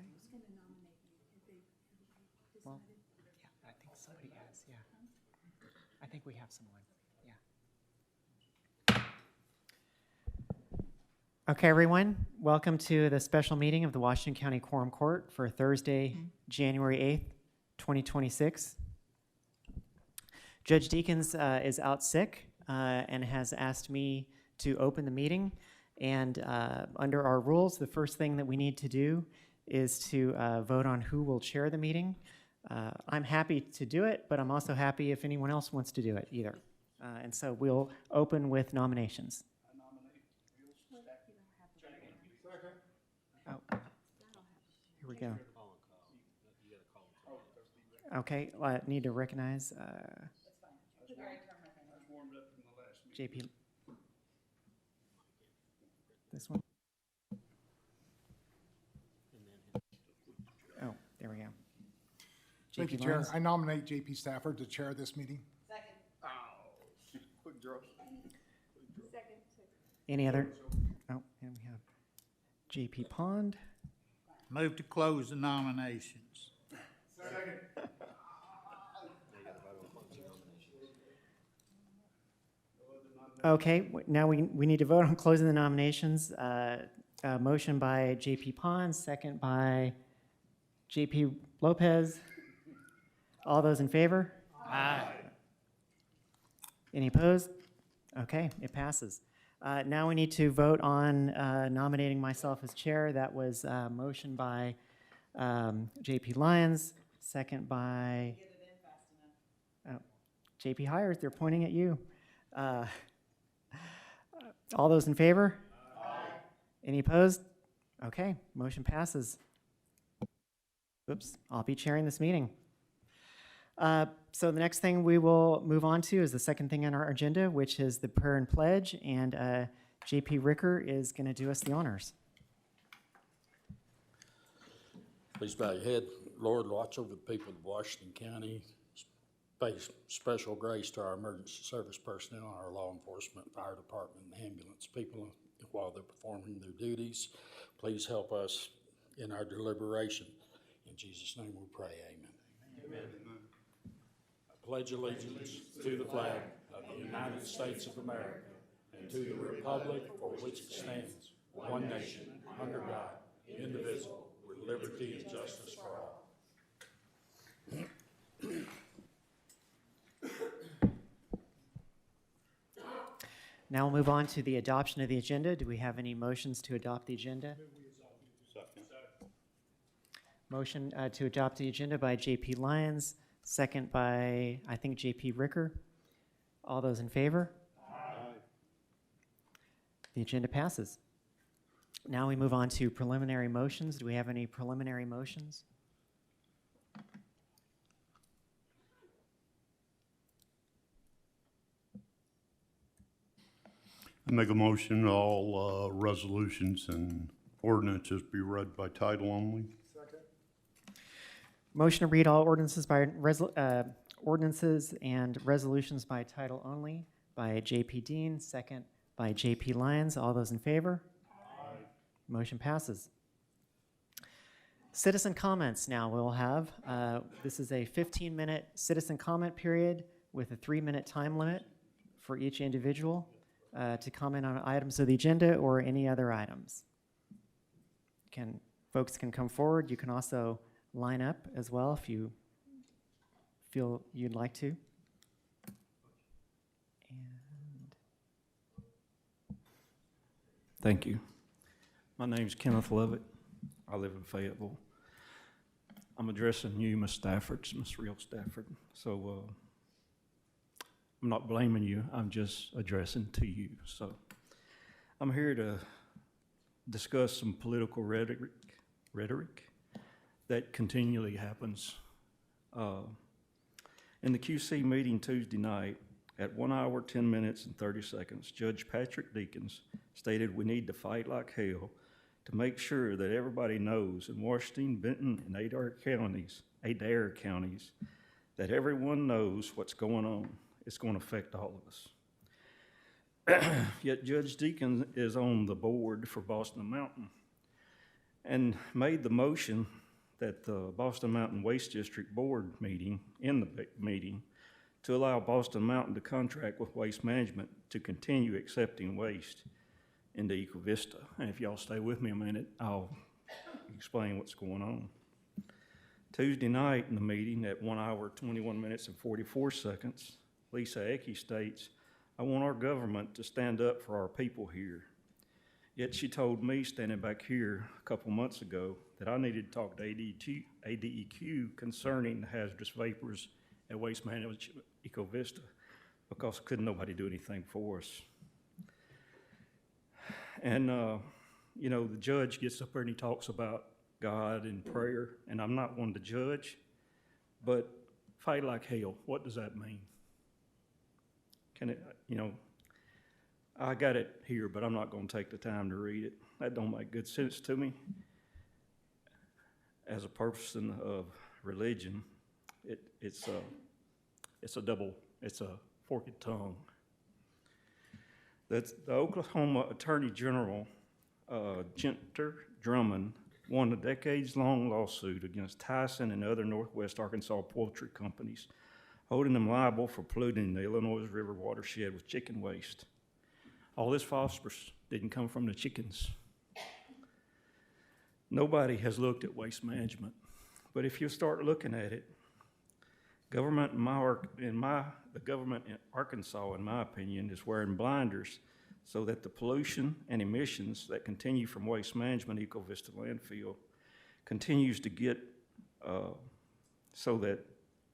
Okay. Who's going to nominate you? Have they decided? Well, yeah, I think somebody has, yeah. I think we have someone, yeah. Okay, everyone, welcome to the special meeting of the Washington County Quorum Court for Thursday, January 8th, 2026. Judge Deakins is out sick and has asked me to open the meeting. And under our rules, the first thing that we need to do is to vote on who will chair the meeting. I'm happy to do it, but I'm also happy if anyone else wants to do it either. And so we'll open with nominations. I nominate Bill Stafford. Oh, here we go. Okay, I need to recognize That's warmed up from the last meeting. JP. This one? Oh, there we go. Thank you, JP Chair. Lyons? I nominate J.P. Stafford to chair this meeting. Quick draw. Second. Any other? Oh, and we have JP Pond. Move to close the nominations. Okay, now we need to vote on closing the nominations. Motion by JP Pond, second by JP Lopez. All those in favor? Aye. Any opposed? Okay, it passes. Now we need to vote on nominating myself as chair. That was a motion by JP Lyons, second by JP Hires. They're pointing at you. All those in favor? Aye. Any opposed? Okay, motion passes. Oops, I'll be chairing this meeting. So the next thing we will move on to is the second thing on our agenda, which is the prayer and pledge, and JP Ricker is going to do us the honors. Please bow your head. Lord, watch over the people of Washington County. Pay special grace to our emergency service personnel, our law enforcement, fire department, and ambulance people while they're performing their duties. Please help us in our deliberation. In Jesus' name we pray, amen. Amen. I pledge allegiance to the flag of the United States of America and to the republic for which it stands, one nation, under God, indivisible, with liberty and justice for all. Now we'll move on to the adoption of the agenda. Do we have any motions to adopt the agenda? Motion to adopt the agenda by JP Lyons, second by, I think, JP Ricker. All those in favor? Aye. The agenda passes. Now we move on to preliminary motions. Do we have any preliminary motions? I make a motion all resolutions and ordinances be read by title only. Second. Motion to read all ordinances ordinances and resolutions by title only by JP Dean, second by JP Lyons. All those in favor? Aye. Motion passes. Citizen comments now we'll have. This is a 15-minute citizen comment period with a 3-minute time limit for each individual to comment on items of the agenda or any other items. Folks can come forward. You can also line up as well if you feel you'd like to. And thank you. My name's Kenneth Lovett. I live in Fayetteville. I'm addressing you, Miss Stafford, Miss Real Stafford. So I'm not blaming you. I'm just addressing to you. So I'm here to discuss some political rhetoric that continually happens. In the QC meeting Tuesday night, at 1 hour, 10 minutes, and 30 seconds, Judge Patrick Deakins stated we need to fight like hell to make sure that everybody knows in Washington, Benton, and Adair counties, that everyone knows what's going on. It's going to affect all of us. Yet Judge Deakins is on the board for Boston Mountain. and made the motion that the Boston Mountain Waste District Board meeting, to allow Boston Mountain to contract with Waste Management to continue accepting waste into Eco Vista. And if y'all stay with me a minute, I'll explain what's going on. Tuesday night in the meeting at 1 hour, 21 minutes and 44 seconds, Lisa Ecke states, "I want our government to stand up for our people here." Yet she told me standing back here a couple months ago that I needed to talk to ADEQ concerning the hazardous vapors at Waste Management Eco Vista because couldn't nobody do anything for us. And, the judge gets up there and he talks about God and prayer, and I'm not one to judge, but fight like hell, what does that mean? I got it here, but I'm not going to take the time to read it. That don't make good sense to me. As a person of religion, it's a forked tongue. The Oklahoma Attorney General, Genter Drummond, won a decades-long lawsuit against Tyson and other Northwest Arkansas poultry companies, holding them liable for polluting the Illinois River watershed with chicken waste. All this phosphorus didn't come from the chickens. Nobody has looked at waste management, but if you start looking at it, the government in Arkansas, in my opinion, is wearing blinders so that the pollution and emissions that continue from Waste Management Eco Vista landfill continues to get, so that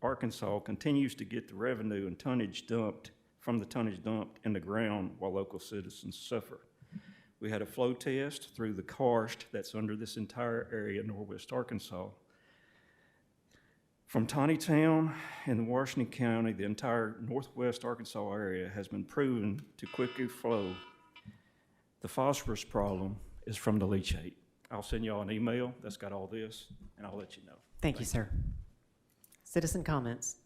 Arkansas continues to get the revenue and tonnage dumped from the tonnage dumped in the ground while local citizens suffer. We had a flow test through the karst that's under this entire area of Northwest Arkansas. From Town in Washington County, the entire Northwest Arkansas area has been proven to quickly flow. The phosphorus problem is from the leachate. I'll send y'all an email that's got all this, and I'll let you know. Thank you, sir. Citizen comments.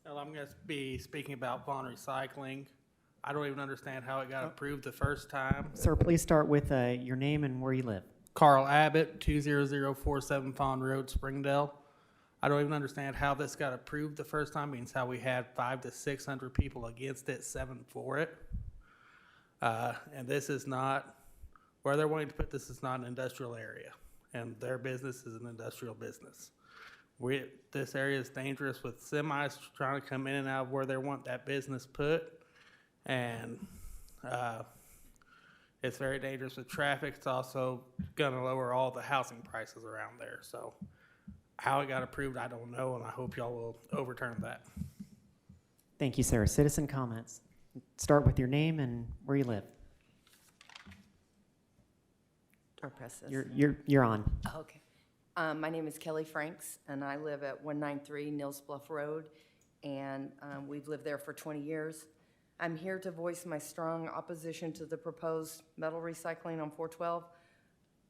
Well, I'm going to be speaking about Vaughn Recycling. I don't even understand how it got approved the first time. Sir, please start with your name and where you live. Carl Abbott, 20047 Fawn Road, Springdale. I don't even understand how this got approved the first time, means how we had 500 to 600 people against it, 7 for it. And this is not, where they're wanting to put this is not an industrial area, and their business is an industrial business. This area is dangerous with semis trying to come in and out of where they want that business put, and it's very dangerous with traffic. It's also going to lower all the housing prices around there. So how it got approved, I don't know, and I hope y'all will overturn that. Thank you, sir. Citizen comments. Start with your name and where you live. Or press this. You're on. Okay. My name is Kelly Franks, and I live at 193 Nils Bluff Road, and we've lived there for 20 years. I'm here to voice my strong opposition to the proposed metal recycling on 412.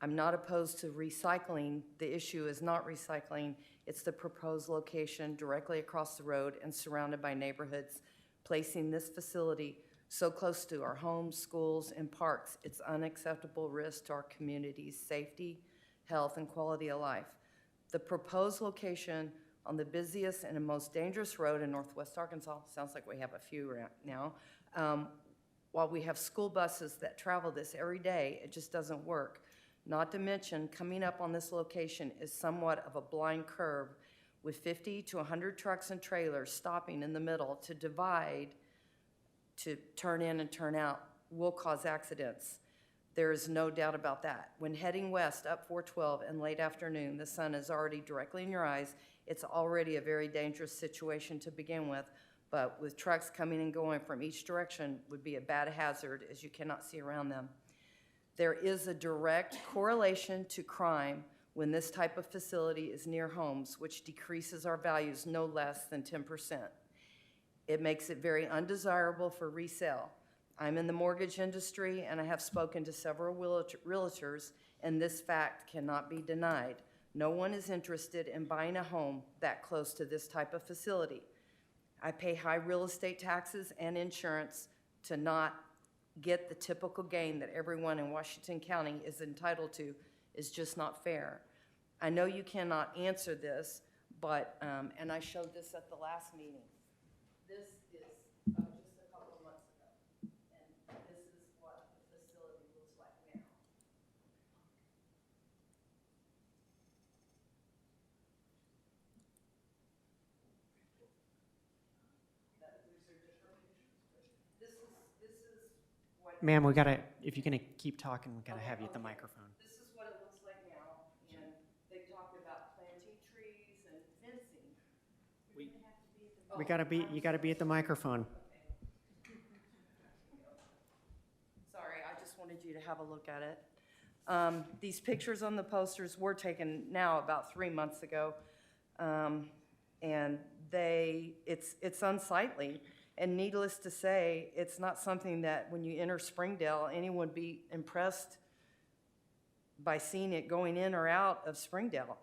I'm not opposed to recycling. The issue is not recycling. It's the proposed location directly across the road and surrounded by neighborhoods, placing this facility so close to our homes, schools, and parks. It's unacceptable risk to our community's safety, health, and quality of life. The proposed location on the busiest and most dangerous road in Northwest Arkansas, sounds like we have a few right now, while we have school buses that travel this every day, it just doesn't work. Not to mention, coming up on this location is somewhat of a blind curve with 50 to 100 trucks and trailers stopping in the middle to divide, to turn in and turn out, will cause accidents. There is no doubt about that. When heading west up 412 in late afternoon, the sun is already directly in your eyes. It's already a very dangerous situation to begin with, but with trucks coming and going from each direction would be a bad hazard as you cannot see around them. There is a direct correlation to crime when this type of facility is near homes, which decreases our values no less than 10%. It makes it very undesirable for resale. I'm in the mortgage industry, and I have spoken to several realtors, and this fact cannot be denied. No one is interested in buying a home that close to this type of facility. I pay high real estate taxes and insurance to not get the typical gain that everyone in Washington County is entitled to is just not fair. I know you cannot answer this, but, and I showed this at the last meeting. This is just a couple of months ago, and this is what the facility looks like now. This is what. Ma'am, we gotta, if you're gonna keep talking, we gotta have you at the microphone. This is what it looks like now, and they talked about planting trees and fencing. We gotta be, you gotta be at the microphone. Sorry, I just wanted you to have a look at it. These pictures on the posters were taken now about 3 months ago. And it's unsightly. And needless to say, it's not something that when you enter Springdale, anyone would be impressed by seeing it going in or out of Springdale.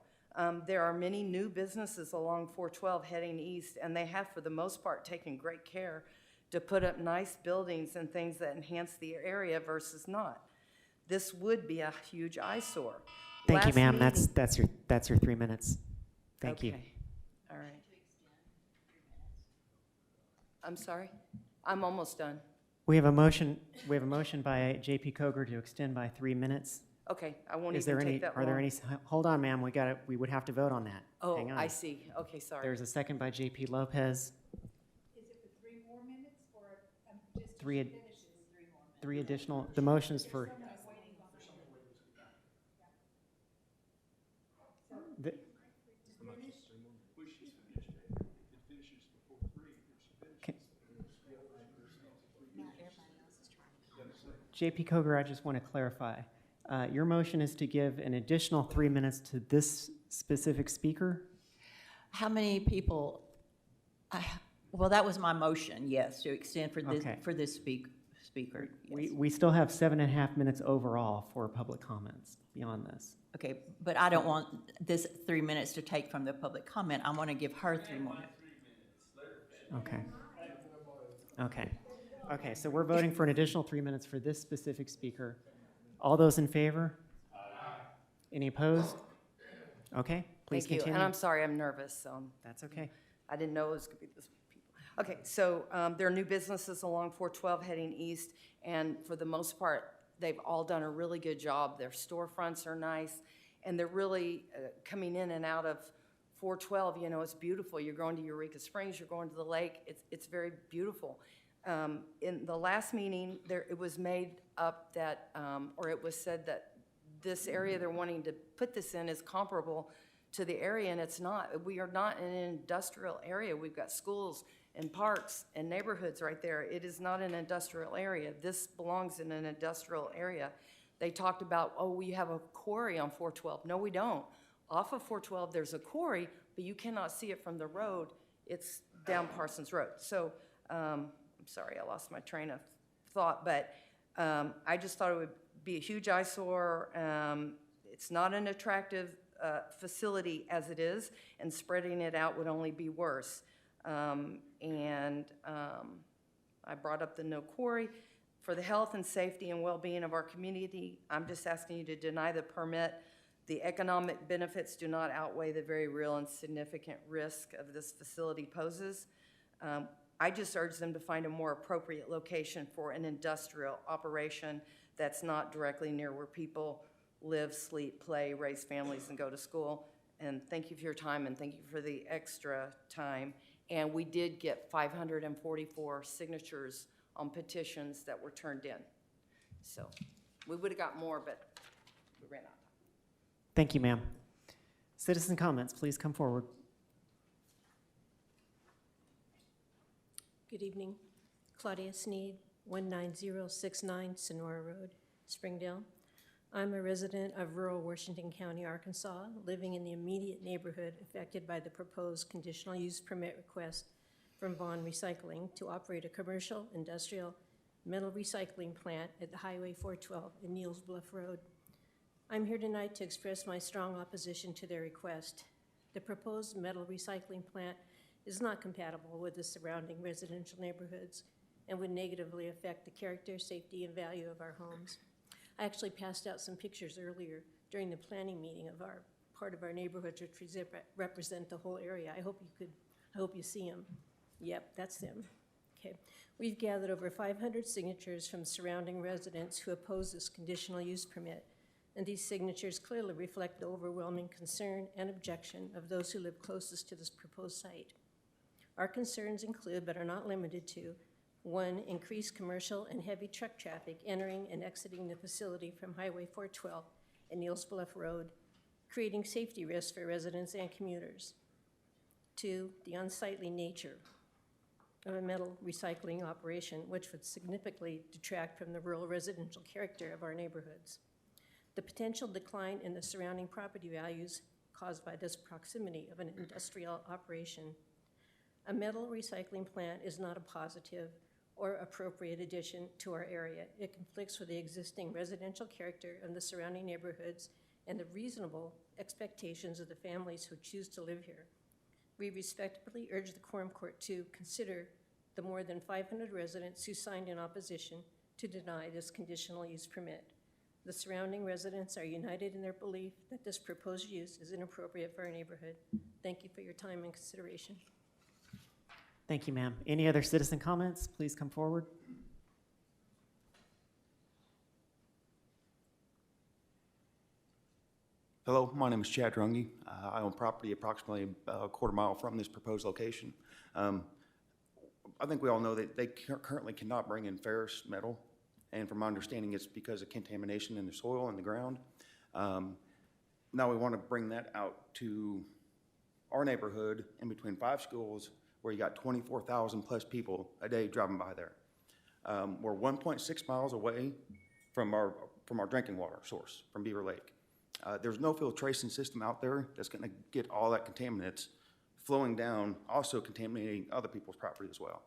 There are many new businesses along 412 heading east, and they have, for the most part, taken great care to put up nice buildings and things that enhance the area versus not. This would be a huge eyesore. Thank you, Last ma'am. meeting- That's your 3 minutes. Thank you. Okay. All right. I'm sorry? I'm almost done. We have a motion by JP Coger to extend by 3 minutes. Okay, I won't Is there even any, take that are there long. any, hold on, ma'am, we would have to vote on that. Oh, Hang on. I see. Okay, sorry. There's a second by JP Lopez. Is it for 3 more minutes or just Three ad- finishes 3 more minutes? 3 additional, the motion is for, the- Wish she's finished it. If it finishes before 3, there's Can- finishes. JP Coger, I just want to clarify. Your motion is to give an additional 3 minutes to this specific speaker? How many people, well, that was my motion, yes, to extend for Okay. this speaker. Yes. We still have 7.5 minutes overall for public comments beyond this. Okay, but I don't want this 3 minutes to take from the public comment. I want to give her 3 more. Okay. Okay, so we're voting for an additional 3 minutes for this specific speaker. All those in favor? Any opposed? Okay, please Thank you. continue. And I'm sorry, I'm nervous, so That's okay. I didn't know it was going to be this people. Okay, so there are new businesses along 412 heading east, and for the most part, they've all done a really good job. Their storefronts are nice, and they're really coming in and out of 412. You know, it's beautiful. You're going to Eureka Springs, you're going to the lake. It's very beautiful. In the last meeting, it was made up that, or it was said that this area they're wanting to put this in is comparable to the area, and it's not. We are not in an industrial area. We've got schools and parks and neighborhoods right there. It is not an industrial area. This belongs in an industrial area. They talked about, oh, we have a quarry on 412. No, we don't. Off of 412, there's a quarry, but you cannot see it from the road. It's down Parsons Road. So, I'm sorry, I lost my train of thought, but I just thought it would be a huge eyesore. It's not an attractive facility as it is, and spreading it out would only be worse. I brought up the no quarry. For the health and safety and well-being of our community, I'm just asking you to deny the permit. The economic benefits do not outweigh the very real and significant risk of this facility poses. I just urge them to find a more appropriate location for an industrial operation that's not directly near where people live, sleep, play, raise families, and go to school. And thank you for your time, and thank you for the extra time. And we did get 544 signatures on petitions that were turned in. So we would have got more, but we ran out. Thank you, ma'am. Citizen comments, please come forward. Good evening. Claudia Sneed, 19069 Sonora Road, Springdale. I'm a resident of rural Washington County, Arkansas, living in the immediate neighborhood affected by the proposed conditional use permit request from Vaughn Recycling to operate a commercial, industrial, metal recycling plant at the Highway 412 in Neels Bluff Road. I'm here tonight to express my strong opposition to their request. The proposed metal recycling plant is not compatible with the surrounding residential neighborhoods and would negatively affect the character, safety, and value of our homes. I actually passed out some pictures earlier during the planning meeting of our part of our neighborhoods which represent the whole area. I hope you see them. Yep, that's them. Okay. We've gathered over 500 signatures from surrounding residents who oppose this conditional use permit, and these signatures clearly reflect the overwhelming concern and objection of those who live closest to this proposed site. Our concerns include, but are not limited to, 1, increased commercial and heavy truck traffic entering and exiting the facility from Highway 412 and Neels Bluff Road, creating safety risks for residents and commuters. 2, the unsightly nature of a metal recycling operation, which would significantly detract from the rural residential character of our neighborhoods. The potential decline in the surrounding property values caused by this proximity of an industrial operation. A metal recycling plant is not a positive or appropriate addition to our area. It conflicts with the existing residential character of the surrounding neighborhoods and the reasonable expectations of the families who choose to live here. We respectfully urge the Quorum Court to consider the more than 500 residents who signed in opposition to deny this conditional use permit. The surrounding residents are united in their belief that this proposed use is inappropriate for our neighborhood. Thank you for your time and consideration. Thank you, ma'am. Any other citizen comments? Please come forward. Hello, my name is Chad Runge. I own property approximately a quarter mile from this proposed location. I think we all know that they currently cannot bring in ferrous metal, and from my understanding, it's because of contamination in the soil and the ground. Now we want to bring that out to our neighborhood in between 5 schools where you got 24,000 plus people a day driving by there. We're 1.6 miles away from our drinking water source, from Beaver Lake. There's no filtration system out there that's going to get all that contaminants flowing down, also contaminating other people's property as well.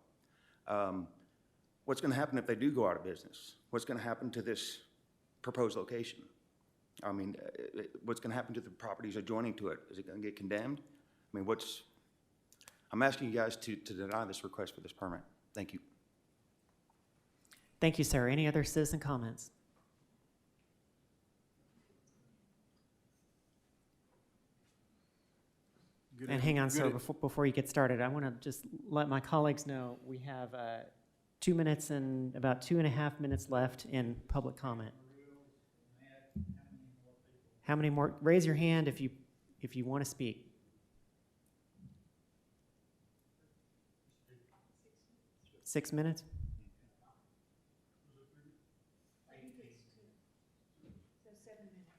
What's going to happen if they do go out of business? What's going to happen to this proposed location? I mean, what's going to happen to the properties adjoining to it? Is it going to get condemned? I mean, I'm asking you guys to deny this request for this permit. Thank you. Thank you, sir. Any other citizen comments? And hang on, sir, before you get started, I want to just let my colleagues know we have 2 minutes and about 2.5 minutes left in public comment. How many more? Raise your hand if you want to speak. Six minutes? I think it's 2, so 7 minutes.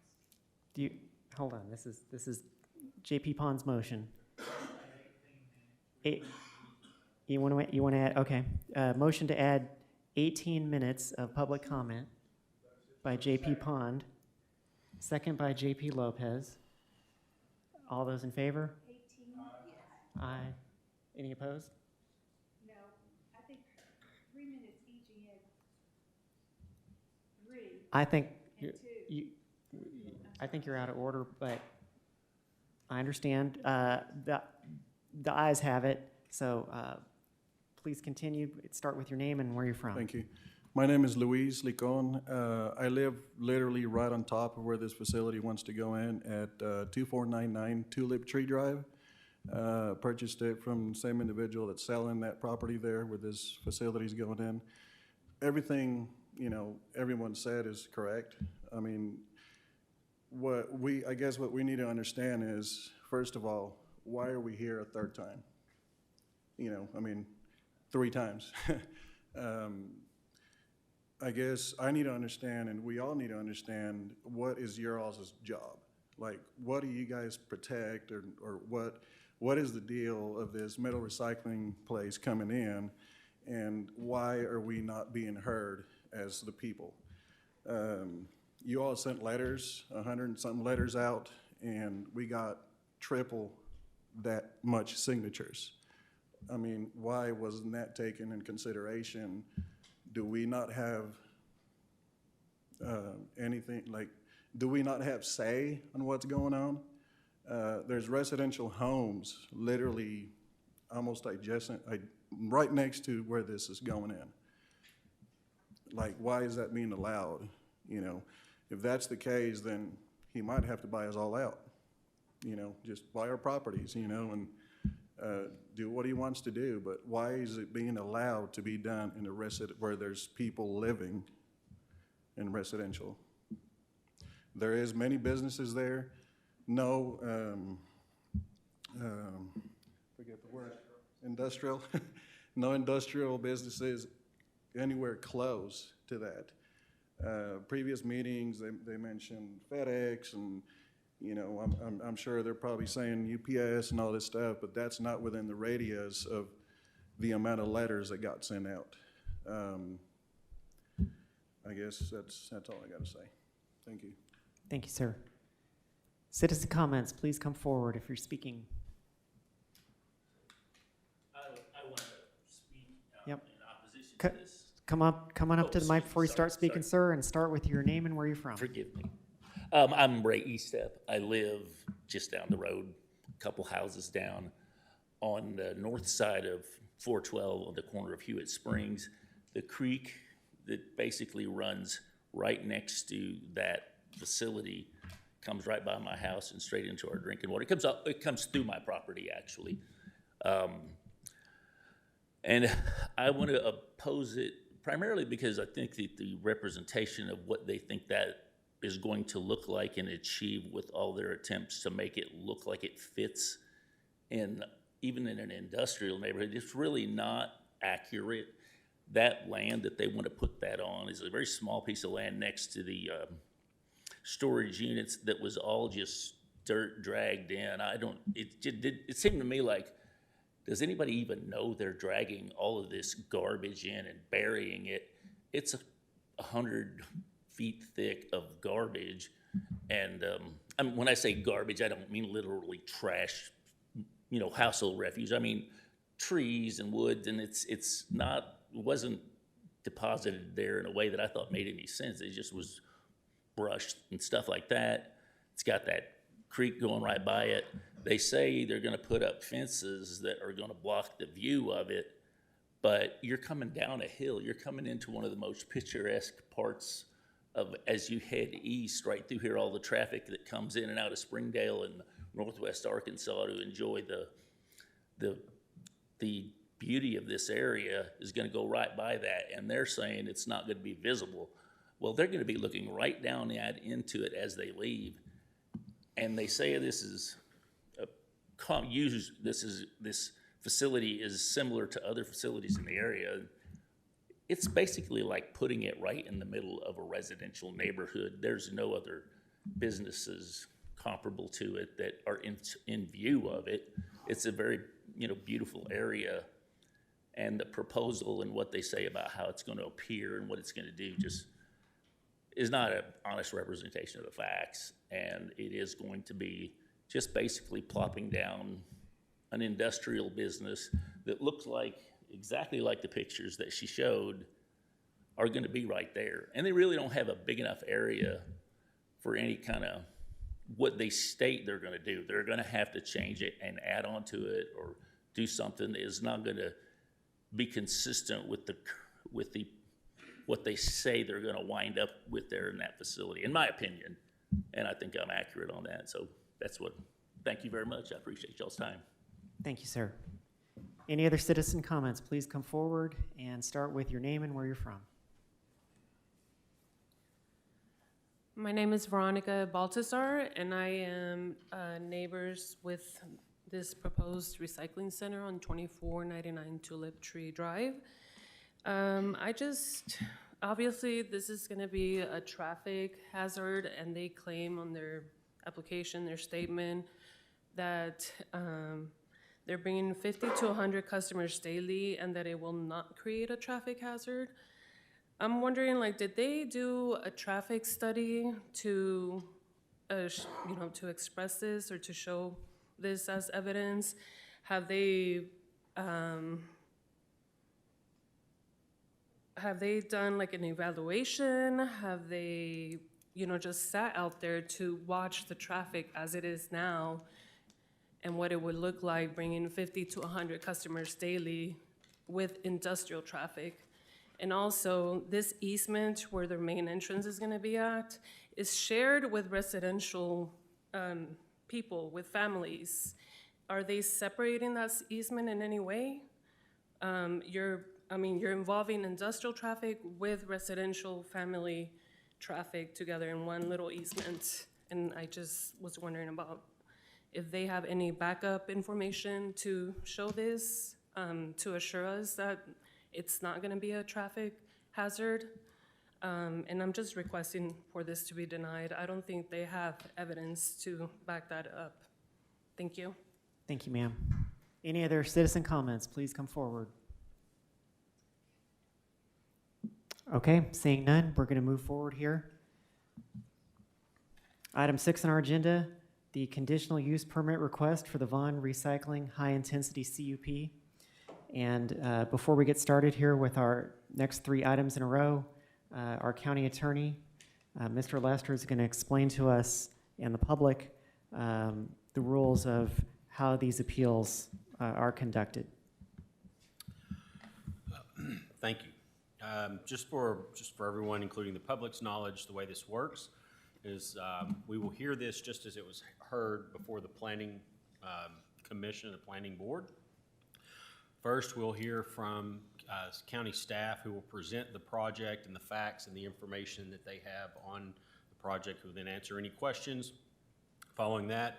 Do you, hold on, this is JP Pond's motion. You want to add, okay. Motion to add 18 minutes of public comment by JP Pond, second by JP Lopez. All those in favor? 18, yeah. Aye. Any opposed? No, I think 3 minutes each, and you had 3 I think and 2. I think you're out of order, but I understand. The ayes have it, so please continue. Start with your name and where you're from. Thank you. My name is Luis Licon. I live literally right on top of where this facility wants to go in at 2499 Tulip Tree Drive. Purchased it from the same individual that's selling that property there where this facility's going in. Everything, everyone said is correct. I mean, I guess what we need to understand is, first of all, why are we here a third time? 3 times. I guess I need to understand, and we all need to understand, what is your all's job? Like, what do you guys protect, or what is the deal of this metal recycling place coming in, and why are we not being heard as the people? You all sent letters, 100 and something letters out, and we got triple that much signatures. I mean, why wasn't that taken in consideration? Do we not have anything, like, do we not have say on what's going on? There's residential homes literally almost adjacent, right next to where this is going in. Like, why is that being allowed? You know, if that's the case, then he might have to buy us all out. You know, just buy our properties, you know, and do what he wants to do. But why is it being allowed to be done in a where there's people living in residential? There is many businesses there. No, forget the word, industrial. No industrial businesses anywhere close to that. Previous meetings, they mentioned FedEx, and you know, I'm sure they're probably saying UPS and all this stuff, but that's not within the radius of the amount of letters that got sent out. I guess that's all I got to say. Thank you. Thank you, sir. Citizen comments, please come forward if you're speaking. I want to speak Yep. in opposition to this. Come on up to the mic before you start Sorry. speaking, sir, and start with your name and where you're from. Forgive me. I'm Ray Eastep. I live just down the road, a couple houses down on the north side of 412 on the corner of Hewitt Springs. The creek that basically runs right next to that facility comes right by my house and straight into our drinking water. It comes through my property, actually. And I want to oppose it primarily because I think that the representation of what they think that is going to look like and achieve with all their attempts to make it look like it fits in, even in an industrial neighborhood, it's really not accurate. That land that they want to put that on is a very small piece of land next to the storage units that was all just dirt dragged in. It seemed to me like, does anybody even know they're dragging all of this garbage in and burying it? It's 100 feet thick of garbage. And when I say garbage, I don't mean literally trash, household refuse. I mean trees and wood, and it wasn't deposited there in a way that I thought made any sense. It just was brushed and stuff like that. It's got that creek going right by it. They say they're going to put up fences that are going to block the view of it, but you're coming down a hill. You're coming into one of the most picturesque parts of, as you head east, right through here, all the traffic that comes in and out of Springdale and northwest Arkansas to enjoy the beauty of this area is going to go right by that, and they're saying it's not going to be visible. Well, they're going to be looking right down into it as they leave, and they say this facility is similar to other facilities in the area. It's basically like putting it right in the middle of a residential neighborhood. There's no other businesses comparable to it that are in view of it. It's a very beautiful area, and the proposal and what they say about how it's going to appear and what it's going to do just is not an honest representation of the facts, and it is going to be just basically plopping down an industrial business that looks exactly like the pictures that she showed are going to be right there. And they really don't have a big enough area for any kind of what they state they're going to do. They're going to have to change it and add on to it or do something that is not going to be consistent with what they say they're going to wind up with there in that facility, in my opinion. And I think I'm accurate on that. So thank you very much. I appreciate y'all's time. Thank you, sir. Any other citizen comments, please come forward and start with your name and where you're from. My name is Veronica Baltazar, and I am neighbors with this proposed recycling center on 2499 Tulip Tree Drive. Obviously, this is going to be a traffic hazard, and they claim on their application, their statement, that they're bringing 50 to 100 customers daily and that it will not create a traffic hazard. I'm wondering, did they do a traffic study to express this or to show this as evidence? Have they done an evaluation? Have they just sat out there to watch the traffic as it is now and what it would look like bringing 50 to 100 customers daily with industrial traffic. And also, this easement where their main entrance is gonna be at is shared with residential people, with families. Are they separating that easement in any way? You're involving industrial traffic with residential family traffic together in one little easement. And I just was wondering about if they have any backup information to show this, to assure us that it's not gonna be a traffic hazard. And I'm just requesting for this to be denied. I don't think they have evidence to back that up. Thank you. Thank you, ma'am. Any other citizen comments, please come forward. Okay, seeing none, we're gonna move forward here. Item 6 on our agenda, the conditional use permit request for the Vaughn Recycling High Intensity CUP. And before we get started here with our next 3 items in a row, our county attorney, Mr. Lester, is gonna explain to us and the public the rules of how these appeals are conducted. Thank you. Just for everyone, including the public's knowledge, the way this works is we will hear this just as it was heard before the Planning Commission, the Planning Board. First, we'll hear from county staff who will present the project and the facts and the information that they have on the project, who will then answer any questions. Following that,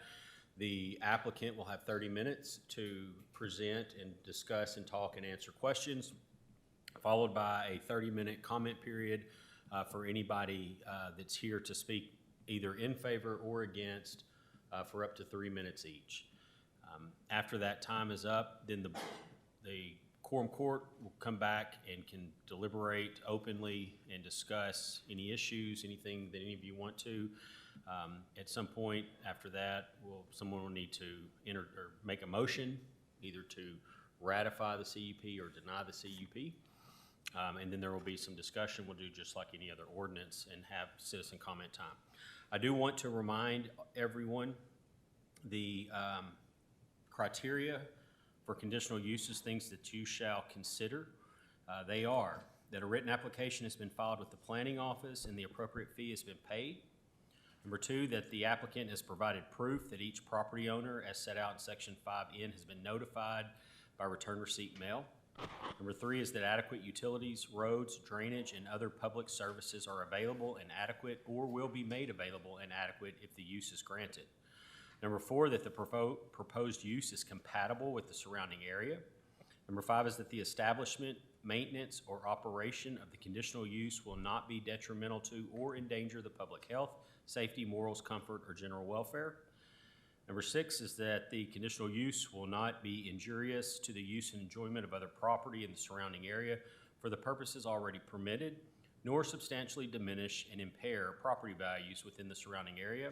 the applicant will have 30 minutes to present and discuss and talk and answer questions, followed by a 30-minute comment period for anybody that's here to speak either in favor or against for up to 3 minutes each. After that time is up, then the quorum court will come back and can deliberate openly and discuss any issues, anything that any of you want to. At some point after that, someone will need to enter or make a motion either to ratify the CUP or deny the CUP. And then there will be some discussion. We'll do just like any other ordinance and have citizen comment time. I do want to remind everyone the criteria for conditional uses, things that you shall consider. They are that a written application has been filed with the planning office and the appropriate fee has been paid. Number 2, that the applicant has provided proof that each property owner, as set out in Section 5N, has been notified by return receipt mail. Number 3 is that adequate utilities, roads, drainage, and other public services are available and adequate or will be made available and adequate if the use is granted. Number 4, that the proposed use is compatible with the surrounding area. Number 5 is that the establishment, maintenance, or operation of the conditional use will not be detrimental to or endanger the public health, safety, morals, comfort, or general welfare. Number 6 is that the conditional use will not be injurious to the use and enjoyment of other property in the surrounding area for the purposes already permitted, nor substantially diminish and impair property values within the surrounding area.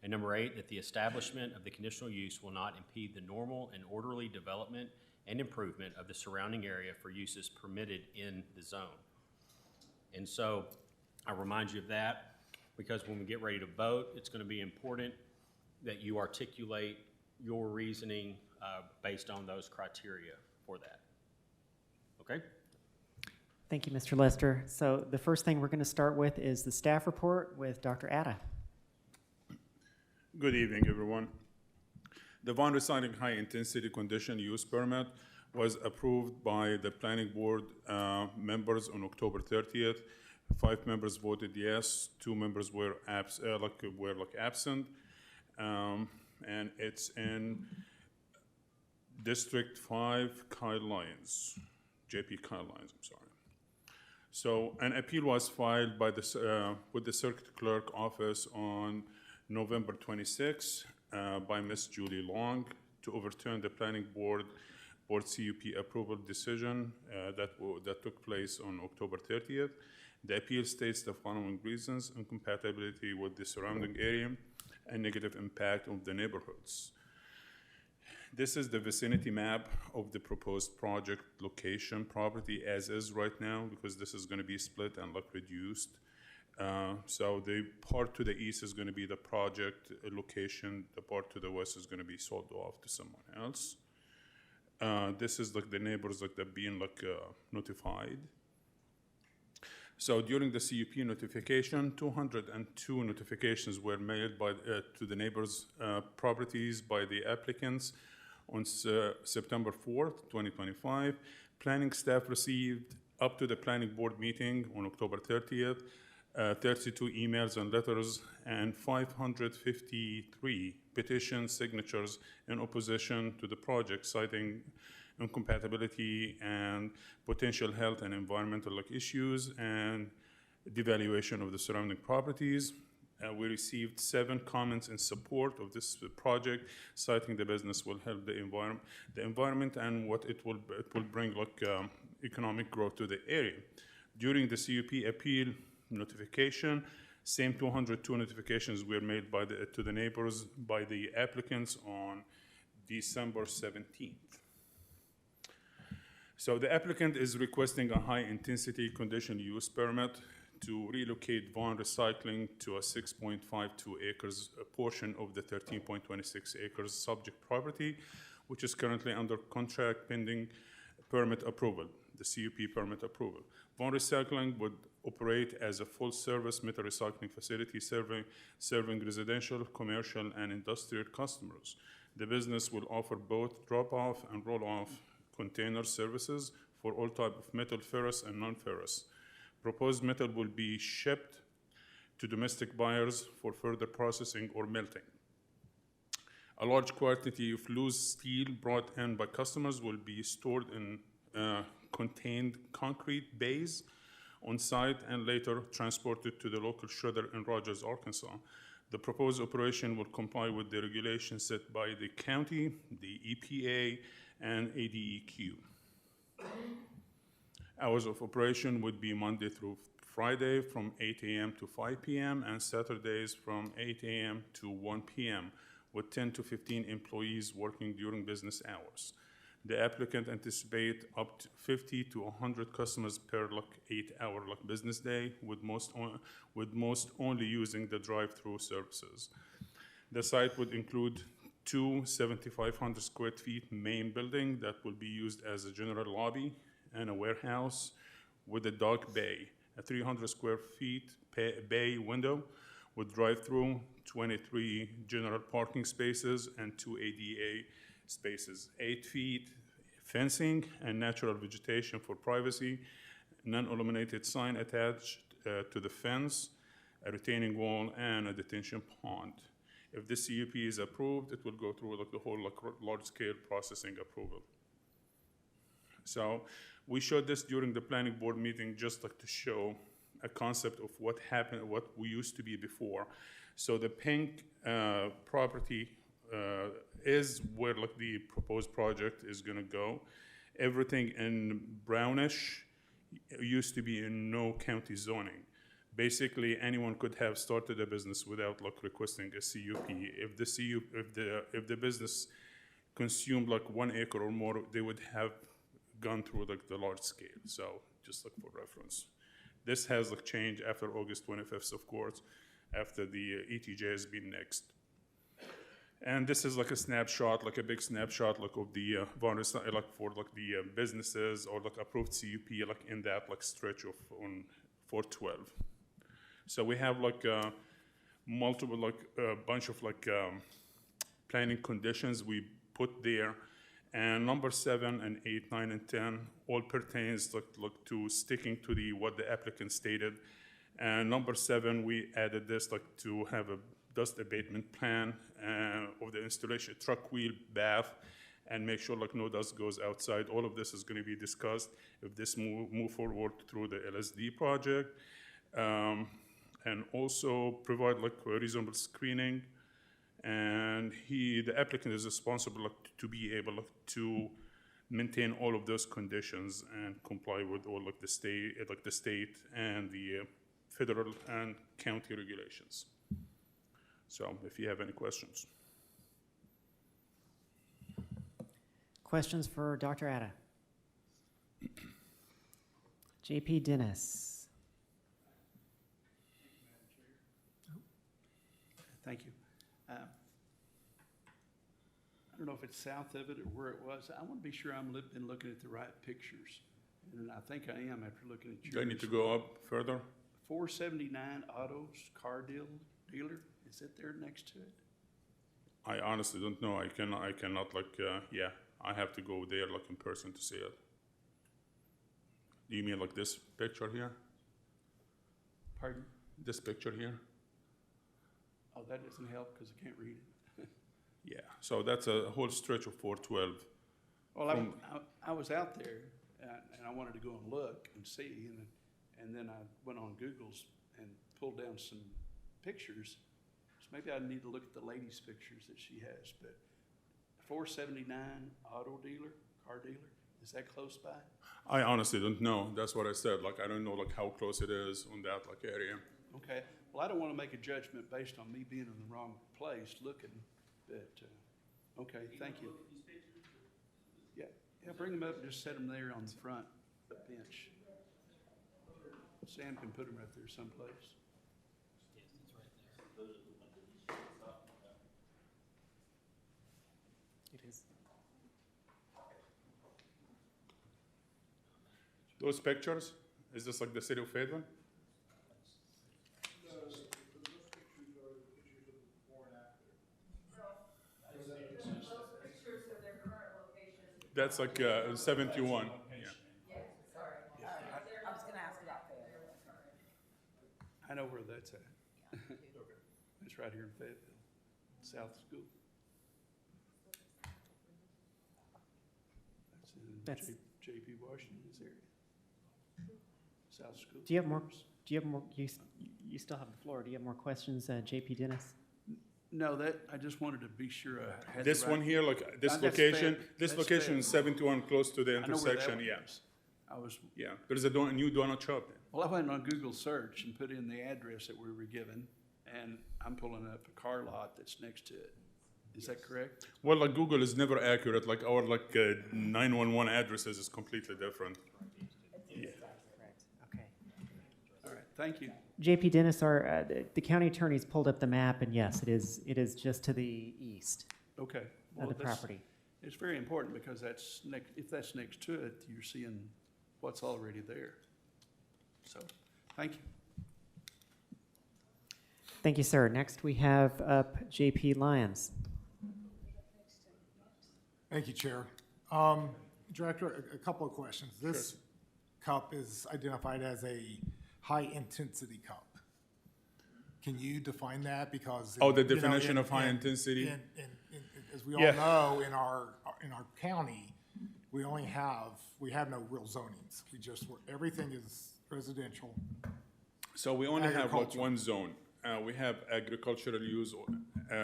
And number 8, that the establishment of the conditional use will not impede the normal and orderly development and improvement of the surrounding area for uses permitted in the zone. And so I remind you of that because when we get ready to vote, it's going to be important that you articulate your reasoning based on those criteria for that. Okay? Thank you, Mr. Lester. So the first thing we're going to start with is the staff report with Dr. Atta. Good evening, everyone. The Vaughn Recycling High Intensity Conditional Use Permit was approved by the Planning Board members on October 30th. 5 members voted yes, 2 members were absent. And it's in District 5, Kyle Lyons, JP Kyle Lyons, I'm sorry. So an appeal was filed by with the Circuit Clerk Office on November 26 by Ms. Julie Long to overturn the Planning Board CUP approval decision that took place on October 30th. The appeal states the following reasons: incompatibility with the surrounding area and negative impact of the neighborhoods. This is the vicinity map of the proposed project location property as is right now, because this is going to be split and reduced. So the part to the east is going to be the project location. The part to the west is going to be sold off to someone else. This is like the neighbors like they're being like notified. So during the CUP notification, 202 notifications were mailed by to the neighbors' properties by the applicants on September 4th, 2025. Planning staff received up to the planning board meeting on October 30th, 32 emails and letters, and 553 petition signatures in opposition to the project, citing incompatibility and potential health and environmental issues and devaluation of the surrounding properties. We received 7 comments in support of this project, citing the business will help the environment and what it will bring economic growth to the area. During the CUP appeal notification, same 202 notifications were made to the neighbors by the applicants on December 17th. So the applicant is requesting a high-intensity conditional use permit to relocate Vaughn Recycling to a 6.52 acres portion of the 13.26 acres subject property, which is currently under contract pending permit approval, the CUP permit approval. Vaughn Recycling would operate as a full-service metal recycling facility serving residential, commercial, and industrial customers. The business will offer both drop-off and roll-off container services for all types of metal, ferrous, and non-ferrous. Proposed metal will be shipped to domestic buyers for further processing or melting. A large quantity of loose steel brought in by customers will be stored in contained concrete bays on site and later transported to the local shredder in Rogers, Arkansas. The proposed operation will comply with the regulations set by the county, the EPA, and ADEQ. Hours of operation would be Monday through Friday from 8 a.m. to 5 p.m. and Saturdays from 8 a.m. to 1 p.m. with 10 to 15 employees working during business hours. The applicant anticipates up to 50 to 100 customers per 8-hour business day, with most only using the drive-through services. The site would include 2 7,500 square feet main building that will be used as a general lobby and a warehouse with a dock bay, a 300 square feet bay window with drive-through, 23 general parking spaces, and 2 ADA spaces, 8 feet fencing and natural vegetation for privacy, non-illuminated sign attached to the fence, a retaining wall, and a detention pond. If this CUP is approved, it will go through the whole large-scale processing approval. So we showed this during the planning board meeting just to show a concept of what happened, what we used to be before. So the pink property is where the proposed project is going to go. Everything in brownish used to be in no county zoning. Basically, anyone could have started a business without requesting a CUP. If the business consumed 1 acre or more, they would have gone through the large scale. So just for reference, this has changed after August 25th, of course, after the ETJ has been nixed. And this is a snapshot, a big snapshot of the for the businesses or approved CUP in that stretch of on 412. So we have multiple bunch of planning conditions we put there, and number 7 and 8, 9, and 10 all pertains to sticking to what the applicant stated. And number 7, we added this to have a dust abatement plan of the installation, truck wheel, bath, and make sure no dust goes outside. All of this is going to be discussed if this move forward through the LSD project. And also provide reasonable screening. And the applicant is responsible to be able to maintain all of those conditions and comply with all the state and the federal and county regulations. So if you have any questions. Questions for Dr. Atta? JP Dennis. thank you. I don't know if it's south of it or where it was. I want to be sure been looking at the right pictures. And I think I am after looking at yours. Do I need to go up further? 479 Autos Car Dealer, is it there next to it? I honestly don't know. I cannot like, yeah, I have to go there like in person to see it. Do you mean like this picture here? Pardon? This picture here? Oh, that doesn't help because I can't read it. Yeah, so that's a whole stretch of 412. Well, I was out there and I wanted to go and look and see, and then I went on Google's and pulled down some pictures. So maybe I need to look at the lady's pictures that she has, but 479 Car Dealer, is that close by? I honestly don't know. That's what I said. Like, I don't know like how close it is on that like area. Okay, well, I don't want to make a judgment based on me being in the wrong place looking, but, okay, thank you. Yeah, bring them up and just set them there on the front bench. Sam can put them right there someplace. It is. Those pictures, is this like the city of Fayetteville? That's like 71. Yeah. I was gonna ask about Fayetteville. I know where that's at. It's right here in Fayetteville, South School. That's in J.P. Washington's area. South School. Do you have more? Do you have more? You still have the floor. Do you have more questions, J.P. Dennis? No, I just wanted to be sure I had This the right. one here, like this That's location, Fayetteville. this That's location is Fayetteville. 71 close to the I know where that intersection, one yeah. is. I was, Yeah, there's a new donut shop there. well, I went on Google search and put in the address that we were given, and I'm pulling up a car lot that's next to it. Is that correct? Well, like Google is never accurate, like our 911 addresses is completely different. Yeah. Correct. Okay. All right, thank you. J.P. Dennis, the county attorney's pulled up the map, and yes, it is just to the east Okay. of Well, the that's- property. It's very important because if that's next to it, you're seeing what's already there. So, thank you. Thank you, sir. Next, we have up J.P. Lyons. Thank you, Chair. Director, a couple of questions. This cup is identified as a high-intensity cup. Can you define that? Because Oh, the definition of high intensity? As we all Yeah. know, in our county, we have no real zonings. Everything is residential. So we only have like Agriculture. one zone. We have agricultural use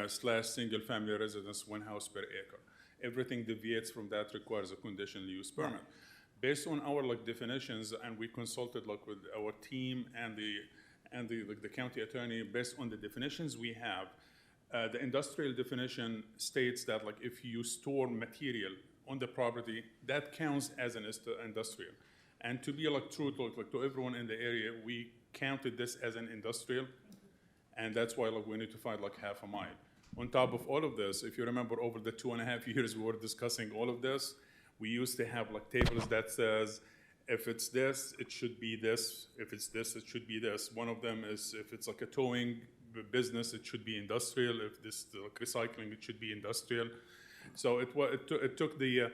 / single-family residence, 1 house per acre. Everything deviates from that requires a conditional use permit. Based on our definitions, and we consulted with our team and the county attorney, based on the definitions we have, the industrial definition states that if you store material on the property, that counts as an industrial. And to be true to everyone in the area, we counted this as an industrial, and that's why we need to find half a mile. On top of all of this, if you remember over the 2.5 years we were discussing all of this, we used to have tables that says, if it's this, it should be this. If it's this, it should be this. One of them is if it's a towing business, it should be industrial. If this recycling, it should be industrial. So it took the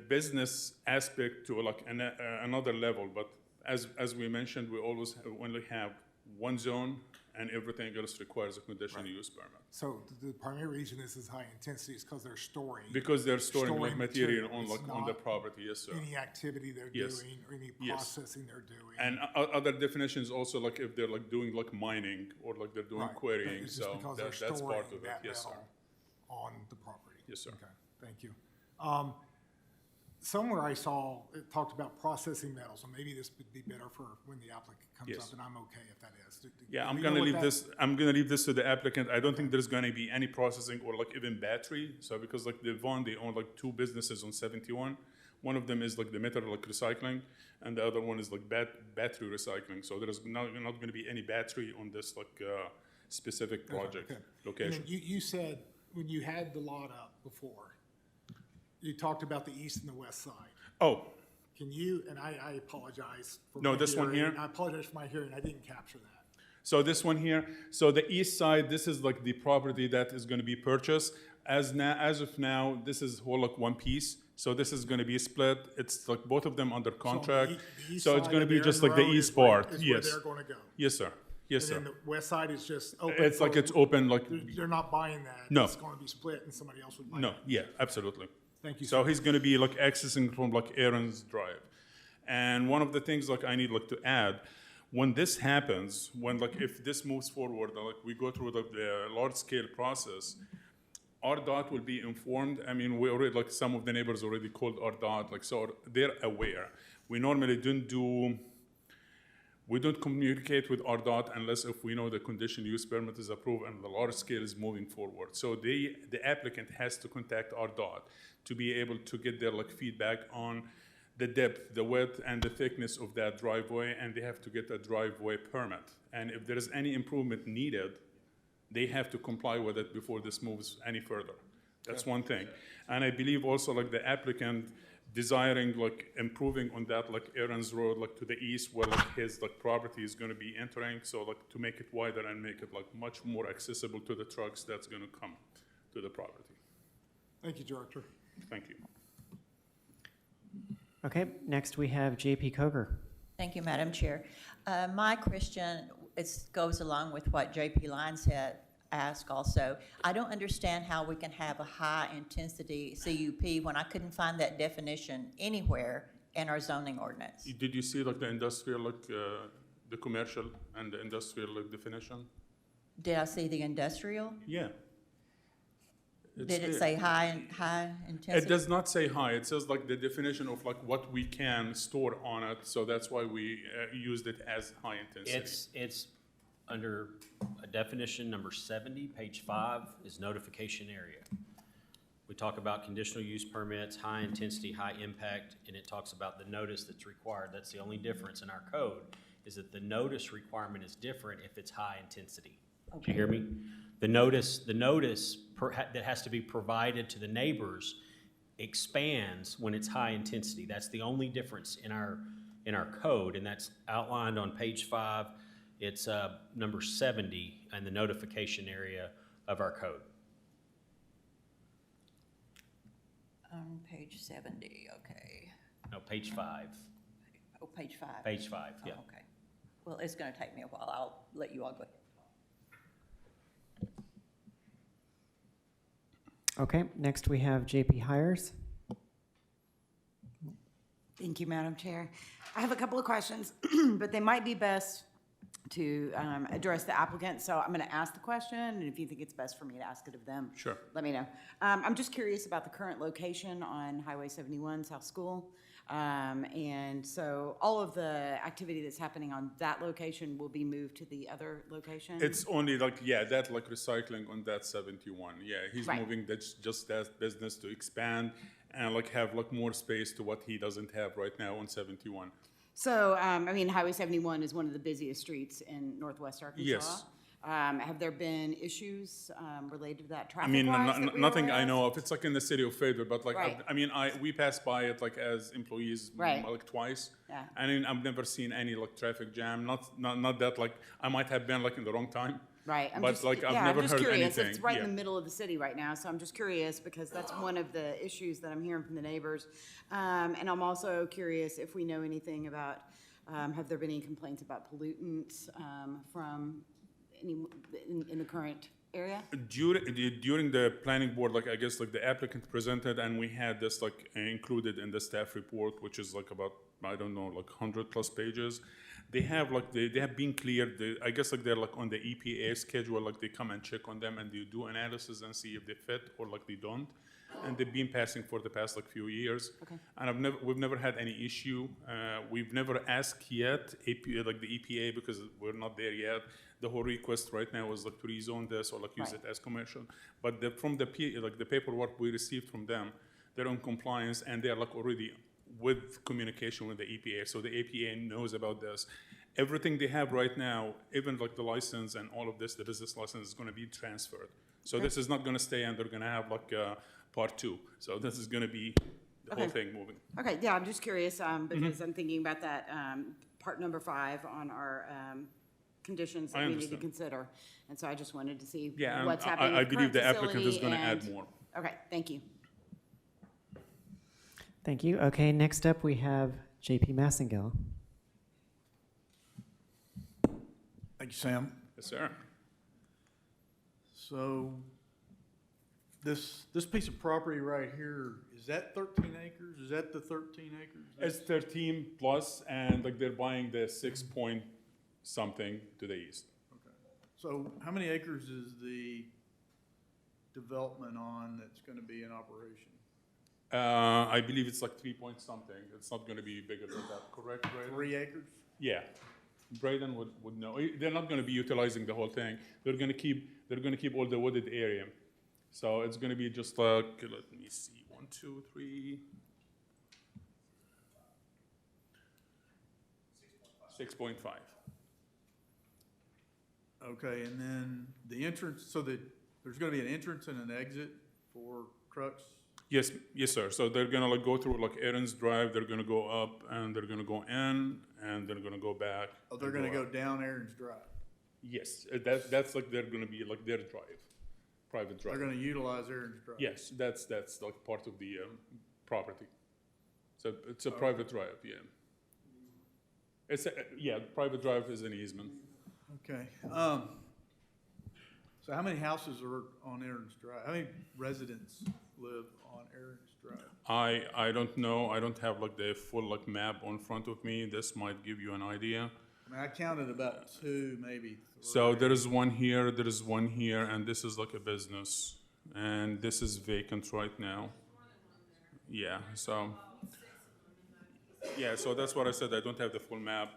business aspect to another level. But as we mentioned, we always only have one zone, and everything else requires a conditional use permit. So the primary reason this is high intensity is because they're storing. Because they're storing material on It's on the not property, yes, sir. Any activity they're Yes. doing or any Yes. processing they're doing. And other definitions also, if they're doing mining or they're doing Right. quarrying, It's just so because they're that's part storing of it, that yes, sir. metal on the property. Yes, sir. Okay, thank you. Somewhere I saw, it talked about processing metals, and maybe this would be better for when the applicant comes Yes. up, and I'm okay if that is. Yeah, Do I'm we gonna know what leave that- this. I'm gonna leave this to the applicant. I don't think there's gonna be any processing or even battery. So because the Vaughn, they own 2 businesses on 71. One of them is the metal recycling, and the other one is battery recycling. So there's not gonna be any battery on this specific project Okay. And location. then you said, when you had the lot up before, you talked about the east and the west side. Oh, Can you, and I apologize for No, my this one hearing. here? I apologize for my hearing, I didn't capture that. so this one here, so the east side, this is like the property that is gonna be purchased. As of now, this is whole like one piece, so this is gonna be split. It's like both of them under contract. the east So it's side gonna of be Aaron just like the Road east is where- part, is where yes. they're gonna go. Yes, sir. Yes, sir. And then the west side is just open. It's like for- it's open, like, They're not buying that. No. It's gonna be split and somebody else would buy no, it. yeah, absolutely. Thank you, So sir. he's gonna be like accessing from like Aaron's Drive. And one of the things like I need like to add, when this happens, when like if this moves forward, like we go through the large scale process, RDOT will be informed. I mean, we already, like some of the neighbors already called RDOT, like, so they're aware. We normally we don't communicate with RDOT unless if we know the conditional use permit is approved and the large scale is moving forward. So the applicant has to contact RDOT to be able to get their like feedback on the depth, the width, and the thickness of that driveway, and they have to get a driveway permit. And if there is any improvement needed, they have to comply with it before this moves any further. That's one thing. And I believe also like the applicant desiring like improving on that like Aaron's Road like to the east where like his like property is gonna be entering, so like to make it wider and make it like much more accessible to the trucks that's gonna come to the property. Thank you, Director. Thank you. Okay, next we have JP Koger. Thank you, Madam Chair. My question goes along with what JP Lyons had asked also. I don't understand how we can have a high-intensity CUP when I couldn't find that definition anywhere in our zoning ordinance. Did you see like the industrial like the commercial and the industrial like definition? Did I see the industrial? Yeah. It's Did it there. say high intensity? It does not say high. It says like the definition of like what we can store on it. So that's why we used it as high intensity. It's under a definition number 70, page 5, is notification area. We talk about conditional use permits, high intensity, high impact, and it talks about the notice that's required. That's the only difference in our code, is that the notice requirement is different if it's high intensity. Did you hear me? The notice that has to be provided to the neighbors expands when it's high intensity. That's the only difference in our code, and that's outlined on page 5. It's number 70 and the notification area of our code. On page 70, okay. No, page 5. Oh, page 5. Page 5, yeah. Oh, okay. Well, it's going to take me a while. I'll let you all go. Okay, next we have JP Hires. Thank you, Madam Chair. I have a couple of questions, but they might be best to address the applicant. So I'm going to ask the question, and if you think it's best for me to ask it of them, Sure. let me know. I'm just curious about the current location on Highway 71, South School. And so all of the activity that's happening on that location will be moved to the other location? It's only like, yeah, that like recycling on that 71. Yeah, he's Right. moving just that business to expand and like have like more space to what he doesn't have right now on 71. So, I mean, Highway 71 is one of the busiest streets in northwest Arkansas. Yes. Have there been issues related to that I mean, traffic-wise that we nothing aware I of? know of. It's like in the city of Fayetteville, but like, Right. I mean, we passed by it like as employees Right. like twice. Yeah. I mean, I've never seen any like traffic jam. Not that like I might have been like in the wrong time. Right. But like I've yeah, never I'm just heard curious. anything. It's right Yeah. in the middle of the city right now, so I'm just curious because that's one of the issues that I'm hearing from the neighbors. And I'm also curious if we know anything about, have there been any complaints about pollutants from any, in the current area? During the planning board, like I guess like the applicant presented and we had this like included in the staff report, which is like about, I don't know, like 100+ pages. They have like, they have been cleared. I guess like they're like on the EPA schedule, like they come and check on them and they do analysis and see if they fit or like they don't. And they've been passing for the past like few years. Okay. And we've never had any issue. We've never asked yet like the EPA because we're not there yet. The whole request right now is like to rezone this or like use Right. it as commercial. But from the paperwork we received from them, they're in compliance and they're like already with communication with the EPA, so the EPA knows about this. Everything they have right now, even like the license and all of this, the business license is gonna be transferred. So this is not gonna stay, and they're gonna have like part two. So this is gonna be the whole thing moving. Okay, yeah, I'm just curious, because I'm thinking about that, part number 5 on our, conditions I that we need to understand. consider. And so I just wanted to see Yeah, and what's happening I with the believe current the applicant is facility gonna add and- more. Okay, thank you. Thank you. Okay, next up we have JP Massengill. Thank you, Sam. Yes, sir. So this piece of property right here, is that 13 acres? Is that the 13 acres? It's 13 plus, and like they're buying the 6 point something to the east. Okay. So how many acres is the development on that's going to be in operation? I believe it's like 3 point something. It's not gonna be bigger than that, correct, Braden? 3 acres? Yeah. Braden would know. They're not gonna be utilizing the whole thing. They're gonna keep all the wooded area. So it's gonna be just like, let me see, 1, 2, 3. 6.5. Okay, and then the entrance, so that there's going to be an entrance and an exit for trucks? Yes, yes, sir. So they're gonna like go through like Aaron's Drive. They're gonna go up, and they're gonna go in, and they're gonna go back. Oh, they're and going to go up. down Aaron's Drive? Yes, that's like they're gonna be like their drive, private drive. They're going to utilize Aaron's Drive? Yes, that's like part of the property. So it's a private drive, yeah. It's yeah, private drive is an easement. Okay. So how many houses are on Aaron's Drive? How many residents live on Aaron's Drive? I don't know. I don't have like the full like map in front of me. This might give you an idea. I mean, I counted about 2, maybe 3. So there is one here, there is one here, and this is like a business, and this is vacant right now. Yeah, so that's what I said. I don't have the full map.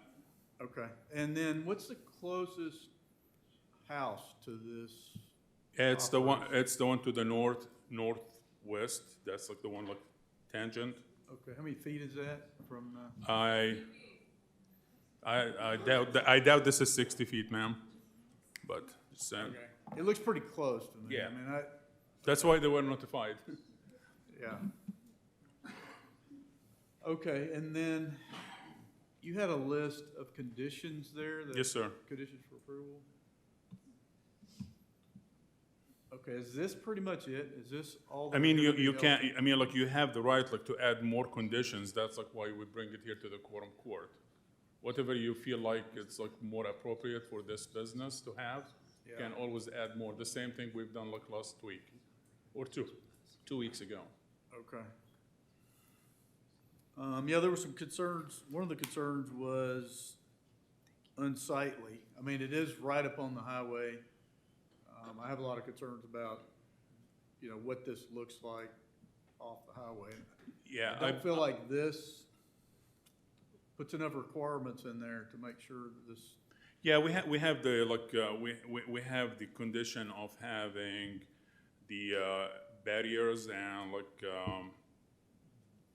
Okay. And then what's the closest house to this? It's the one. It's the one to the northwest. That's like the one like tangent. Okay. How many feet is that from? I doubt this is 60 feet, ma'am. But just saying. Okay. It looks pretty close to me. Yeah. I mean, That's why they were notified. yeah. Okay, and then you had a list of conditions there? Yes, sir. Conditions for approval? Okay, is this pretty much it? Is this all? I mean, you can't. I mean, like you have the right like to add more conditions. That's like why we bring it here to the quorum court. Whatever you feel like it's like more appropriate for this business to have, you can always add more. The same thing we've done like last week or 2 weeks ago. Okay. Yeah, there were some concerns. One of the concerns was unsightly. I mean, it is right up on the highway. I have a lot of concerns about, you know, what this looks like off the highway. Yeah, I don't feel like this puts enough requirements in there to make sure that this. Yeah, we have the like we have the condition of having the barriers and like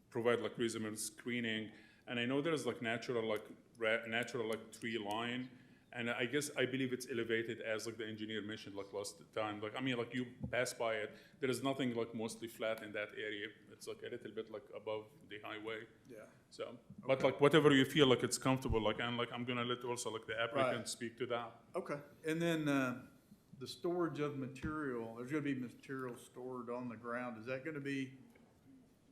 provide like reasonable screening. And I know there's like natural tree line, and I believe it's elevated as like the engineer mentioned like last time. Like I mean like you pass by it, there is nothing like mostly flat in that area. It's like a little bit like above the highway. Yeah. So, but like whatever you feel like it's comfortable, like and like I'm gonna let also like the applicant Right. speak to that. Okay. And then the storage of material, there's gonna be material stored on the ground. Is that gonna be,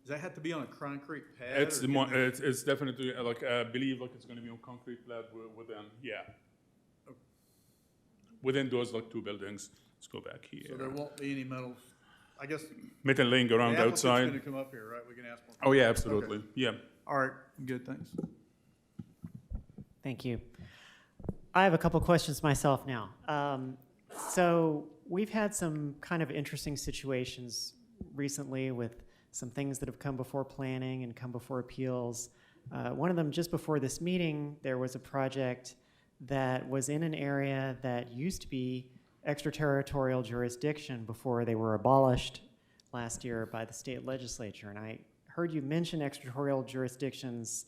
does that have to be on a concrete pad? It's or the can they- it's definitely like I believe like it's gonna be on concrete pad within within those like 2 buildings. Let's go back here. So there won't be any metals, I guess. Metal laying around The applicant's outside. gonna come up here, right? We can ask more. Oh yeah, questions. absolutely. Okay. Yeah. All right, good, thanks. Thank you. I have a couple questions myself now. So we've had some kind of interesting situations recently with some things that have come before planning and come before appeals. One of them, just before this meeting, there was a project that was in an area that used to be extraterritorial jurisdiction before they were abolished last year by the state legislature. And I heard you mention extraterritorial jurisdictions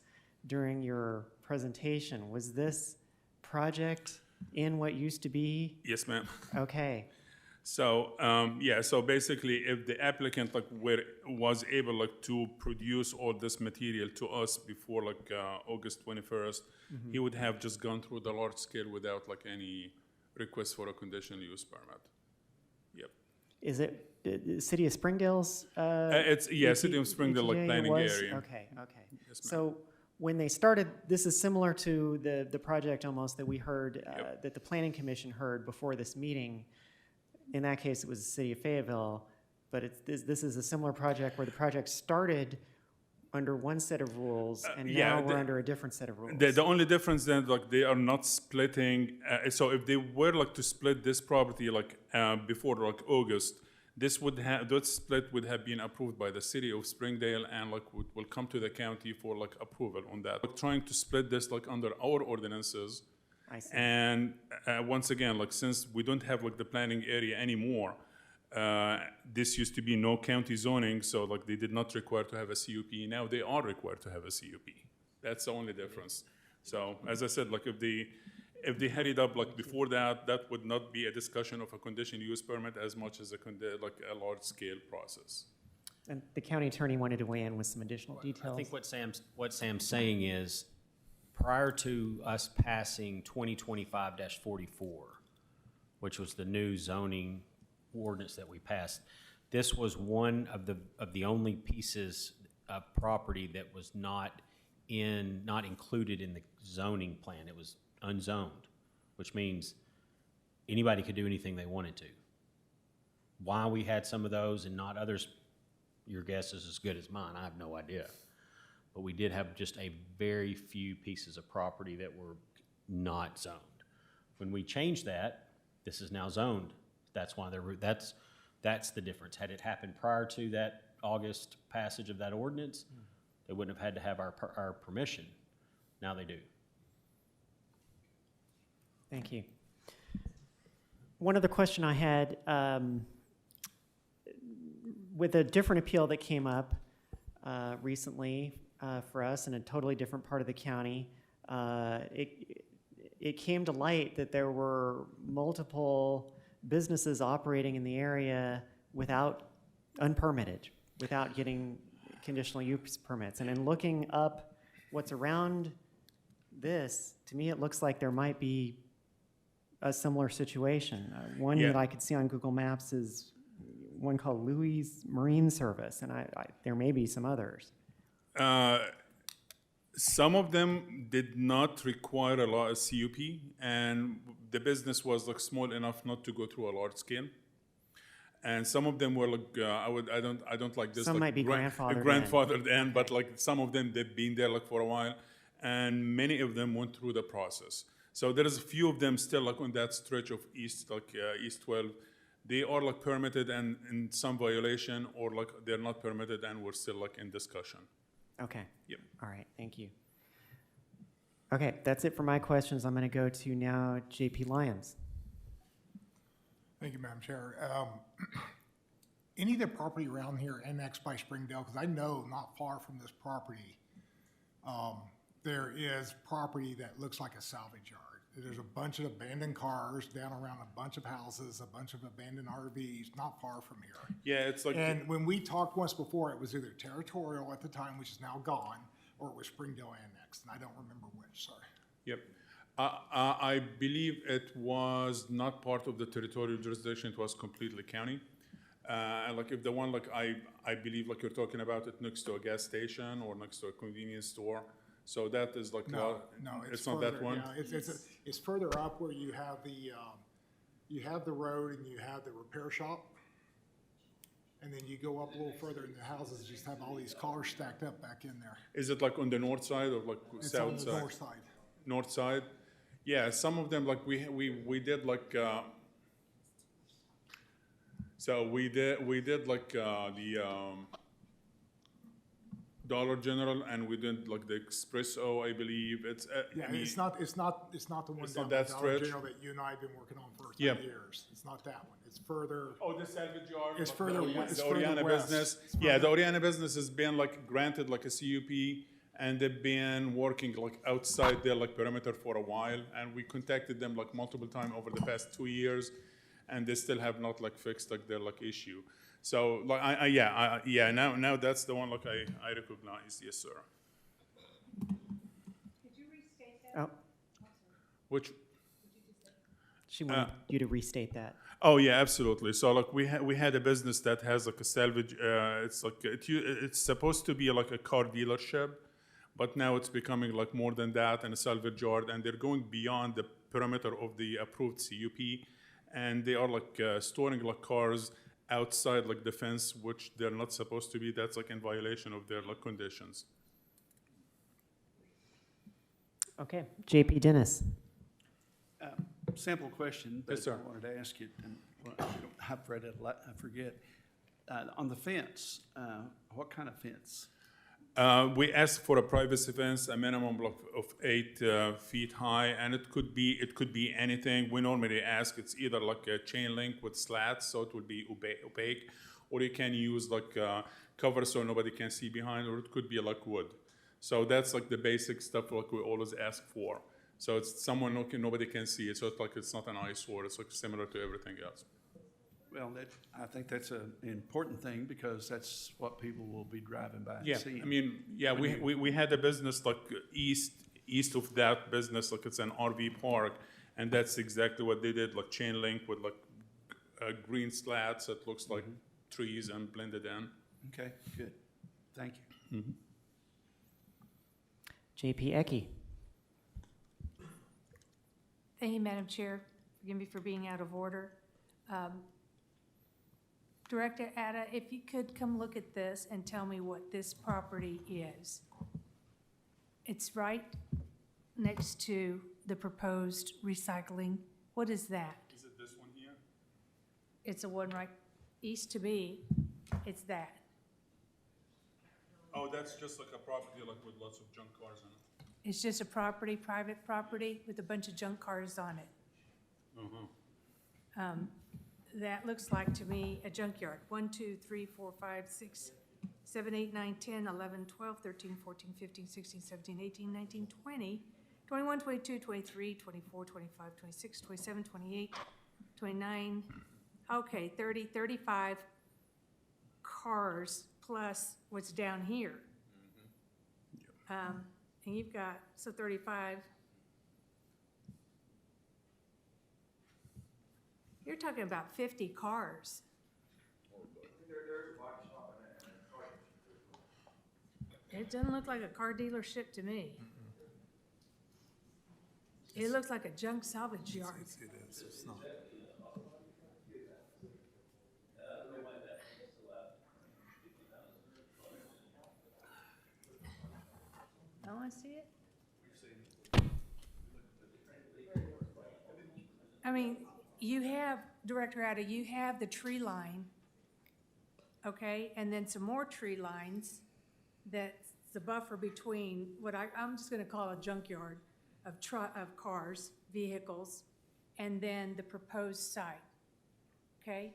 during your presentation. Was this project in what used to be? Yes, ma'am. Okay. So, yeah, so basically, if the applicant was able to produce all this material to us before August 21st, he would have just gone through the large scale without any request for a conditional use permit. Yep. Is it City of Springdale's? City of Springdale, ETJ planning was? area. Okay, okay. Yes, ma'am. So when they started, this is similar to the project almost that we heard, that the Planning Commission heard before this meeting. In that case, it was the City of Fayetteville, but this is a similar project where the project started under one set of rules, and now we're under a different set of rules. The only difference then, they are not splitting. So if they were to split this property before August, this that split would have been approved by the City of Springdale and will come to the county for approval on that. We're trying to split this under our ordinances. I see. And once again, since we don't have the planning area anymore, this used to be no county zoning, so they did not require to have a CUP. Now they are required to have a CUP. That's the only difference. So as I said, if they had it up before that, that would not be a discussion of a conditional use permit as much as a large scale process. And the county attorney wanted to weigh in with some additional details. I think what Sam's saying is, prior to us passing 2025-44, which was the new zoning ordinance that we passed, this was one of the only pieces of property that was not included in the zoning plan. It was unzoned, which means anybody could do anything they wanted to. Why we had some of those and not others, your guess is as good as mine. I have no idea. But we did have just a very few pieces of property that were not zoned. When we changed that, this is now zoned. That's why that's the difference. Had it happened prior to that August passage of that ordinance, they wouldn't have had to have our permission. Now they do. Thank you. One other question I had, with a different appeal that came up recently for us in a totally different part of the county, it came to light that there were multiple businesses operating in the area unpermitted, without getting conditional use permits. And in looking up what's around this, to me it looks like there might be a similar situation. One that I could see on Google Maps is one called Louis Marine Service, and there may be some others. Some of them did not require a lot of CUP, and the business was small enough not to go through a large scale. And some of them were I don't like this. Some might be grandfathered in, but some of them they've been there for a while, and many of them went through the process. So there is a few of them still on that stretch of East 12. They are permitted and in some violation, or they're not permitted and we're still in discussion. Okay. Yep. All right. Thank you. Okay, that's it for my questions. I'm going to go to now JP Lyons. Thank you, Madam Chair. Any of the property around here annexed by Springdale, because I know not far from this property, there is property that looks like a salvage yard. There's a bunch of abandoned cars down around a bunch of houses, a bunch of abandoned RVs, not far from here. Yeah, it's And when we talked once before, it was either territorial at the time, which is now gone, or it was Springdale annexed, and I don't remember which, sorry. Yep. I believe it was not part of the territorial jurisdiction, it was completely county. And if the one I believe you're talking about it next to a gas station or next to a convenience store. So that is No, it's not that one? Yeah, it's further up where you have the road and you have the repair shop. And then you go up a little further and the houses just have all these cars stacked up back in there. Is it on the north side or It's south on the side? north side. North side? Yeah, some of them we did so we did Dollar General, and we did like the Espresso, I believe. It's, Yeah, I mean, it's not the one it's down not at that Dollar stretch. General that you and I have been working on for Yeah. 30 years. It's not that one. It's further, Oh, the salvage yard. It's like further the west- it's the further Oriana west. business. It's Yeah, the further- Oriana business has been like granted like a CUP, and they've been working like outside their like perimeter for a while. And we contacted them like multiple times over the past 2 years, and they still have not like fixed like their like issue. So like yeah, now that's the one like I recognize. Yes, sir. Could you restate that? Oh, Which she wanted you to restate that. Oh yeah, absolutely. So like we had a business that has like a salvage. It's like it's supposed to be like a car dealership, but now it's becoming like more than that, and a salvage yard, and they're going beyond the perimeter of the approved CUP, and they are like storing like cars outside like the fence, which they're not supposed to be. That's like in violation of their like conditions. Okay, JP Dennis. Simple question, but Yes, sir. I wanted to ask you, and I've read it, I forget. On the fence, what kind of fence? We asked for a privacy fence, a minimum of 8 feet high, and it could be anything. We normally ask it's either like a chain link with slats, so it would be opaque, or you can use like cover so nobody can see behind, or it could be like wood. So that's like the basic stuff like we always ask for. So it's someone nobody can see it, so it's like it's not an eyesore. It's like similar to everything else. Well, I think that's an important thing, because that's what people will be driving by and Yeah, seeing. I mean, yeah, we had a business like east of that business, like it's an RV park, and that's exactly what they did, like chain link with like green slats. It looks like trees and blended in. Okay, good. Thank you. JP Ecke. Thank you, Madam Chair. Forgive me for being out of order. Director Ada, if you could come look at this and tell me what this property is. It's right next to the proposed recycling. What is that? Is it this one here? It's the one right east to me. It's that. Oh, that's just like a property like with lots of junk cars in it. It's just a property, private property with a bunch of junk cars on it. That looks like to me a junkyard. 1, 2, 3, 4, 5, 6, 7, 8, 9, 10, 11, 12, 13, 14, 15, 16, 17, 18, 19, 20, 21, 22, 23, 24, 25, 26, 27, 28, 29, okay, 30, 35 cars plus what's down here. And you've got, so 35. You're talking about 50 cars. It doesn't look like a car dealership to me. It looks like a junk salvage yard. it is, it's not. I want to see it. I mean, you have, Director Ada, you have the tree line, okay, and then some more tree lines that's the buffer between what I'm just gonna call a junkyard of cars, vehicles, and then the proposed site, okay?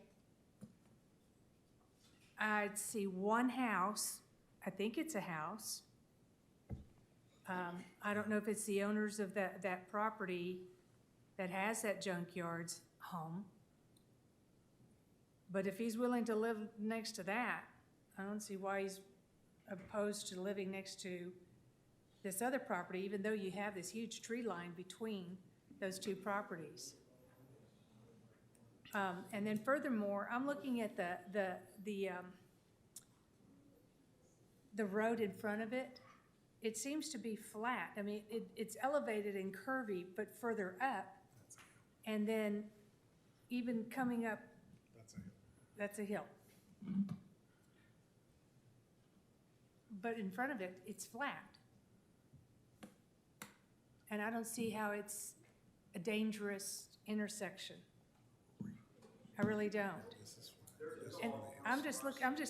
I'd see one house, I think it's a house. I don't know if it's the owners of that property that has that junkyard's home. But if he's willing to live next to that, I don't see why he's opposed to living next to this other property, even though you have this huge tree line between those two properties. And then furthermore, I'm looking at the road in front of it. It seems to be flat. I mean, it's elevated and curvy, but further up. And then even coming up, that's a hill. But in front of it, it's flat. And I don't see how it's a dangerous intersection. I really don't. And I'm just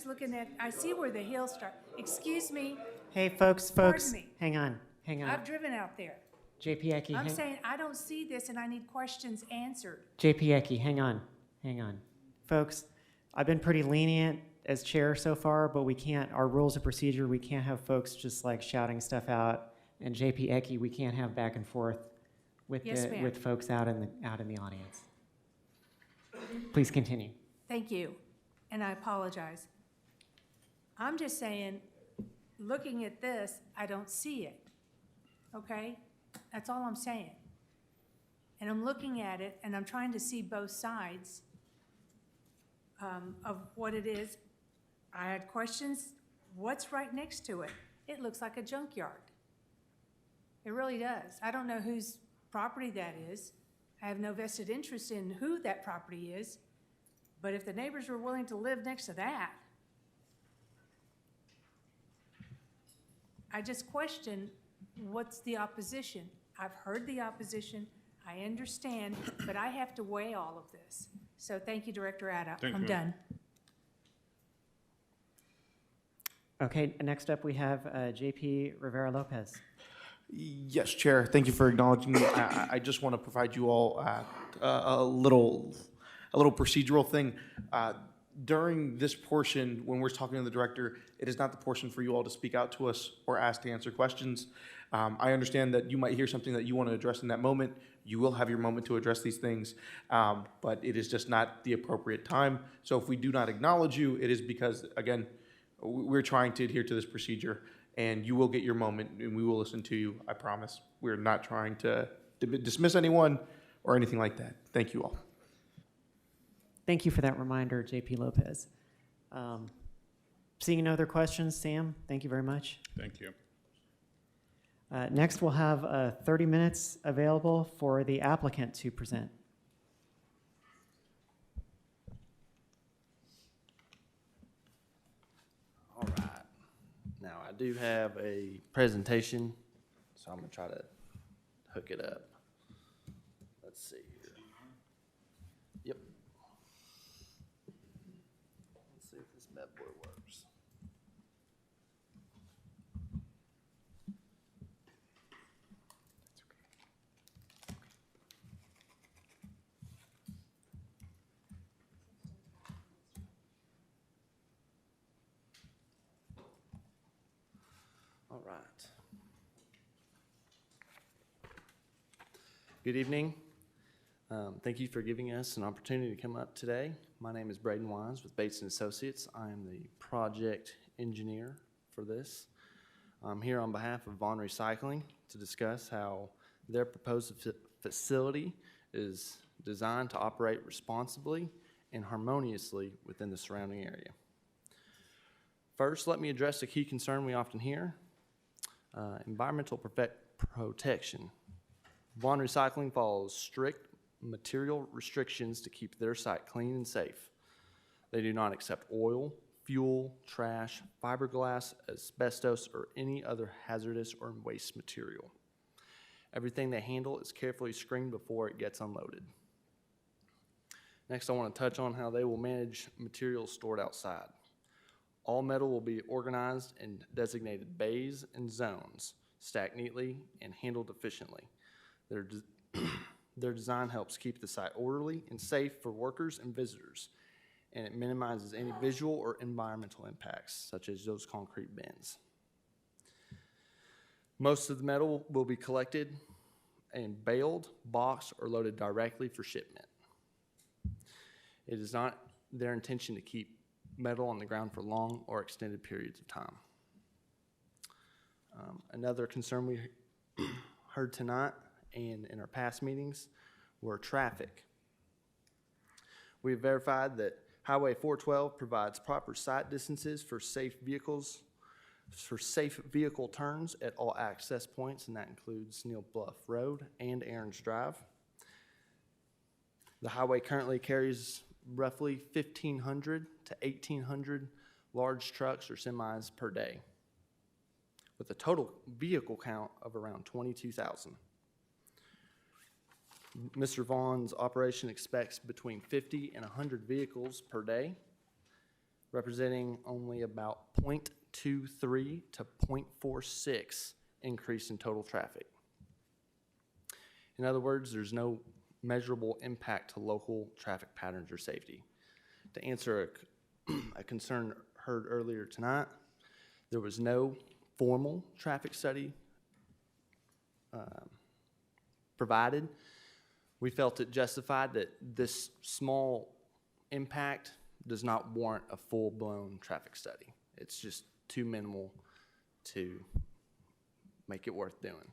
looking at, I see where the hill starts. Excuse me, Hey, folks, Pardon me. hang on. I've driven out there. JP Ecke, I'm saying I don't see this and I need questions answered. JP Ecke, hang on. Folks, I've been pretty lenient as chair so far, but we can't, our rules of procedure, we can't have folks just like shouting stuff out. And JP Ecke, we can't have back and forth with Yes, ma'am. with folks out in the audience. Please continue. Thank you, and I apologize. I'm just saying, looking at this, I don't see it, okay? That's all I'm saying. And I'm looking at it, and I'm trying to see both sides of what it is. I had questions, what's right next to it? It looks like a junkyard. It really does. I don't know whose property that is. I have no vested interest in who that property is, but if the neighbors were willing to live next to that, I just question, what's the opposition? I've heard the opposition, I understand, but I have to weigh all of this. So thank you, Director Ada. Thank I'm you. done. Okay, next up we have JP Rivera Lopez. Yes, Chair. Thank you for acknowledging me. I just want to provide you all a little procedural thing. During this portion, when we're talking to the director, it is not the portion for you all to speak out to us or ask to answer questions. I understand that you might hear something that you want to address in that moment. You will have your moment to address these things, but it is just not the appropriate time. So if we do not acknowledge you, it is because, again, we're trying to adhere to this procedure. And you will get your moment, and we will listen to you, I promise. We're not trying to dismiss anyone or anything like that. Thank you all. Thank you for that reminder, JP Lopez. Seeing no other questions, Sam, thank you very much. Thank you. Next, we'll have 30 minutes available for the applicant to present. All right. Now, I do have a presentation, so I'm going to try to hook it up. Let's see here. Yep. Let's see if this bad boy works. All right. Good evening. Thank you for giving us an opportunity to come up today. My name is Braden Wise with Bates & Associates. I am the project engineer for this. I'm here on behalf of Vaughn Recycling to discuss how their proposed facility is designed to operate responsibly and harmoniously within the surrounding area. First, let me address a key concern we often hear. Environmental protection. Vaughn Recycling follows strict material restrictions to keep their site clean and safe. They do not accept oil, fuel, trash, fiberglass, asbestos, or any other hazardous or waste material. Everything they handle is carefully screened before it gets unloaded. Next, I want to touch on how they will manage materials stored outside. All metal will be organized in designated bays and zones, stacked neatly and handled efficiently. Their design helps keep the site orderly and safe for workers and visitors, and it minimizes any visual or environmental impacts, such as those concrete bins. Most of the metal will be collected and baled, boxed, or loaded directly for shipment. It is not their intention to keep metal on the ground for long or extended periods of time. Another concern we heard tonight and in our past meetings were traffic. We have verified that Highway 412 provides proper sight distances for safe vehicle turns at all access points, and that includes Neal Bluff Road and Aaron's Drive. The highway currently carries roughly 1,500 to 1,800 large trucks or semis per day, with a total vehicle count of around 22,000. Mr. Vaughn's operation expects between 50 and 100 vehicles per day, representing only about 0.23 to 0.46 increase in total traffic. In other words, there's no measurable impact to local traffic patterns or safety. To answer a concern heard earlier tonight, there was no formal traffic study provided. We felt it justified that this small impact does not warrant a full-blown traffic study. It's just too minimal to make it worth doing.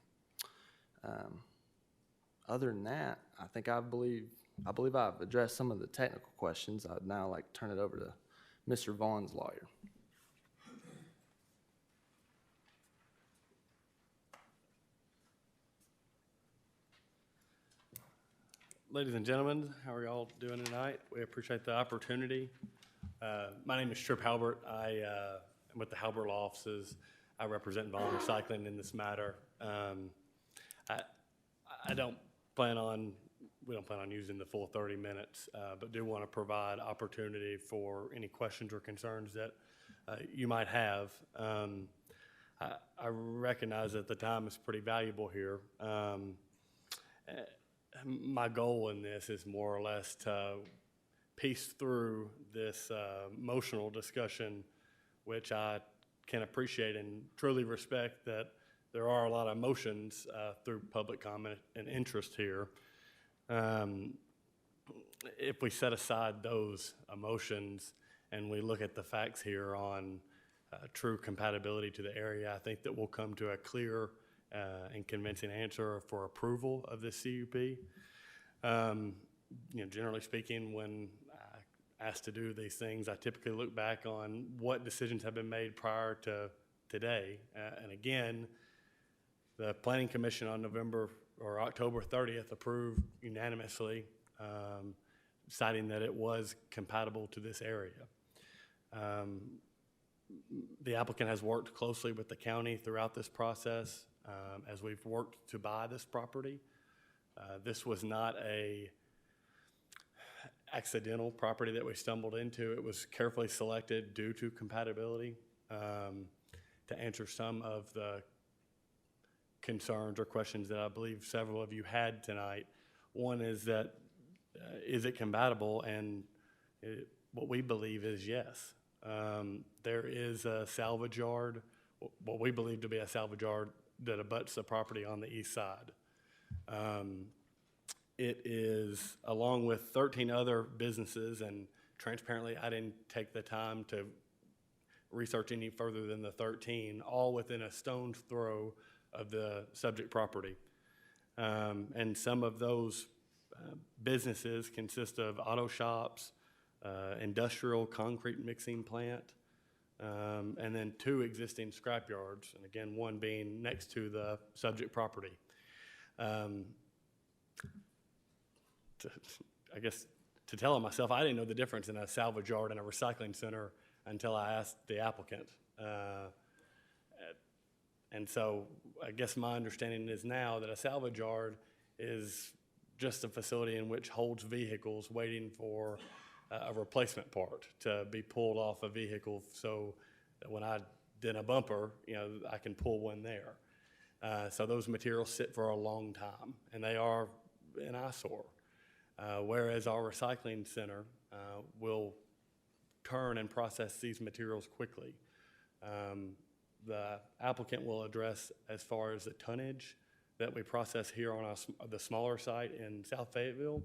Other than that, I believe I've addressed some of the technical questions. I'd now like to turn it over to Mr. Vaughn's lawyer. Ladies and gentlemen, how are y'all doing tonight? We appreciate the opportunity. My name is Trip Halbert. I am with the Halbert Law Offices. I represent Vaughn Recycling in this matter. We don't plan on using the full 30 minutes, but do want to provide opportunity for any questions or concerns that you might have. I recognize that the time is pretty valuable here. My goal in this is more or less to piece through this emotional discussion, which I can appreciate and truly respect that there are a lot of emotions through public comment and interest here. If we set aside those emotions and we look at the facts here on true compatibility to the area, I think that we'll come to a clear and convincing answer for approval of this CUP. Generally speaking, when asked to do these things, I typically look back on what decisions have been made prior to today. And again, the Planning Commission on October 30th approved unanimously, citing that it was compatible to this area. The applicant has worked closely with the county throughout this process as we've worked to buy this property. This was not a accidental property that we stumbled into. It was carefully selected due to compatibility. To answer some of the concerns or questions that I believe several of you had tonight, one is that is it compatible? And what we believe is yes. There is a salvage yard, what we believe to be a salvage yard that abuts the property on the east side. It is, along with 13 other businesses, and transparently, I didn't take the time to research any further than the 13, all within a stone's throw of the subject property. And some of those businesses consist of auto shops, industrial concrete mixing plant, and then 2 existing scrap yards, and again, one being next to the subject property. I guess to tell myself, I didn't know the difference in a salvage yard and a recycling center until I asked the applicant. And so I guess my understanding is now that a salvage yard is just a facility in which holds vehicles waiting for a replacement part to be pulled off a vehicle, so that when I did a bumper, I can pull one there. So those materials sit for a long time, and they are an eyesore. Whereas our recycling center will turn and process these materials quickly. The applicant will address as far as the tonnage that we process here on the smaller site in South Fayetteville.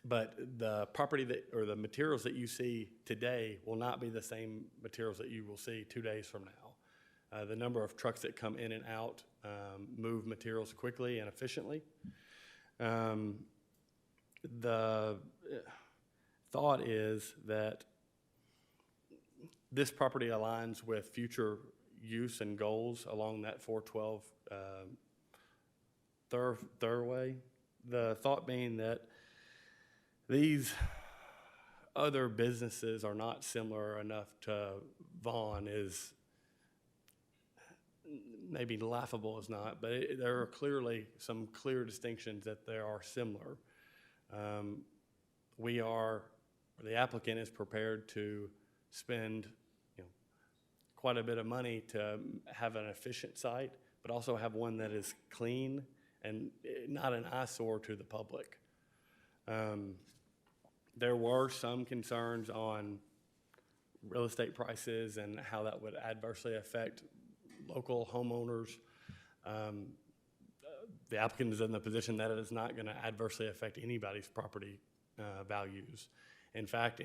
But the property or the materials that you see today will not be the same materials that you will see 2 days from now. The number of trucks that come in and out move materials quickly and efficiently. The thought is that this property aligns with future use and goals along that 412 thoroughway. The thought being that these other businesses are not similar enough to Vaughn is maybe laughable is not, but there are clearly some clear distinctions that they are similar. The applicant is prepared to spend quite a bit of money to have an efficient site, but also have one that is clean and not an eyesore to the public. There were some concerns on real estate prices and how that would adversely affect local homeowners. The applicant is in the position that it is not going to adversely affect anybody's property values. In fact,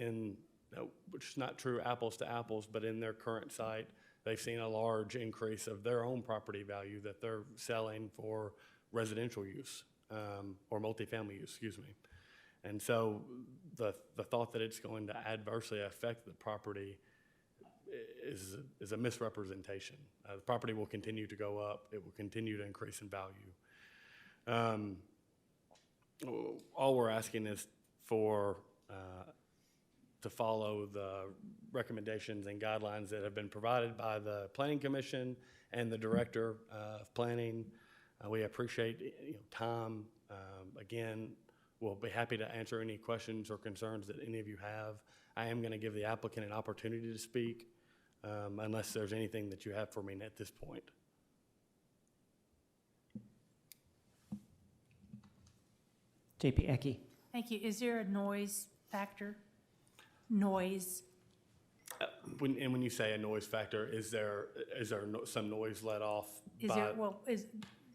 which is not true apples to apples, but in their current site, they've seen a large increase of their own property value that they're selling for residential use or multifamily use, excuse me. And so the thought that it's going to adversely affect the property is a misrepresentation. The property will continue to go up. It will continue to increase in value. All we're asking is to follow the recommendations and guidelines that have been provided by the Planning Commission and the Director of Planning. We appreciate time. Again, we'll be happy to answer any questions or concerns that any of you have. I am going to give the applicant an opportunity to speak unless there's anything that you have for me at this point. JP Ecke. Thank you. Is there a noise factor? Noise? When you say a noise factor, is there some noise let off?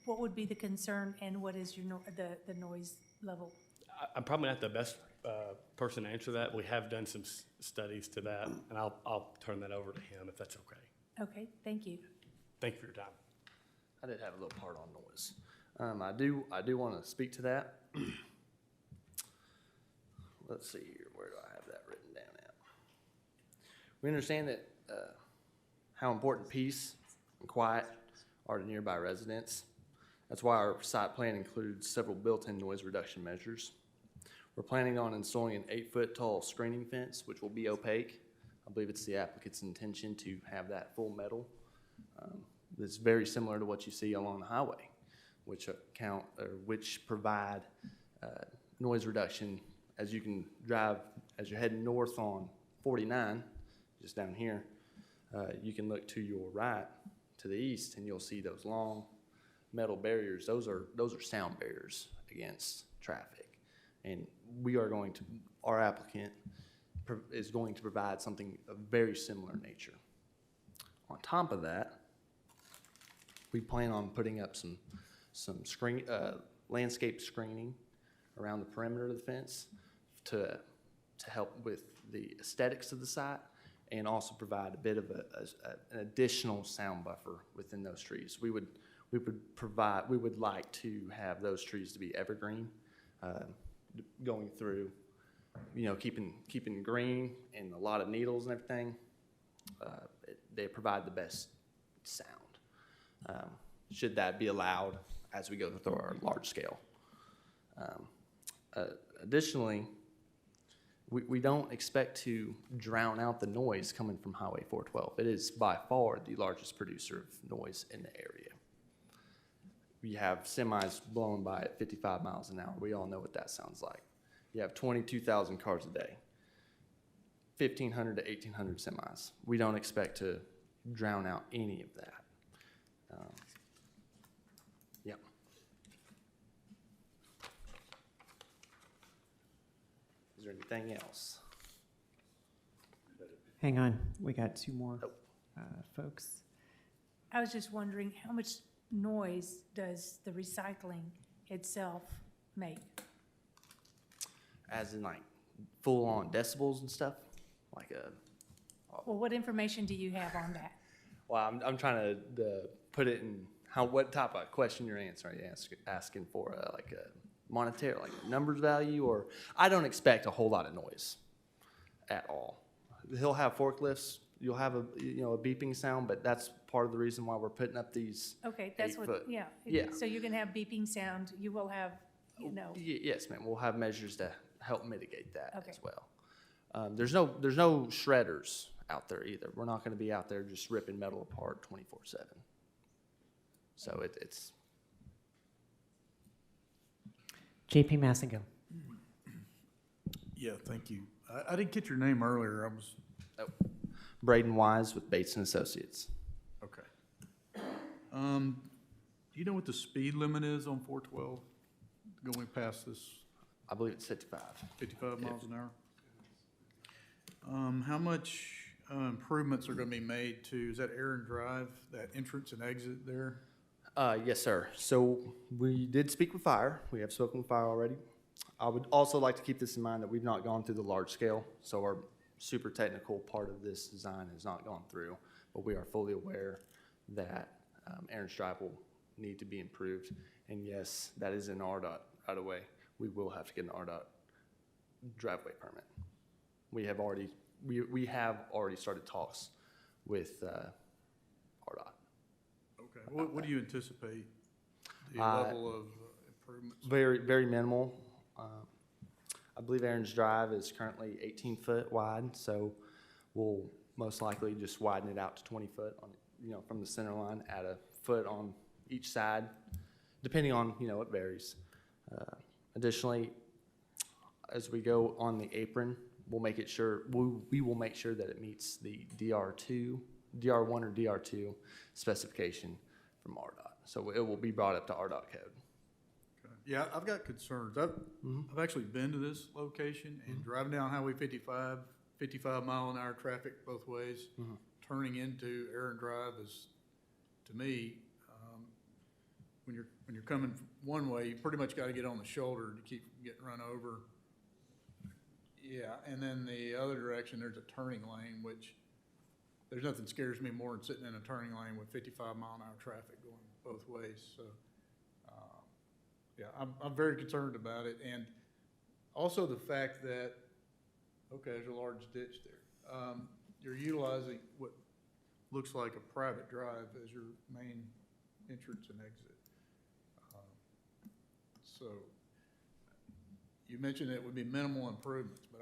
What would be the concern, and what is your the noise level? I'm probably not the best person to answer that. We have done some studies to that, and I'll turn that over to him if that's okay. Okay, thank you. Thank you for your time. I did have a little part on noise. I do want to speak to that. Let's see here. Where do I have that written down at? We understand that how important peace and quiet are to nearby residents. That's why our site plan includes several built-in noise reduction measures. We're planning on installing an 8-foot tall screening fence, which will be opaque. I believe it's the applicant's intention to have that full metal. It's very similar to what you see along the highway, which provide noise reduction as you can drive, as you're heading north on 49, just down here. You can look to your right, to the east, and you'll see those long metal barriers. Those are sound barriers against traffic. And our applicant is going to provide something of very similar nature. On top of that, we plan on putting up some landscape screening around the perimeter of the fence to help with the aesthetics of the site, and also provide a bit of an additional sound buffer within those trees. We would like to have those trees to be evergreen, going through, keeping green and a lot of needles and everything. They provide the best sound. Should that be allowed as we go through our large scale. Additionally, we don't expect to drown out the noise coming from Highway 412. It is by far the largest producer of noise in the area. You have semis blowing by at 55 miles an hour. We all know what that sounds like. You have 22,000 cars a day, 1,500 to 1,800 semis. We don't expect to drown out any of that. Yep. Is there anything else? Hang on, we got two more folks. I was just wondering, how much noise does the recycling itself make? As in like full on decibels and stuff? Well, what information do you have on that? Well, I'm trying to put it in what type of question you're answering. Are you asking for like a monetary, like a numbers value, or I don't expect a whole lot of noise at all. He'll have forklifts. You'll have a beeping sound, but that's part of the reason why we're putting up these. Okay, that's what. Yeah. Yeah. So you're gonna have beeping sound. You will have, Yes, ma'am. We'll have measures to help mitigate that Okay. as well. There's no shredders out there either. We're not going to be out there just ripping metal apart 24/7. So it's. JP Massingill. Yeah, thank you. I didn't get your name earlier. Braden Wise with Bates and Associates. Okay. Do you know what the speed limit is on 412 going past this I believe it's 55. 55 miles an hour? How much improvements are going to be made to, is that Aaron Drive, that entrance and exit there? Yes, sir. So we did speak with fire. We have spoken with fire already. I would also like to keep this in mind that we've not gone through the large scale, so our super technical part of this design has not gone through, but we are fully aware that Aaron's Drive will need to be improved. And yes, that is in RDOT right away. We will have to get an RDOT driveway permit. We have already started talks with RDOT. Okay. What do you anticipate the level of improvements? Very, very minimal. I believe Aaron's Drive is currently 18 foot wide, so we'll most likely just widen it out to 20 foot on, from the center line, add a foot on each side, depending on, it varies. Additionally, as we go on the apron, we will make sure that it meets the DR1 or DR2 specification from RDOT. So it will be brought up to RDOT code. Okay. Yeah, I've got concerns. I've actually been to this location and driving down Highway 55 mile an hour traffic both ways, turning into Aaron Drive is, to me, when you're coming one way, you pretty much got to get on the shoulder to keep getting run over. Yeah, and then the other direction, there's a turning lane, which there's nothing scares me more than sitting in a turning lane with 55 mile an hour traffic going both ways. So, yeah, I'm very concerned about it. And also the fact that, okay, there's a large ditch there. You're utilizing what looks like a private drive as your main entrance and exit. So you mentioned it would be minimal improvements, but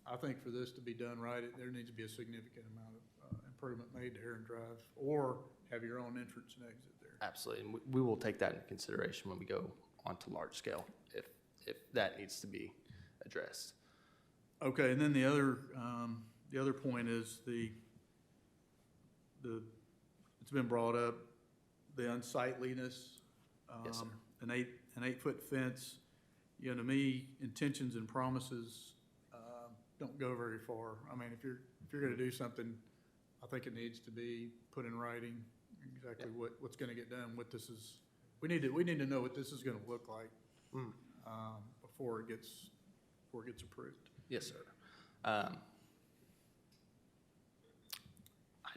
I think for this to be done right, there needs to be a significant amount of improvement made to Aaron Drive, or have your own entrance and exit there. Absolutely, and we will take that into consideration when we go onto large scale, if that needs to be addressed. Okay, and then the other point is it's been brought up, the unsightliness. Yes, sir. An 8-foot fence. To me, intentions and promises don't go very far. I mean, if you're going to do something, I think it needs to be put in writing exactly what's going to get done. What this is, we need to know what this is going to look like before it gets approved. Yes, sir. I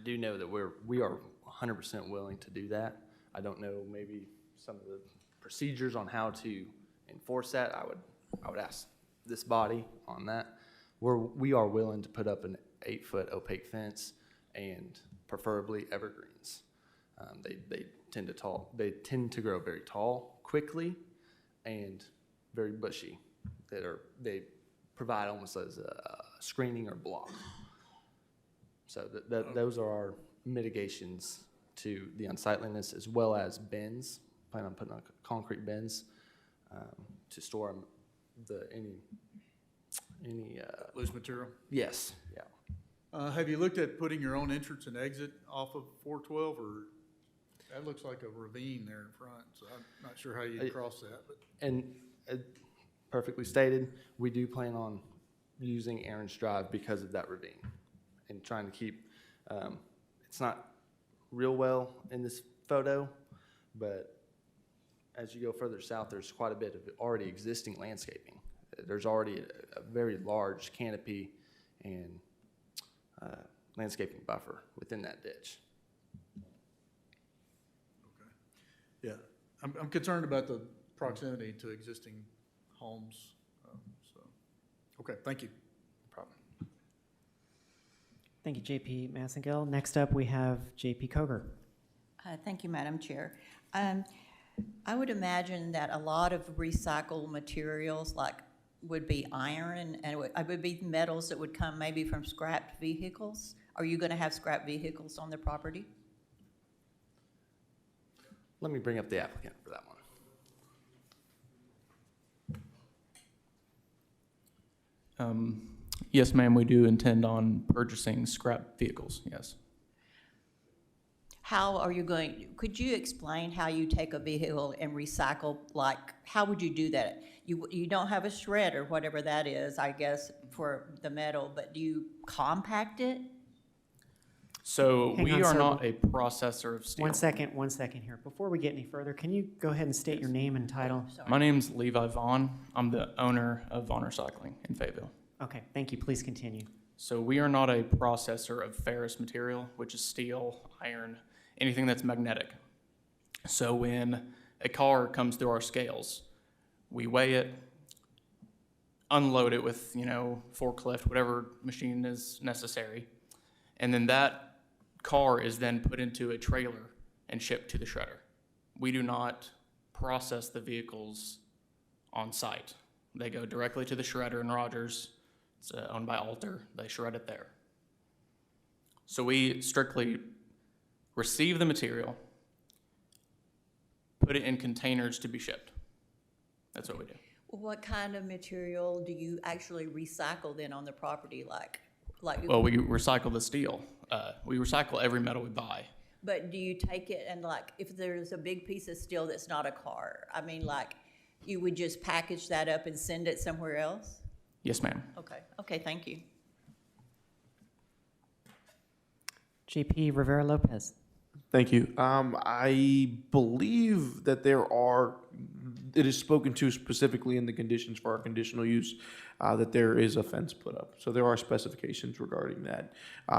do know that we are 100% willing to do that. I don't know maybe some of the procedures on how to enforce that. I would ask this body on that. We are willing to put up an 8-foot opaque fence and preferably evergreens. They tend to grow very tall quickly and very bushy. They provide almost as a screening or block. So those are our mitigations to the unsightliness, as well as bins. Plan on putting on concrete bins to store any Loose material? Yes, yeah. Have you looked at putting your own entrance and exit off of 412, or that looks like a ravine there in front, so I'm not sure how you'd cross that. But. And perfectly stated, we do plan on using Aaron's Drive because of that ravine and trying to keep, it's not real well in this photo, but as you go further south, there's quite a bit of already existing landscaping. There's already a very large canopy and landscaping buffer within that ditch. Okay. Yeah, I'm concerned about the proximity to existing homes. Okay, thank you. No problem. Thank you, JP Massengill. Next up, we have JP Koger. Thank you, Madam Chair. I would imagine that a lot of recycled materials would be iron and it would be metals that would come maybe from scrapped vehicles. Are you going to have scrap vehicles on the property? Let me bring up the applicant for that one. Yes, ma'am, we do intend on purchasing scrap vehicles, yes. How are you going, could you explain how you take a vehicle and recycle, like, how would you do that? You don't have a shredder, whatever that is, I guess, for the metal, but do you compact it? So Hang we on, are sir. not a processor of steel. One second here. Before we get any further, can you go ahead and state your name and title? My name's Levi Vaughn. I'm the owner of Vaughn Recycling in Fayetteville. Okay, thank you. Please continue. So we are not a processor of ferrous material, which is steel, iron, anything that's magnetic. So when a car comes through our scales, we weigh it, unload it with, forklift, whatever machine is necessary, and then that car is then put into a trailer and shipped to the shredder. We do not process the vehicles on site. They go directly to the shredder in Rogers. It's owned by Alter. They shred it there. So we strictly receive the material, put it in containers to be shipped. That's what we do. What kind of material do you actually recycle then on the property, like? Well, we recycle the steel. We recycle every metal we buy. But do you take it and, like, if there's a big piece of steel that's not a car, I mean, like, you would just package that up and send it somewhere else? Yes, ma'am. Okay, thank you. JP Rivera Lopez. Thank you. I believe that it is spoken to specifically in the conditions for our conditional use, that there is a fence put up. So there are specifications regarding that.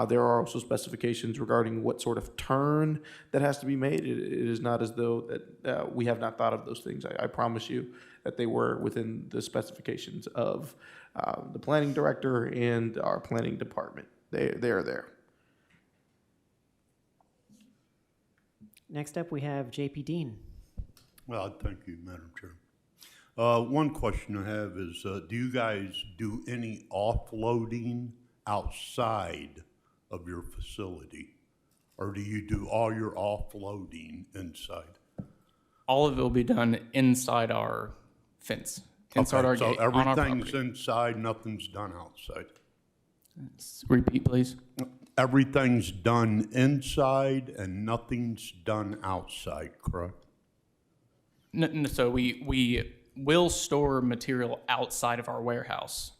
There are also specifications regarding what sort of turn that has to be made. It is not as though that we have not thought of those things. I promise you that they were within the specifications of the planning director and our planning department. They are there. Next up, we have JP Dean. Well, thank you, Madam Chair. One question I have is, do you guys do any offloading outside of your facility? Or do you do all your offloading inside? All of it will be done inside our fence, inside our gate, so on our everything's property. inside, nothing's done outside? Repeat, please. Everything's done inside and nothing's done outside, correct? No, so we will store material outside of our warehouse,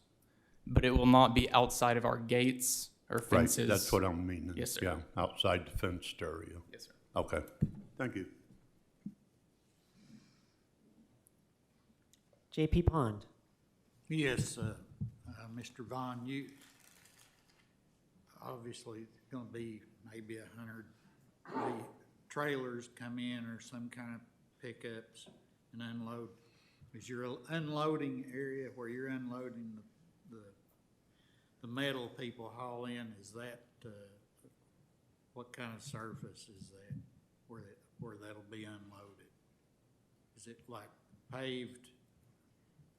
but it will not be outside of our gates or fences. Right, that's what I'm meaning. Yes, sir. Yeah, outside the fenced area. Yes, sir. Okay, thank you. JP Pond. Yes, Mr. Vaughn, you obviously going to be maybe 100 trailers come in or some kind of pickups and unload. Is your unloading area where you're unloading the metal people haul in, is that, what kind of surface is that where that'll be unloaded? Is it like paved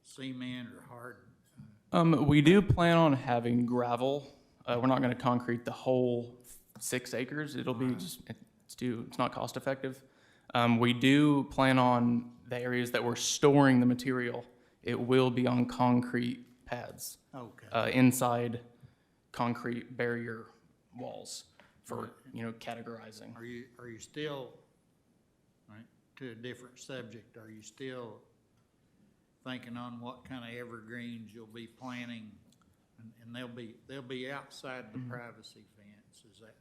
cement or hard? We do plan on having gravel. We're not going to concrete the whole 6 acres. It'll be just, it's not cost effective. We do plan on the areas that we're storing the material. It will be on concrete pads. Okay. Inside concrete barrier walls for, categorizing. Are you still, right, to a different subject, are you still thinking on what kind of evergreens you'll be planting? And they'll be outside the privacy fence, is that,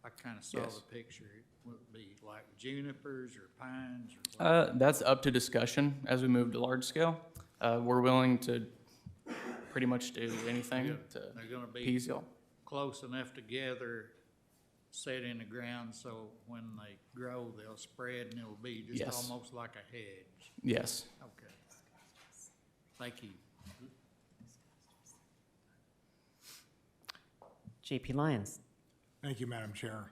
I kind of saw Yes. the picture, it would be like junipers or pines or what? That's up to discussion as we move to large scale. We're willing to pretty much do anything to They're gonna be appease y'all. close enough together, set in the ground, so when they grow, they'll spread and it'll be just Yes. almost like a hedge. Yes. Okay. Thank you. JP Lyons. Thank you, Madam Chair.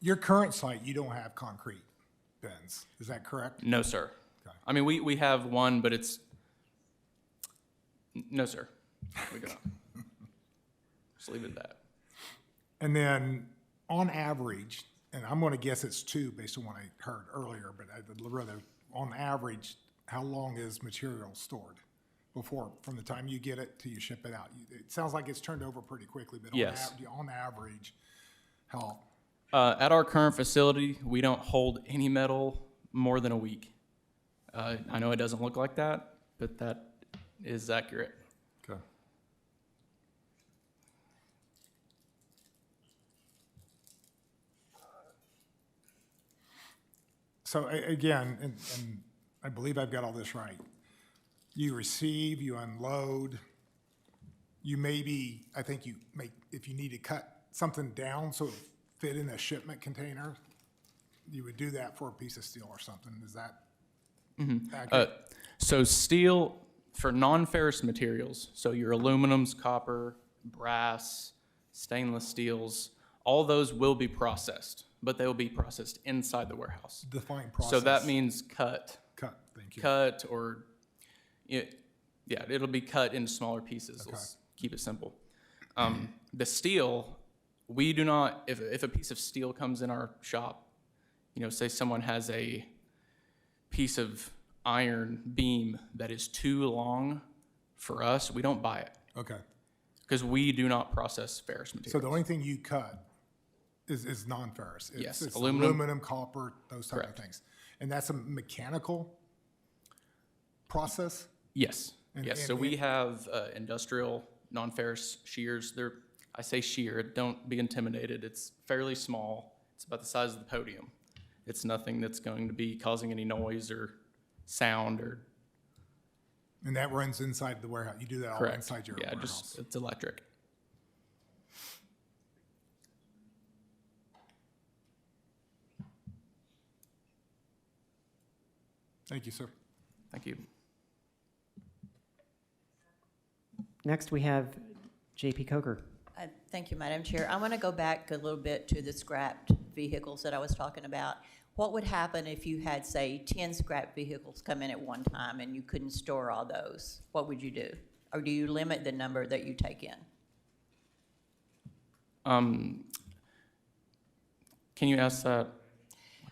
Your current site, you don't have concrete bins, is that correct? No, sir. Okay. I mean, we have one, but it's, no, sir. We do not. Just leave it at that. And then, on average, and I'm gonna guess it's 2 based on what I heard earlier, but I'd rather, on average, how long is material stored before, from the time you get it till you ship it out? It sounds like it's turned over pretty quickly, but Yes. on average, how? At our current facility, we don't hold any metal more than a week. I know it doesn't look like that, but that is accurate. Okay. So again, and I believe I've got all this right. You receive, you unload, you maybe, I think you make, if you need to cut something down so it fit in a shipment container, you would do that for a piece of steel or something. Is that accurate? So steel, for non-ferrous materials, so your aluminums, copper, brass, stainless steels, all those will be processed, but they will be processed inside the warehouse. Define process. So that means cut. Cut, thank you. Cut or, yeah, it'll be cut into smaller pieces. Okay. Let's keep it simple. The steel, we do not, if a piece of steel comes in our shop, you know, say someone has a piece of iron beam that is too long for us, we don't buy it. Okay. Because we do not process ferrous materials. So the only thing you cut is non-ferrous. Yes, It's aluminum. aluminum, copper, those type of Correct. things. And that's a mechanical process? Yes, And- yes. and- So we have industrial non-ferrous shears. I say shear, don't be intimidated. It's fairly small. It's about the size of the podium. It's nothing that's going to be causing any noise or sound or. And that runs inside the warehouse? You do that all Correct. inside your Yeah, warehouse? just, it's electric. Thank you, sir. Thank you. Next, we have J.P. Coker. Thank you, Madam Chair. I want to go back a little bit to the scrapped vehicles that I was talking about. What would happen if you had, say, 10 scrap vehicles come in at one time and you couldn't store all those? What would you do? Or do you limit the number that you take in? Can you ask that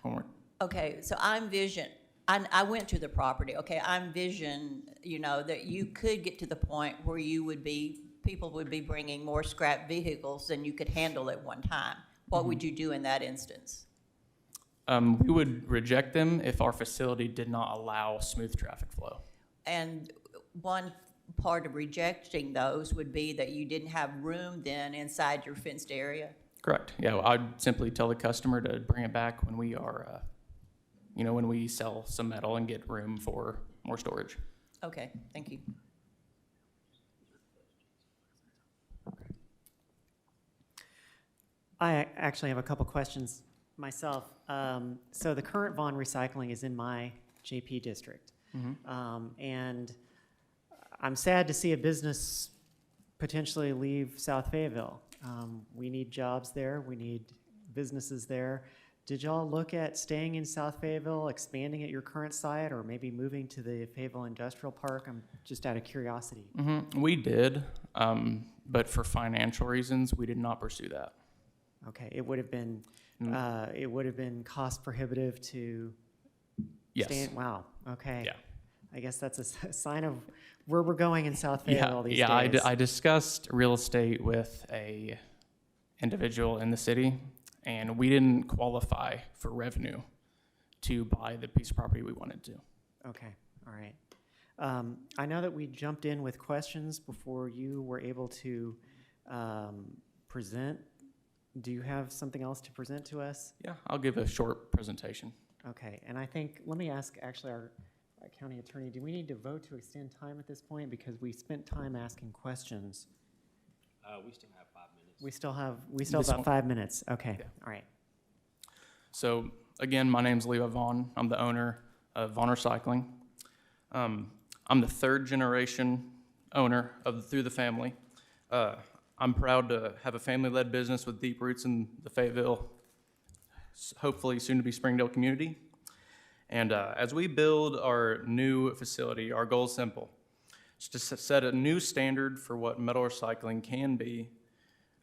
one more? Okay, so I envision, I went to the property, okay, I envision, you know, that you could get to the point where you would be, people would be bringing more scrap vehicles than you could handle at one time. What would you do in that instance? We would reject them if our facility did not allow smooth traffic flow. And one part of rejecting those would be that you didn't have room then inside your fenced area? Correct. Yeah, well, I'd simply tell the customer to bring it back when we are, you know, when we sell some metal and get room for more storage. Okay, thank you. I actually have a couple questions myself. So the current Vaughn Recycling is in my JP district. And I'm sad to see a business potentially leave South Fayetteville. We need jobs there. We need businesses there. Did y'all look at staying in South Fayetteville, expanding at your current site, or maybe moving to the Fayetteville Industrial Park? I'm just out of curiosity. We did, but for financial reasons, we did not pursue that. Okay, it would have been cost prohibitive to Yes. stay in, wow, okay. Yeah. I guess that's a sign of where we're going in South Fayetteville these Yeah, days. I discussed real estate with a individual in the city, and we didn't qualify for revenue to buy the piece of property we wanted to. Okay, all right. I know that we jumped in with questions before you were able to present. Do you have something else to present to us? Yeah, I'll give a short presentation. Okay, and I think, let me ask actually our county attorney, do we need to vote to extend time at this point? Because we spent time asking questions. We still have 5 minutes. We still have This about one? 5 minutes. Okay, Yeah. all right. So again, my name's Levi Vaughn. I'm the owner of Vaughn Recycling. I'm the third generation owner through the family. I'm proud to have a family-led business with deep roots in the Fayetteville, hopefully soon to be Springdale community. And as we build our new facility, our goal is simple. It's to set a new standard for what metal recycling can be,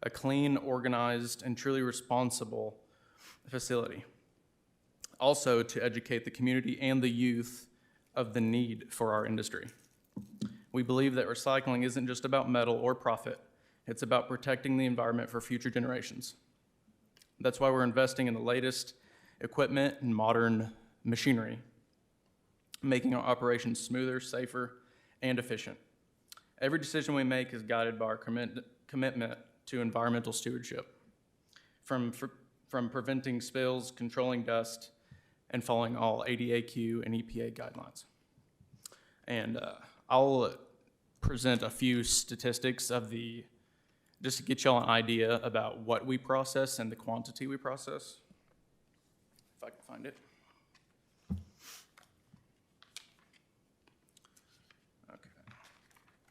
a clean, organized, and truly responsible facility. Also to educate the community and the youth of the need for our industry. We believe that recycling isn't just about metal or profit. It's about protecting the environment for future generations. That's why we're investing in the latest equipment and modern machinery, making our operations smoother, safer, and efficient. Every decision we make is guided by our commitment to environmental stewardship, from preventing spills, controlling dust, and following all ADAQ and EPA guidelines. And I'll present a few statistics of just to get y'all an idea about what we process and the quantity we process, if I can find it.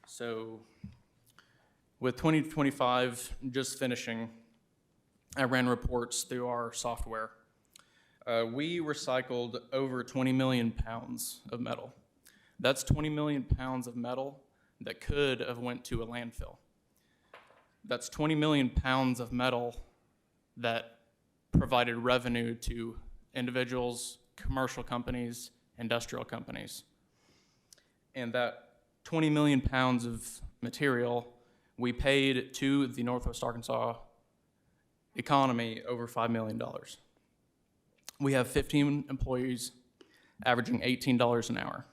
So with 2025 just finishing, I ran reports through our software. We recycled over 20 million pounds of metal. That's 20 million pounds of metal that could have went to a landfill. That's 20 million pounds of metal that provided revenue to individuals, commercial companies, industrial companies. And that 20 million pounds of material, we paid to the Northwest Arkansas economy over $5 million. We have 15 employees averaging $18 an hour.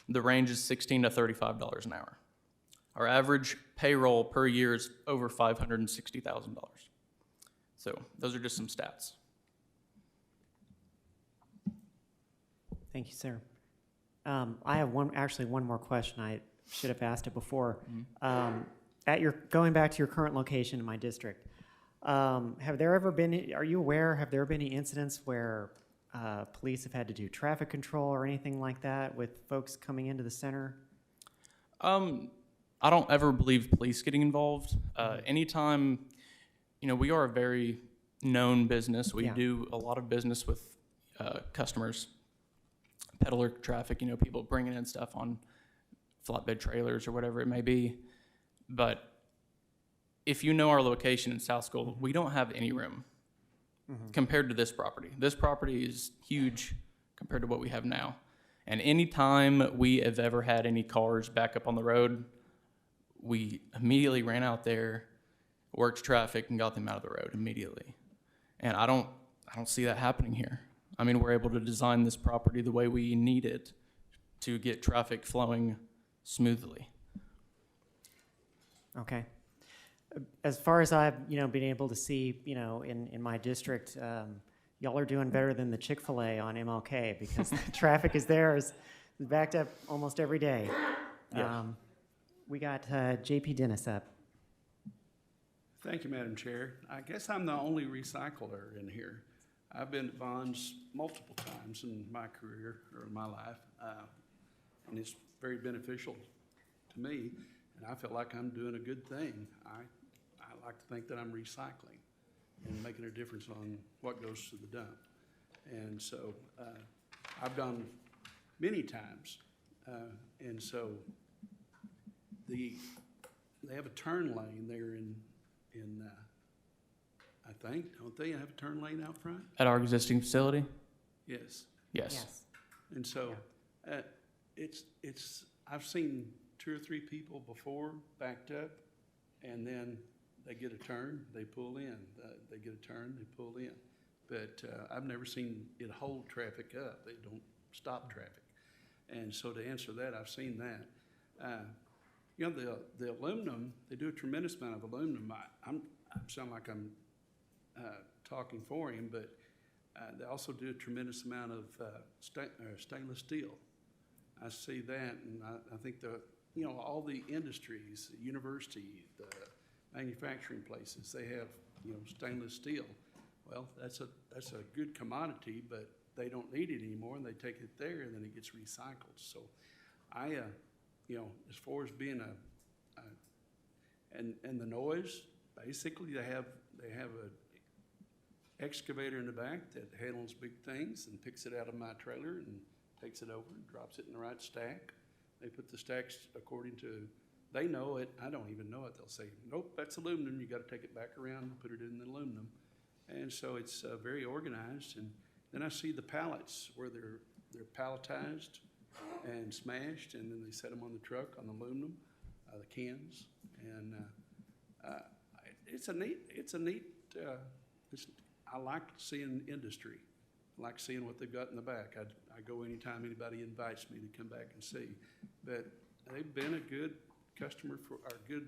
The range is $16 to $35 an hour. Our average payroll per year is over $560,000. So those are just some stats. Thank you, sir. I have one more question. I should have asked it before. Going back to your current location in my district, have there been any incidents where police have had to do traffic control or anything like that with folks coming into the center? I don't ever believe police getting involved. Anytime, we are a very known business. We do a lot of business with customers, peddler traffic, people bringing in stuff on flatbed trailers or whatever it may be. But if you know our location in South School, we don't have any room compared to this property. This property is huge compared to what we have now. And anytime we have ever had any cars back up on the road, we immediately ran out there, worked traffic, and got them out of the road immediately. And I don't see that happening here. I mean, we're able to design this property the way we need it to get traffic flowing smoothly. Okay. As far as I've been able to see, in my district, y'all are doing better than the Chick-fil-A on MLK because the traffic is backed up almost every day. Yeah. We got JP Dennis up. Thank you, Madam Chair. I guess I'm the only recycler in here. I've been to Vons multiple times in my career or in my life, and it's very beneficial to me, and I feel like I'm doing a good thing. I like to think that I'm recycling and making a difference on what goes to the dump. And so I've gone many times, and so they have a turn lane there in I think, don't they have a turn lane out front? At our existing facility? Yes. Yes. And so I've seen 2 or 3 people before backed up, and then they get a turn, they pull in. They get a turn, they pull in. But I've never seen it hold traffic up. They don't stop traffic. And so to answer that, I've seen that. The aluminum, they do a tremendous amount of aluminum. I sound like I'm talking for him, but they also do a tremendous amount of stainless steel. I see that, and I think all the industries, the university, the manufacturing places, they have stainless steel. Well, that's a good commodity, but they don't need it anymore, and they take it there, and then it gets recycled. So as far as being and the noise, basically they have a excavator in the back that handles big things and picks it out of my trailer and takes it over and drops it in the right stack. They put the stacks according to, they know it, I don't even know it. They'll say, nope, that's aluminum, you got to take it back around and put it in the aluminum. And so it's very organized. And then I see the pallets where they're palletized and smashed, and then they set them on the truck on aluminum, the cans, and it's a neat. I like seeing industry. I like seeing what they've got in the back. I go anytime anybody invites me to come back and see. But they've been a good customer for, or good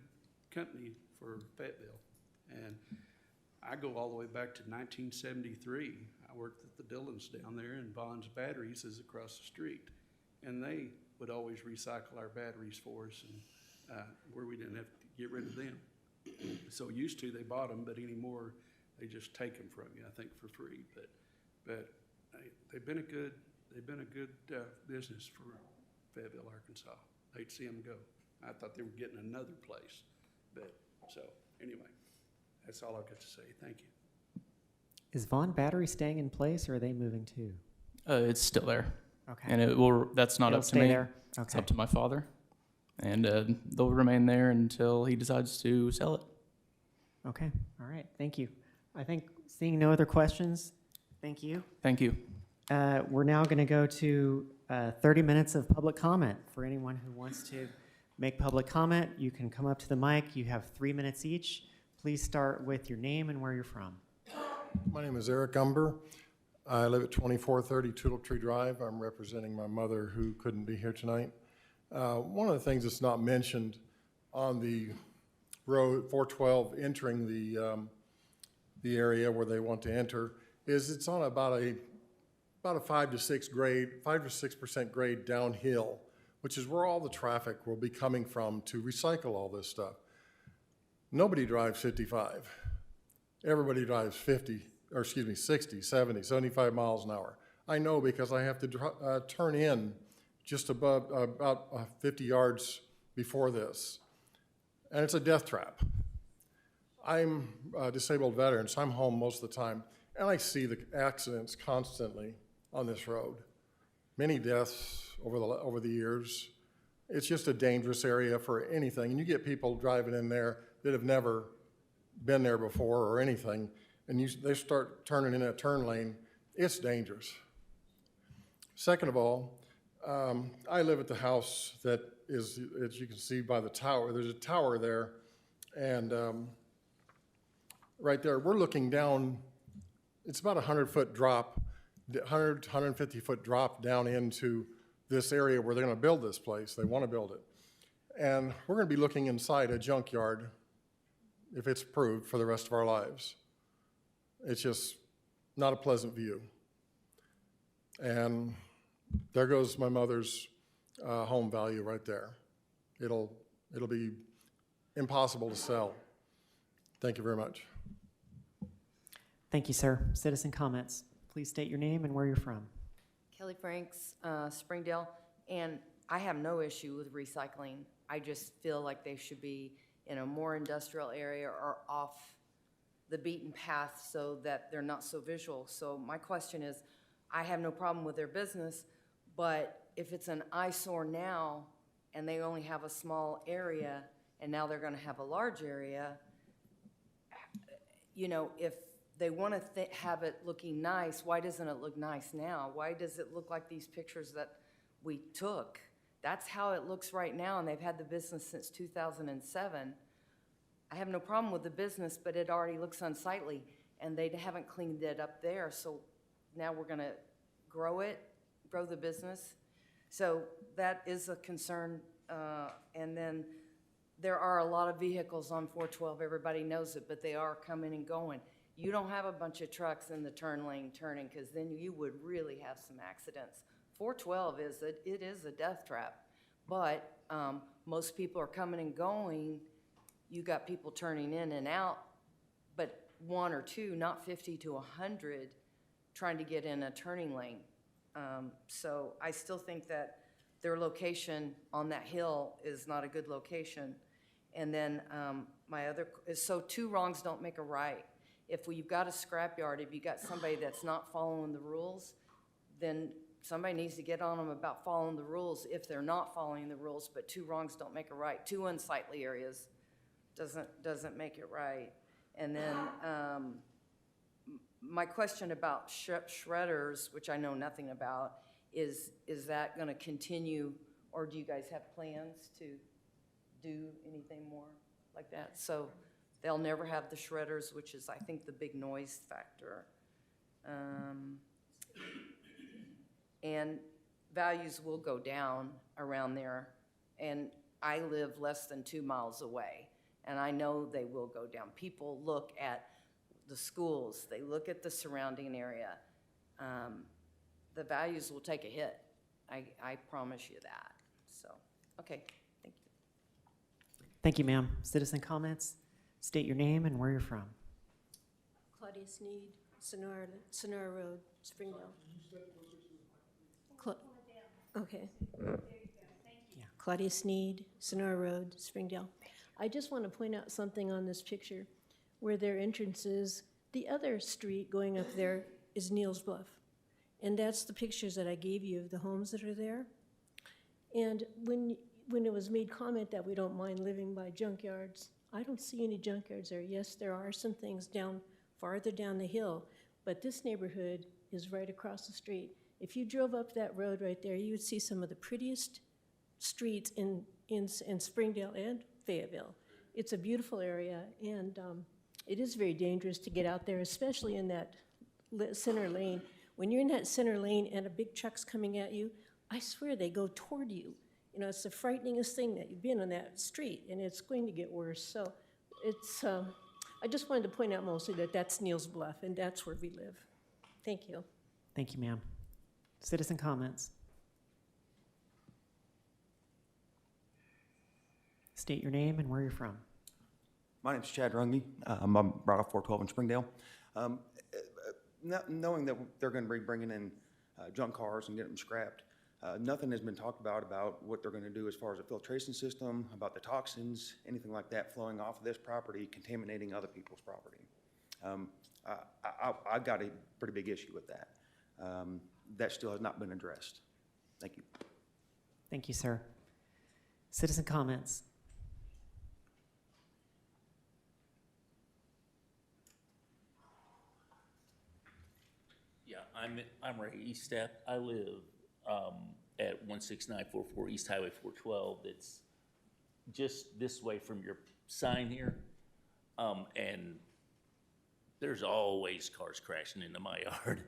company for Fayetteville. And I go all the way back to 1973. I worked at the Dillons down there, and Bond's Batteries is across the street. And they would always recycle our batteries for us, and where we didn't have to get rid of them. So used to, they bought them, but anymore, they just take them from you, I think, for free. But they've been a good business for Fayetteville, Arkansas. Hate to see them go. I thought they were getting another place, but so anyway, that's all I've got to say. Thank you. Is Vaughn Battery staying in place, or are they moving too? It's still there. Okay. And it will. That's not It'll up to stay me. there? It's Okay. up to my father, and they'll remain there until he decides to sell it. Okay, all right, thank you. I think, seeing no other questions, thank you. Thank you. We're now going to go to 30 minutes of public comment. For anyone who wants to make public comment, you can come up to the mic. You have 3 minutes each. Please start with your name and where you're from. My name is Eric Umber. I live at 2430 Tulip Tree Drive. I'm representing my mother who couldn't be here tonight. One of the things that's not mentioned on the road 412 entering the area where they want to enter is it's on about a 5 to 6% grade downhill, which is where all the traffic will be coming from to recycle all this stuff. Nobody drives 55. Everybody drives 60, 70, 75 miles an hour. I know because I have to turn in just above, about 50 yards before this. And it's a death trap. I'm a disabled veteran, so I'm home most of the time, and I see the accidents constantly on this road. Many deaths over the years. It's just a dangerous area for anything, and you get people driving in there that have never been there before or anything, and they start turning in a turn lane. It's dangerous. Second of all, I live at the house that is, as you can see by the tower, there's a tower there, and right there, we're looking down, it's about a 100-foot drop, 100 to 150-foot drop down into this area where they're going to build this place. They want to build it. And we're going to be looking inside a junkyard, if it's approved, for the rest of our lives. It's just not a pleasant view. And there goes my mother's home value right there. It'll be impossible to sell. Thank you very much. Thank you, sir. Citizen comments. Please state your name and where you're from. Kelly Franks, Springdale, and I have no issue with recycling. I just feel like they should be in a more industrial area or off the beaten path so that they're not so visual. So my question is, I have no problem with their business, but if it's an eyesore now and they only have a small area and now they're gonna have a large area, you know, if they want to have it looking nice, why doesn't it look nice now? Why does it look like these pictures that we took? That's how it looks right now, and they've had the business since 2007. I have no problem with the business, but it already looks unsightly, and they haven't cleaned it up there, so now we're going to grow the business. So that is a concern, and then there are a lot of vehicles on 412. Everybody knows it, but they are coming and going. You don't have a bunch of trucks in the turn lane turning, because then you would really have some accidents. 412 is a death trap, but most people are coming and going. You got people turning in and out, but one or two, not 50 to 100, trying to get in a turning lane. So I still think that their location on that hill is not a good location. And then so two wrongs don't make a right. If you've got a scrapyard, if you got somebody that's not following the rules, then somebody needs to get on them about following the rules if they're not following the rules, but two wrongs don't make a right. Two unsightly areas doesn't make it right. And then my question about shredders, which I know nothing about, Is that gonna continue, or do you guys have plans to do anything more like that? So they'll never have the shredders, which is, I think, the big noise factor. And values will go down around there. And I live less than 2 miles away, and I know they will go down. People look at the schools, they look at the surrounding area. The values will take a hit. I promise you that. So, okay, thank you. Thank you, ma'am. Citizen comments? State your name and where you're from. Claudia Sneed, Sonora Road, Springdale. Okay. Claudia Sneed, Sonora Road, Springdale. I just want to point out something on this picture where their entrance is. The other street going up there is Neal's Bluff. And that's the pictures that I gave you of the homes that are there. And when it was made comment that we don't mind living by junkyards, I don't see any junkyards there. Yes, there are some things farther down the hill, but this neighborhood is right across the street. If you drove up that road right there, you would see some of the prettiest streets in Springdale and Fayetteville. It's a beautiful area, and it is very dangerous to get out there, especially in that center lane. When you're in that center lane and a big truck's coming at you, I swear they go toward you. You know, it's the frighteningest thing that you've been on that street, and it's going to get worse. So it's, I just wanted to point out mostly that that's Neal's Bluff, and that's where we live. Thank you. Thank you, ma'am. Citizen comments? State your name and where you're from. My name's Chad Runge. I'm right off 412 in Springdale. Knowing that they're going to be bringing in junk cars and getting them scrapped, nothing has been talked about what they're going to do as far as a filtration system, about the toxins, anything like that flowing off of this property, contaminating other people's property. I've got a pretty big issue with that. That still has not been addressed. Thank you. Thank you, sir. Citizen comments? Yeah, I'm Ray Eastep. I live at 16944 East Highway 412. It's just this way from your sign here. And there's always cars crashing into my yard.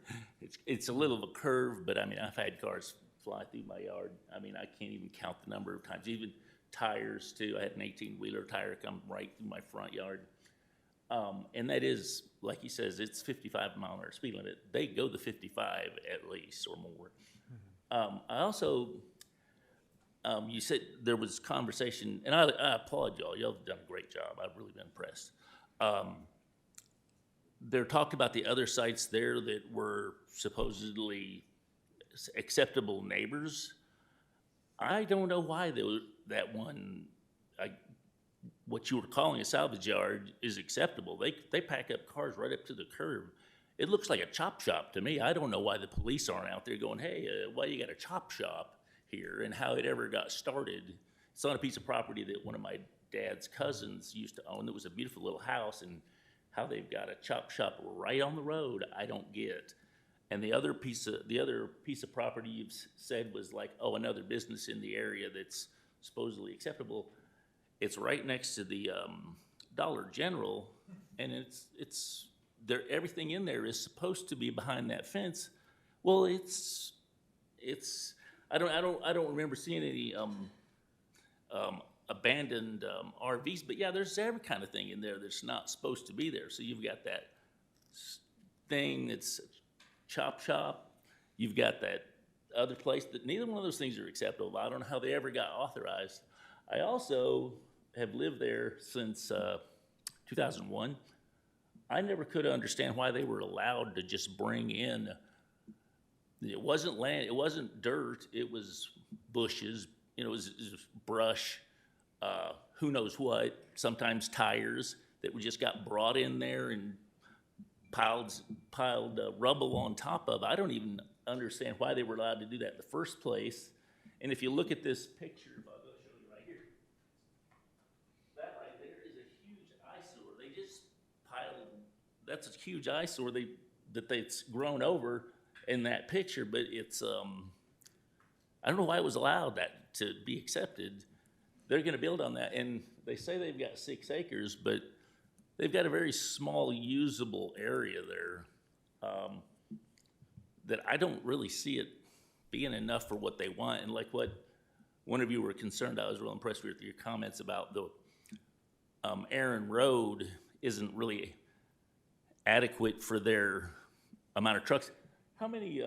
It's a little of a curve, but I mean, I've had cars fly through my yard. I mean, I can't even count the number of times. Even tires too. I had an 18-wheeler tire come right through my front yard. And that is, like he says, it's 55-mile-an-hour speed limit. They go the 55 at least or more. I also, you said there was conversation, and I applaud y'all. Y'all have done a great job. I've really been impressed. There talked about the other sites there that were supposedly acceptable neighbors. I don't know why that one, what you were calling a salvage yard, is acceptable. They pack up cars right up to the curb. It looks like a chop shop to me. I don't know why the police aren't out there going, hey, why you got a chop shop here, and how it ever got started. It's on a piece of property that one of my dad's cousins used to own. It was a beautiful little house, and how they've got a chop shop right on the road, I don't get. And the other piece of property you've said was like, oh, another business in the area that's supposedly acceptable. It's right next to the Dollar General, and it's there. Everything in there is supposed to be behind that fence. Well, it's. I don't remember seeing any abandoned RVs, but yeah, there's every kind of thing in there that's not supposed to be there. So you've got that thing that's chop shop. You've got that other place that neither one of those things are acceptable. I don't know how they ever got authorized. I also have lived there since 2001. I never could understand why they were allowed to just bring in. It wasn't land, it wasn't dirt, it was bushes, you know, it was brush, who knows what, sometimes tires that just got brought in there and piled rubble on top of. I don't even understand why they were allowed to do that in the first place. And if you look at this picture, if I'll go show you right here, that right there is a huge eyesore. They just piled, that's a huge eyesore that's grown over in that picture, but it's I don't know why it was allowed that to be accepted. They're gonna build on that, and they say they've got 6 acres, but they've got a very small usable area there, that I don't really see it being enough for what they want. And like what one of you were concerned, I was real impressed with your comments about the Aaron Road isn't really adequate for their amount of trucks. How many,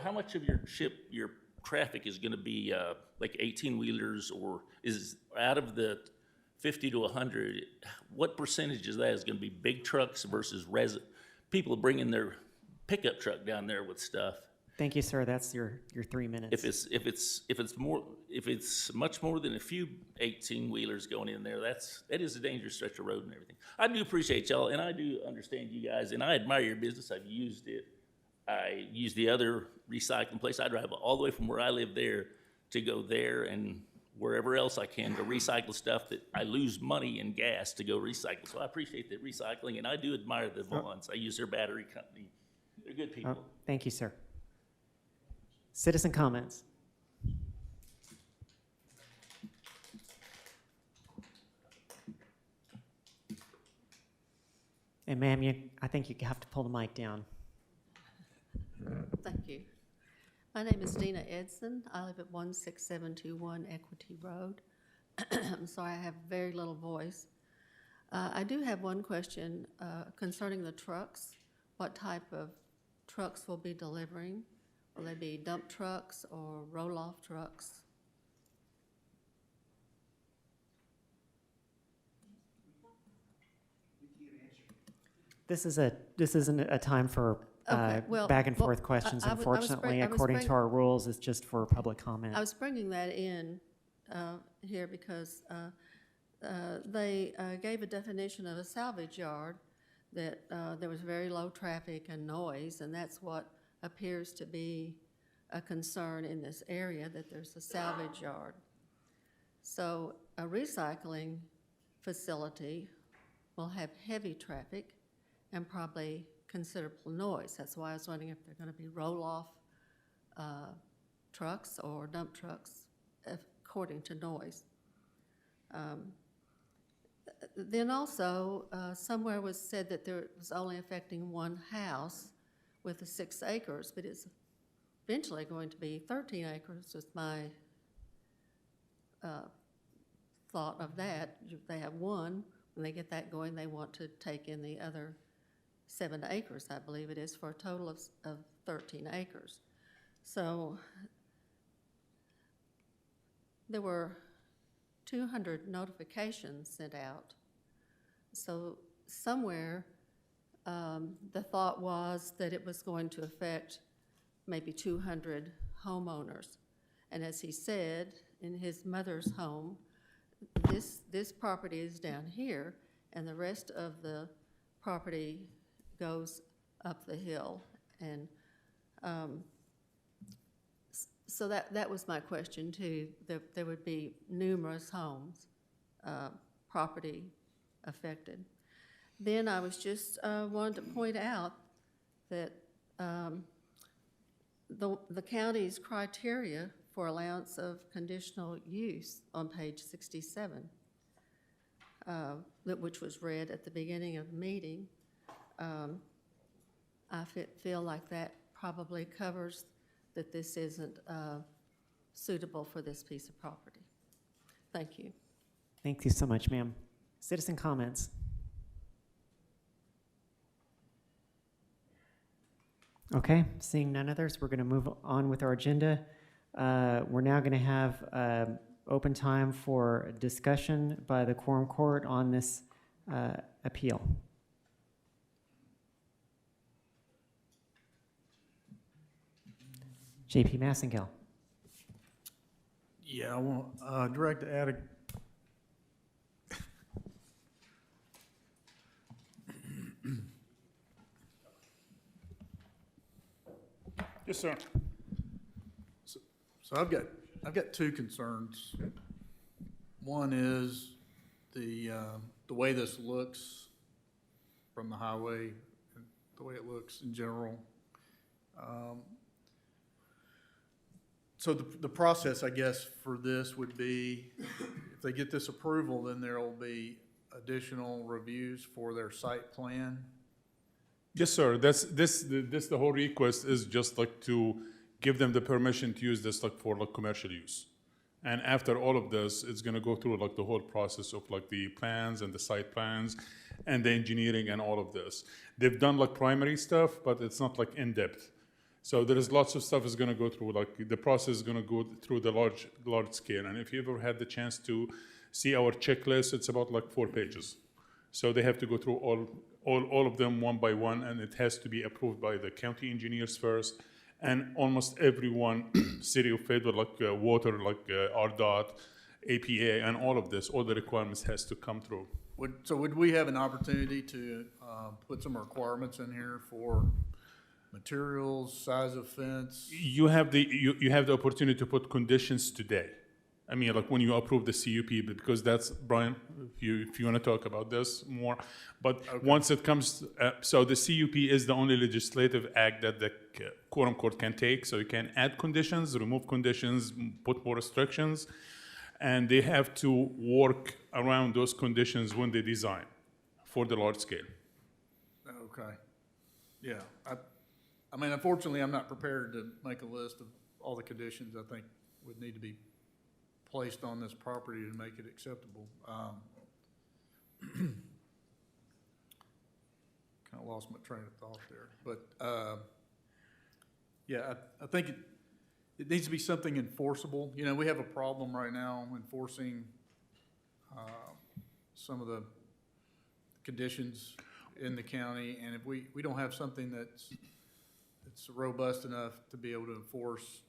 how much of your traffic is gonna be, like 18-wheelers, or is out of the 50 to 100, what percentage of that is gonna be big trucks versus people bringing their pickup truck down there with stuff? Thank you, sir. That's your 3 minutes. If it's much more than a few 18-wheelers going in there, that is a dangerous stretch of road and everything. I do appreciate y'all, and I do understand you guys, and I admire your business. I've used it. I use the other recycling place. I drive all the way from where I live there to go there and wherever else I can to recycle stuff that I lose money and gas to go recycle. So I appreciate the recycling, and I do admire the Vaughns. I use their battery company. They're good people. Thank you, sir. Citizen comments. And ma'am, I think you have to pull the mic down. Thank you. My name is Dina Edson. I live at 16721 Equity Road. I'm sorry, I have very little voice. I do have one question concerning the trucks. What type of trucks will be delivering? Will they be dump trucks or roll-off trucks? This isn't a time for back and forth questions. Unfortunately, according to our rules, it's just for public comment. I was bringing that in here because they gave a definition of a salvage yard that there was very low traffic and noise, and that's what appears to be a concern in this area, that there's a salvage yard. So a recycling facility will have heavy traffic and probably considerable noise. That's why I was wondering if they're going to be roll-off trucks or dump trucks according to noise. Then also, somewhere was said that there was only affecting one house with the 6 acres, but it's eventually going to be 13 acres, is my thought of that. If they have one, when they get that going, they want to take in the other 7 acres, I believe it is, for a total of 13 acres. So there were 200 notifications sent out. So somewhere the thought was that it was going to affect maybe 200 homeowners. And as he said, in his mother's home, this property is down here, and the rest of the property goes up the hill. And so that was my question too. There would be numerous homes, property affected. Then I was just wanted to point out that the county's criteria for allowance of conditional use on page 67, which was read at the beginning of the meeting, I feel like that probably covers that this isn't suitable for this piece of property. Thank you. Thank you so much, ma'am. Citizen comments. Okay, seeing none others, we're going to move on with our agenda. We're now going to have open time for discussion by the Quorum Court on this appeal. J.P. Massengale. Yeah, I want Director Attic. Yes, sir. So I've got 2 concerns. One is the way this looks from the highway, and the way it looks in general. So the process, I guess, for this would be, if they get this approval, then there will be additional reviews for their site plan. Yes, sir. The whole request is just like to give them the permission to use this like for like commercial use. And after all of this, it's gonna go through like the whole process of like the plans and the site plans and the engineering and all of this. They've done like primary stuff, but it's not like in-depth. So there is lots of stuff is gonna go through, like the process is gonna go through the large scale. And if you ever had the chance to see our checklist, it's about like 4 pages. So they have to go through all of them one by one, and it has to be approved by the county engineers first. And almost everyone, city of Fayetteville, like water, like RDOT, APA, and all of this, all the requirements has to come through. Would we have an opportunity to put some requirements in here for materials, size of fence? You have the opportunity to put conditions today. I mean, like when you approve the CUP, because that's, Brian, if you want to talk about this more. But once it comes, so the CUP is the only legislative act that the Quorum Court can take. So you can add conditions, remove conditions, put more restrictions, and they have to work around those conditions when they design for the large scale. Okay. Yeah. I mean, unfortunately, I'm not prepared to make a list of all the conditions I think would need to be placed on this property to make it acceptable. Kind of lost my train of thought there, but yeah, I think it needs to be something enforceable. You know, we have a problem right now enforcing some of the conditions in the county, and if we don't have something that's robust enough to be able to enforce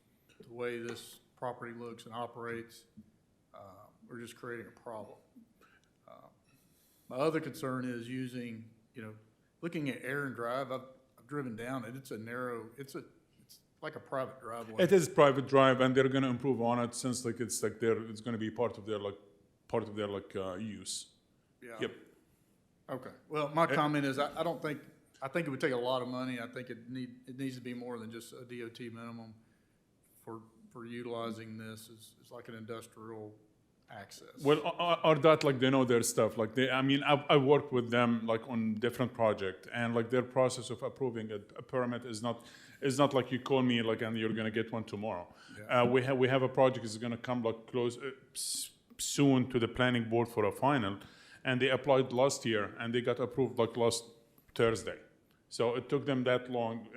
the way this property looks and operates, we're just creating a problem. My other concern is using, looking at Aaron Drive. I've driven down it. It's a narrow. It's like a private driveway. It is private drive, and they're going to improve on it since like it's going to be part of their use. Yeah. Yep. Okay. Well, my comment is I think it would take a lot of money. I think it needs to be more than just a DOT minimum for utilizing this as like an industrial access. Well, RDOT, like they know their stuff. Like I worked with them like on different projects, and like their process of approving a permit is not like you call me like and you're gonna get one tomorrow. Yeah. We have a project is gonna come like close soon to the planning board for a final, and they applied last year and they got approved like last Thursday. So it took them that long.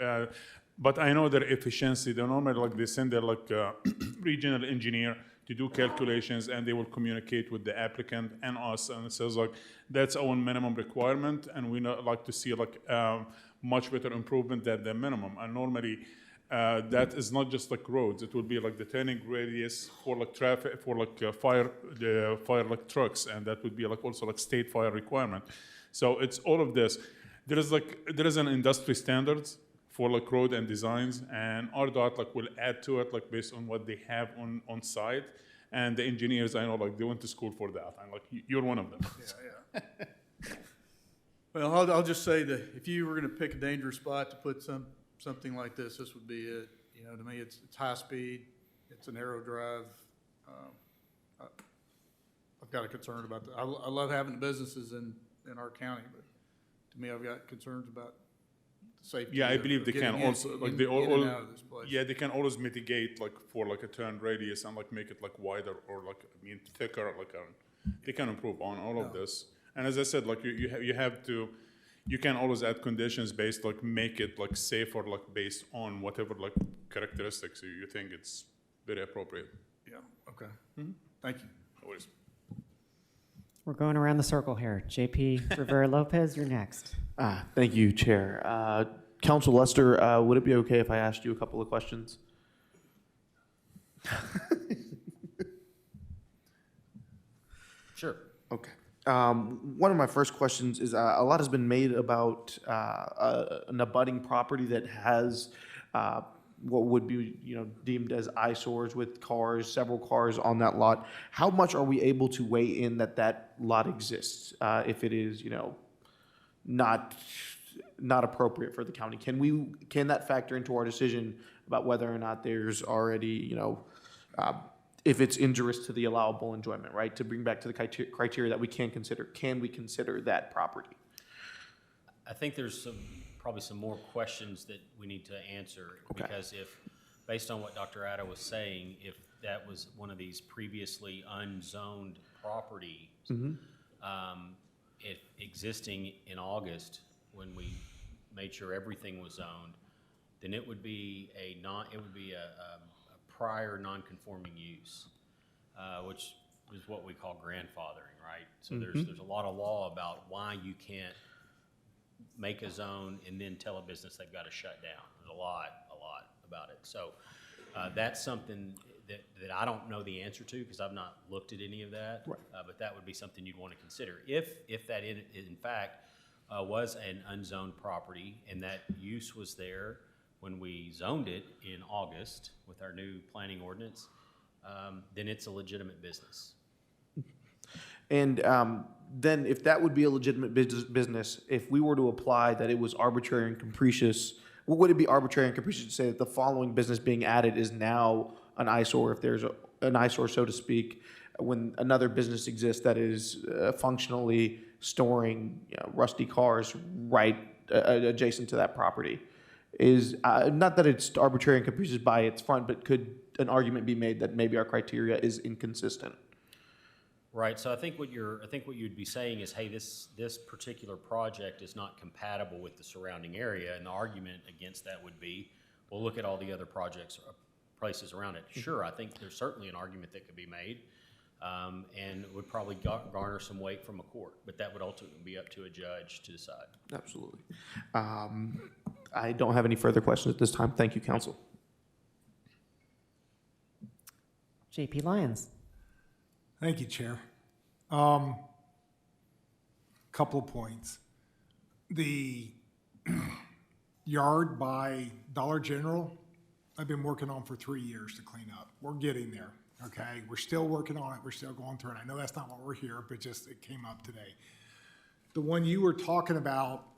But I know their efficiency. They normally like they send their like regional engineer to do calculations, and they will communicate with the applicant and us, and it says like that's our minimum requirement, and we like to see like much better improvement than the minimum. And normally that is not just like roads; it will be like the turning radius for like traffic, for like fire like trucks, and that would be like also like state fire requirement. So it's all of this. There is an industry standards for like road and designs, and RDOT like will add to it like based on what they have on site. And the engineers, I know, like they went to school for that. I'm like, you're one of them. Yeah. Well, I'll just say that if you were going to pick a dangerous spot to put something like this would be it. To me, it's high speed, it's a narrow drive. I've got a concern about that. I love having businesses in our county, but to me, I've got concerns about safety. Yeah, I believe they can also like they in and out of this place. Yeah, they can always mitigate like for like a turn radius and like make it like wider or like thicker. Like they can improve on all of this. And as I said, like you can always add conditions based like make it like safer like based on whatever like characteristics you think it's very appropriate. Yeah. Okay. Mm-hmm. Thank you. Always. We're going around the circle here. JP Rivera Lopez, you're next. Thank you, Chair. Council Lester, would it be okay if I asked you a couple of questions? Sure. Okay. One of my first questions is a lot has been made about an abutting property that has what would be deemed as eyesores with several cars on that lot. How much are we able to weigh in that lot exists? If it is not not appropriate for the county? Can that factor into our decision about whether or not there's already, if it's injurious to the allowable enjoyment, right? To bring back to the criteria that we can we consider that property? I think there's probably some more questions that we need to answer. Okay. Because based on what Dr. Atta was saying, if that was one of these previously unzoned properties, if existing in August, when we made sure everything was zoned, then it would be a prior non-conforming use, which is what we call grandfathering, right? So there's a lot of law about why you can't make a zone and then tell a business they've got to shut down. There's a lot about it. So that's something that I don't know the answer to, because I've not looked at any of that. Right. But that would be something you'd want to consider. If that in fact was an unzoned property and that use was there when we zoned it in August with our new planning ordinance, then it's a legitimate business. And then if that would be a legitimate business, if we were to apply that it was arbitrary and capricious, would it be arbitrary and capricious to say that the following business being added is now an eyesore, if there's an eyesore, so to speak, when another business exists that is functionally storing rusty cars right adjacent to that property? Is not that it's arbitrary and capricious by its front, but could an argument be made that maybe our criteria is inconsistent? Right. So I think what you'd be saying is, hey, this particular project is not compatible with the surrounding area, and the argument against that would be, well, look at all the other projects, places around it. Sure, I think there's certainly an argument that could be made, and would probably garner some weight from a court, but that would ultimately be up to a judge to decide. Absolutely. I don't have any further questions at this time. Thank you, counsel. JP Lyons. Thank you, Chair. Couple of points. The yard by Dollar General, I've been working on for 3 years to clean up. We're getting there, okay? We're still working on it. We're still going through it. I know that's not why we're here, but just it came up today. The one you were talking about,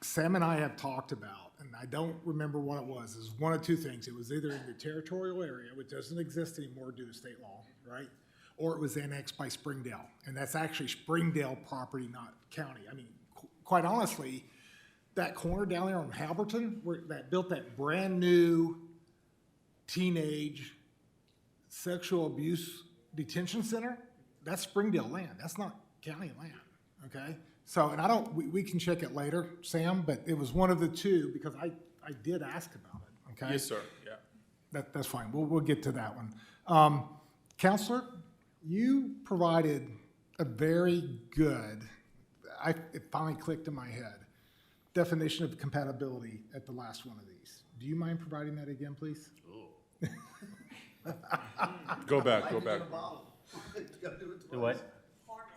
Sam and I have talked about, and I don't remember what it was. It was one of two things. It was either in the territorial area, which doesn't exist anymore due to state law, right? Or it was annexed by Springdale. And that's actually Springdale property, not county. I mean, quite honestly, that corner down there on Halberton, where that built that brand new teenage sexual abuse detention center, that's Springdale land. That's not county land, okay? So, and we can check it later, Sam, but it was one of the two because I did ask about it, okay? Yes, sir, yeah. That's fine. We'll get to that one. Counselor, you provided a very good, it finally clicked in my head, definition of compatibility at the last one of these. Do you mind providing that again, please? Go back. Do what?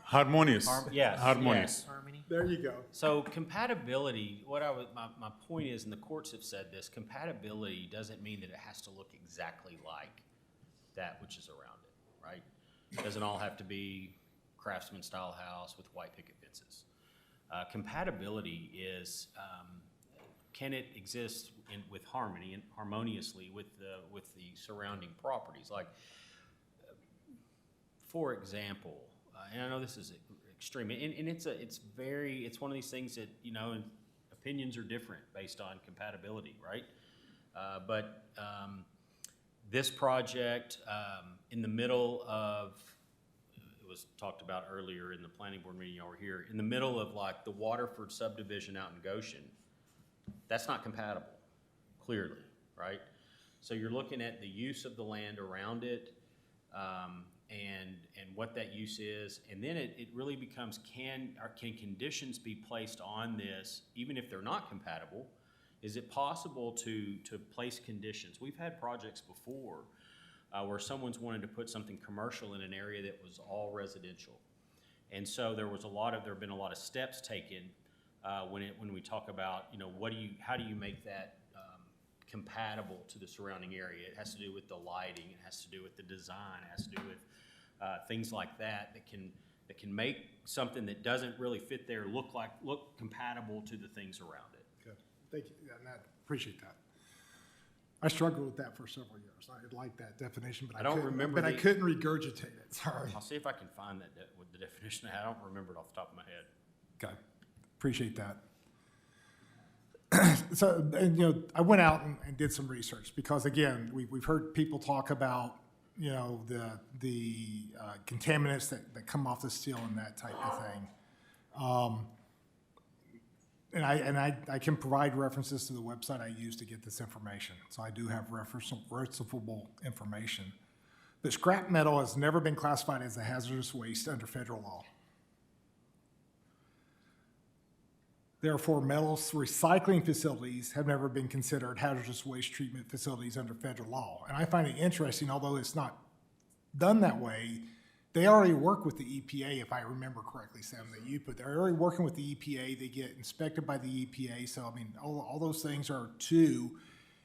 Harmonious. Yes. Harmonious. Yes. There you go. So compatibility, my point is, and the courts have said this, compatibility doesn't mean that it has to look exactly like that which is around it, right? It doesn't all have to be craftsman style house with white picket fences. Compatibility is, can it exist with harmony and harmoniously with the surrounding properties? Like, for example, and I know this is extreme, and it's one of these things that, and opinions are different based on compatibility, right? But this project, in the middle of, it was talked about earlier in the planning board meeting over here, in the middle of like the Waterford subdivision out in Goshen, that's not compatible, clearly, right? So you're looking at the use of the land around it, and what that use is, and then it really becomes, can conditions be placed on this, even if they're not compatible? Is it possible to place conditions? We've had projects before where someone's wanted to put something commercial in an area that was all residential, and so there have been a lot of steps taken when we talk about, how do you make that compatible to the surrounding area? It has to do with the lighting, it has to do with the design, it has to do with things like that that can make something that doesn't really fit there look compatible to the things around it. Good. Thank you. Yeah, and I appreciate that. I struggled with that for several years. I like that definition, but I don't remember I couldn't regurgitate it. Sorry. I'll see if I can find that with the definition. I don't remember it off the top of my head. Okay. Appreciate that. So, and, you know, I went out and did some research because, again, we've heard people talk about, you know, the contaminants that come off the steel and that type of thing. And I can provide references to the website I use to get this information. So I do have referenceable information. But scrap metal has never been classified as a hazardous waste under federal law. Therefore, metals recycling facilities have never been considered hazardous waste treatment facilities under federal law. And I find it interesting, although it's not done that way, they already work with the EPA, if I remember correctly, Sam, that you put, they're already working with the EPA, they get inspected by the EPA, so I mean, all those things are to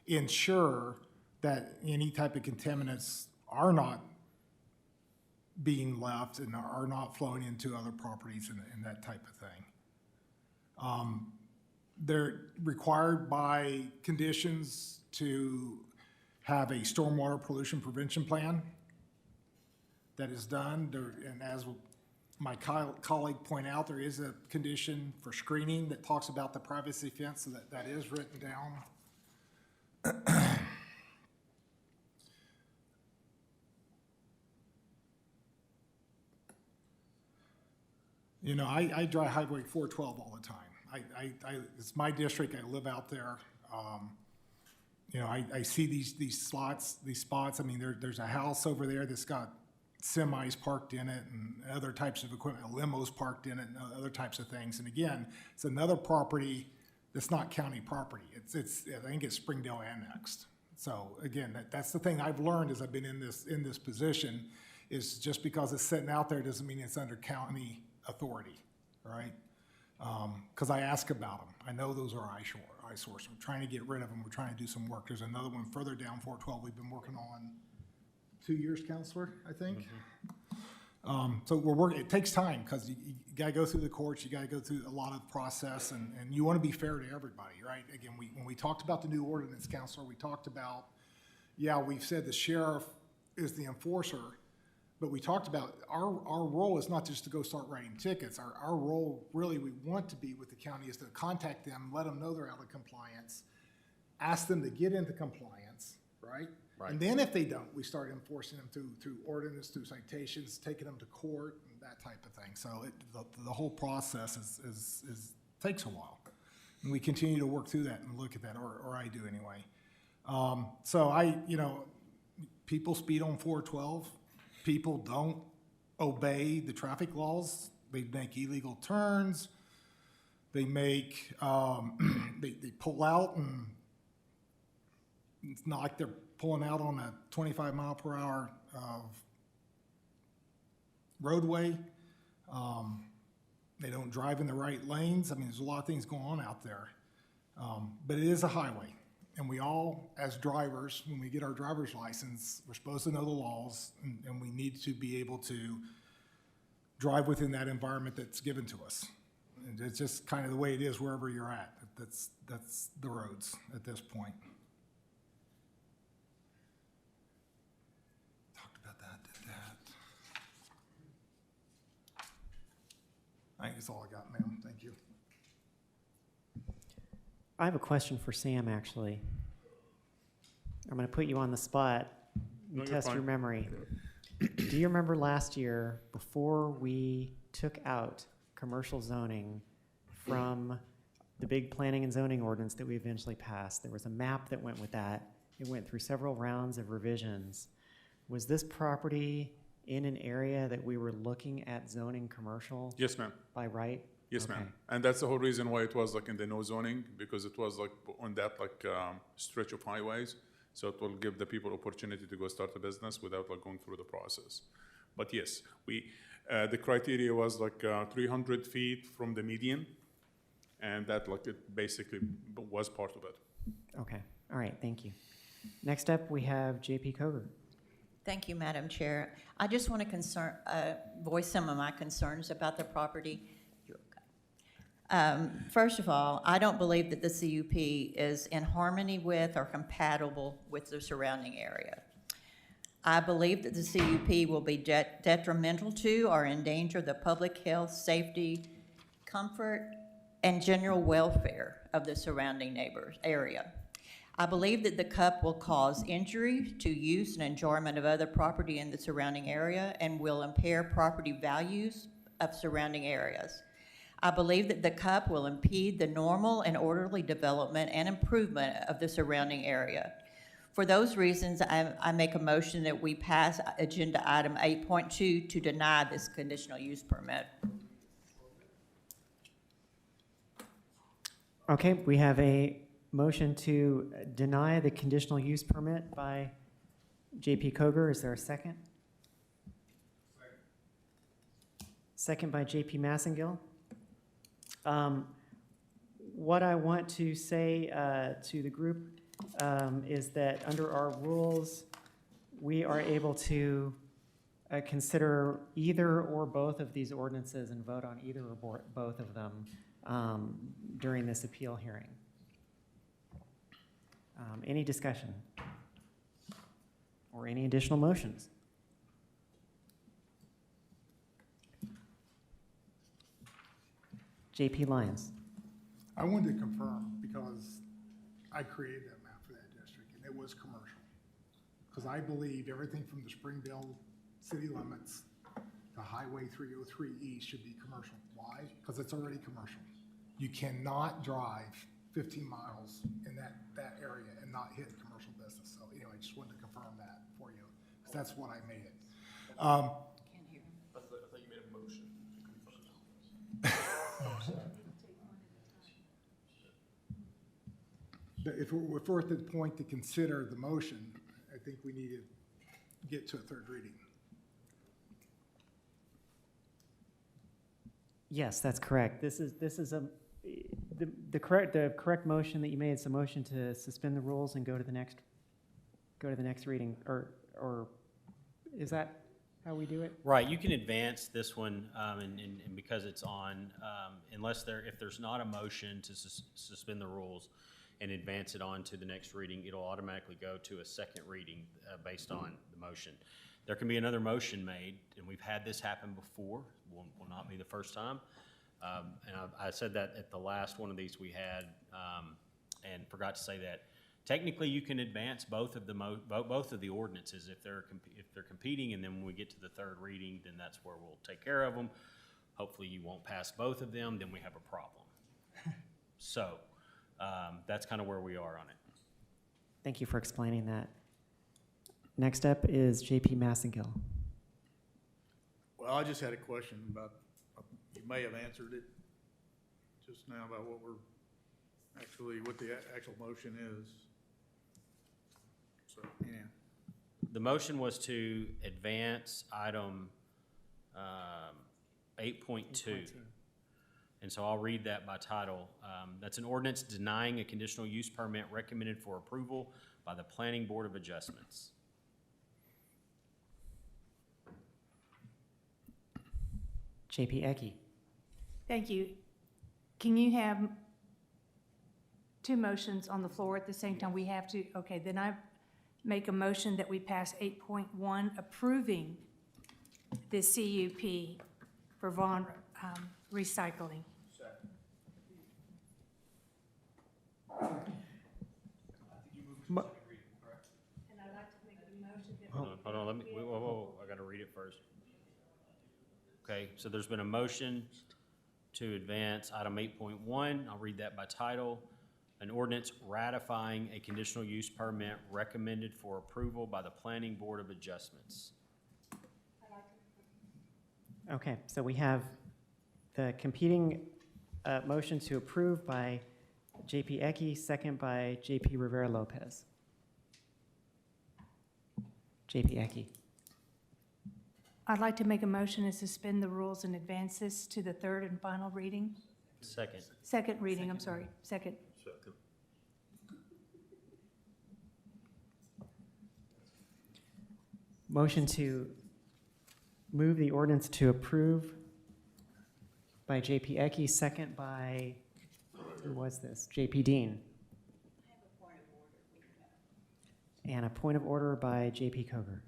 ensure that any type of contaminants are not being left and are not flowing into other properties and that type of thing. They're required by conditions to have a stormwater pollution prevention plan that is done. And as my colleague pointed out, there is a condition for screening that talks about the privacy fence, so that is written down. You know, I drive Highway 412 all the time. It's my district. I live out there. You know, I see these spots. I mean, there's a house over there that's got semis parked in it and other types of equipment, limos parked in it and other types of things. And again, it's another property that's not county property. I think it's Springdale annexed. So again, that's the thing I've learned as I've been in this position, is just because it's sitting out there doesn't mean it's under county authority, right? Because I ask about them. I know those are eyesores. We're trying to get rid of them. We're trying to do some work. There's another one further down 412 we've been working on 2 years, Counselor, I think. So we're working. It takes time because you got to go through the courts. You got to go through a lot of process, and you want to be fair to everybody, right? Again, when we talked about the new ordinance, Counselor, we talked about, yeah, we've said the sheriff is the enforcer, but we talked about our role is not just to go start writing tickets. Our role, really, we want to be with the county, is to contact them, let them know they're out of compliance, ask them to get into compliance, right? Right. And then if they don't, we start enforcing them through ordinance, through citations, taking them to court, and that type of thing. So the whole process is takes a while. And we continue to work through that and look at that, or I do anyway. So you know, people speed on 412. People don't obey the traffic laws. They make illegal turns. They make, they pull out, and it's not like they're pulling out on a 25 mile per hour roadway. They don't drive in the right lanes. I mean, there's a lot of things going on out there. But it is a highway. And we all, as drivers, when we get our driver's license, we're supposed to know the laws, and we need to be able to drive within that environment that's given to us. And it's just kind of the way it is wherever you're at. That's the roads at this point. Talked about that, did that. I think that's all I got, ma'am. Thank you. I have a question for Sam, actually. I'm going to put you on the spot and No, you're test your fine. memory. Do you remember last year, before we took out commercial zoning from the big planning and zoning ordinance that we eventually passed, there was a map that went with that. It went through several rounds of revisions. Was this property in an area that we were looking at zoning commercial Yes, ma'am. by right? Yes, Okay. ma'am. And that's the whole reason why it was like in the no zoning, because it was like on that stretch of highways. So it will give the people opportunity to go start a business without like going through the process. But yes, the criteria was like 300 feet from the median, and that like it basically was part of it. Okay. All right. Thank you. Next up, we have JP Koger. Thank you, Madam Chair. I just want to voice some of my concerns about the property. You're okay. First of all, I don't believe that the CUP is in harmony with or compatible with the surrounding area. I believe that the CUP will be detrimental to or endanger the public health, safety, comfort, and general welfare of the surrounding area. I believe that the cup will cause injury to use and enjoyment of other property in the surrounding area and will impair property values of surrounding areas. I believe that the cup will impede the normal and orderly development and improvement of the surrounding area. For those reasons, I make a motion that we pass agenda item 8.2 to deny this conditional use permit. Okay, we have a motion to deny the conditional use permit by JP Koger. Is there a second? Second by JP Massengill. What I want to say to the group is that under our rules, we are able to consider either or both of these ordinances and vote on either or both of them during this appeal hearing. Any discussion? Or any additional motions? JP Lyons. I wanted to confirm, because I created that map for that district, and it was commercial. Because I believe everything from the Springdale city limits to Highway 303 East should be commercial. Why? Because it's already commercial. You cannot drive 15 miles in that area and not hit commercial business. So anyway, I just wanted to confirm that for you, because that's what I made it. I thought you made a motion. But if we're at the point to consider the motion, I think we need to get to a third reading. Yes, that's correct. This is the correct motion that you made is a motion to suspend the rules and go to the next reading, or is that how we do it? Right, you can advance this one, and because it's on, if there's not a motion to suspend the rules and advance it on to the next reading, it'll automatically go to a second reading based on the motion. There can be another motion made, and we've had this happen before. Will not be the first time. And I said that at the last one of these we had, and forgot to say that. Technically, you can advance both of the ordinances if they're competing, and then when we get to the third reading, then that's where we'll take care of them. Hopefully, you won't pass both of them, then we have a problem. So that's kind of where we are on it. Thank you for explaining that. Next up is JP Massengill. Well, I just had a question about, you may have answered it just now about what the actual motion is. So, yeah. The motion was to advance item 8.2. And so I'll read that by title. That's an ordinance denying a conditional use permit recommended for approval by the Planning Board of Adjustments. JP Ecke. Thank you. Can you have two motions on the floor at the same time? We have to, okay, then I make a motion that we pass 8.1 approving the CUP for Vaughn Recycling. Hold on, let me, whoa, I gotta read it first. Okay, so there's been a motion to advance item 8.1. I'll read that by title. An ordinance ratifying a conditional use permit recommended for approval by the Planning Board of Adjustments. Okay, so we have the competing motion to approve by JP Ecke, second by JP Rivera Lopez. JP Ecke. I'd like to make a motion to suspend the rules and advance this to the third and final reading. Second. Second reading, I'm sorry, second. motion to move the ordinance to approve by JP Ecke, second by, who was this? JP Dean. And a point of order by JP Coger.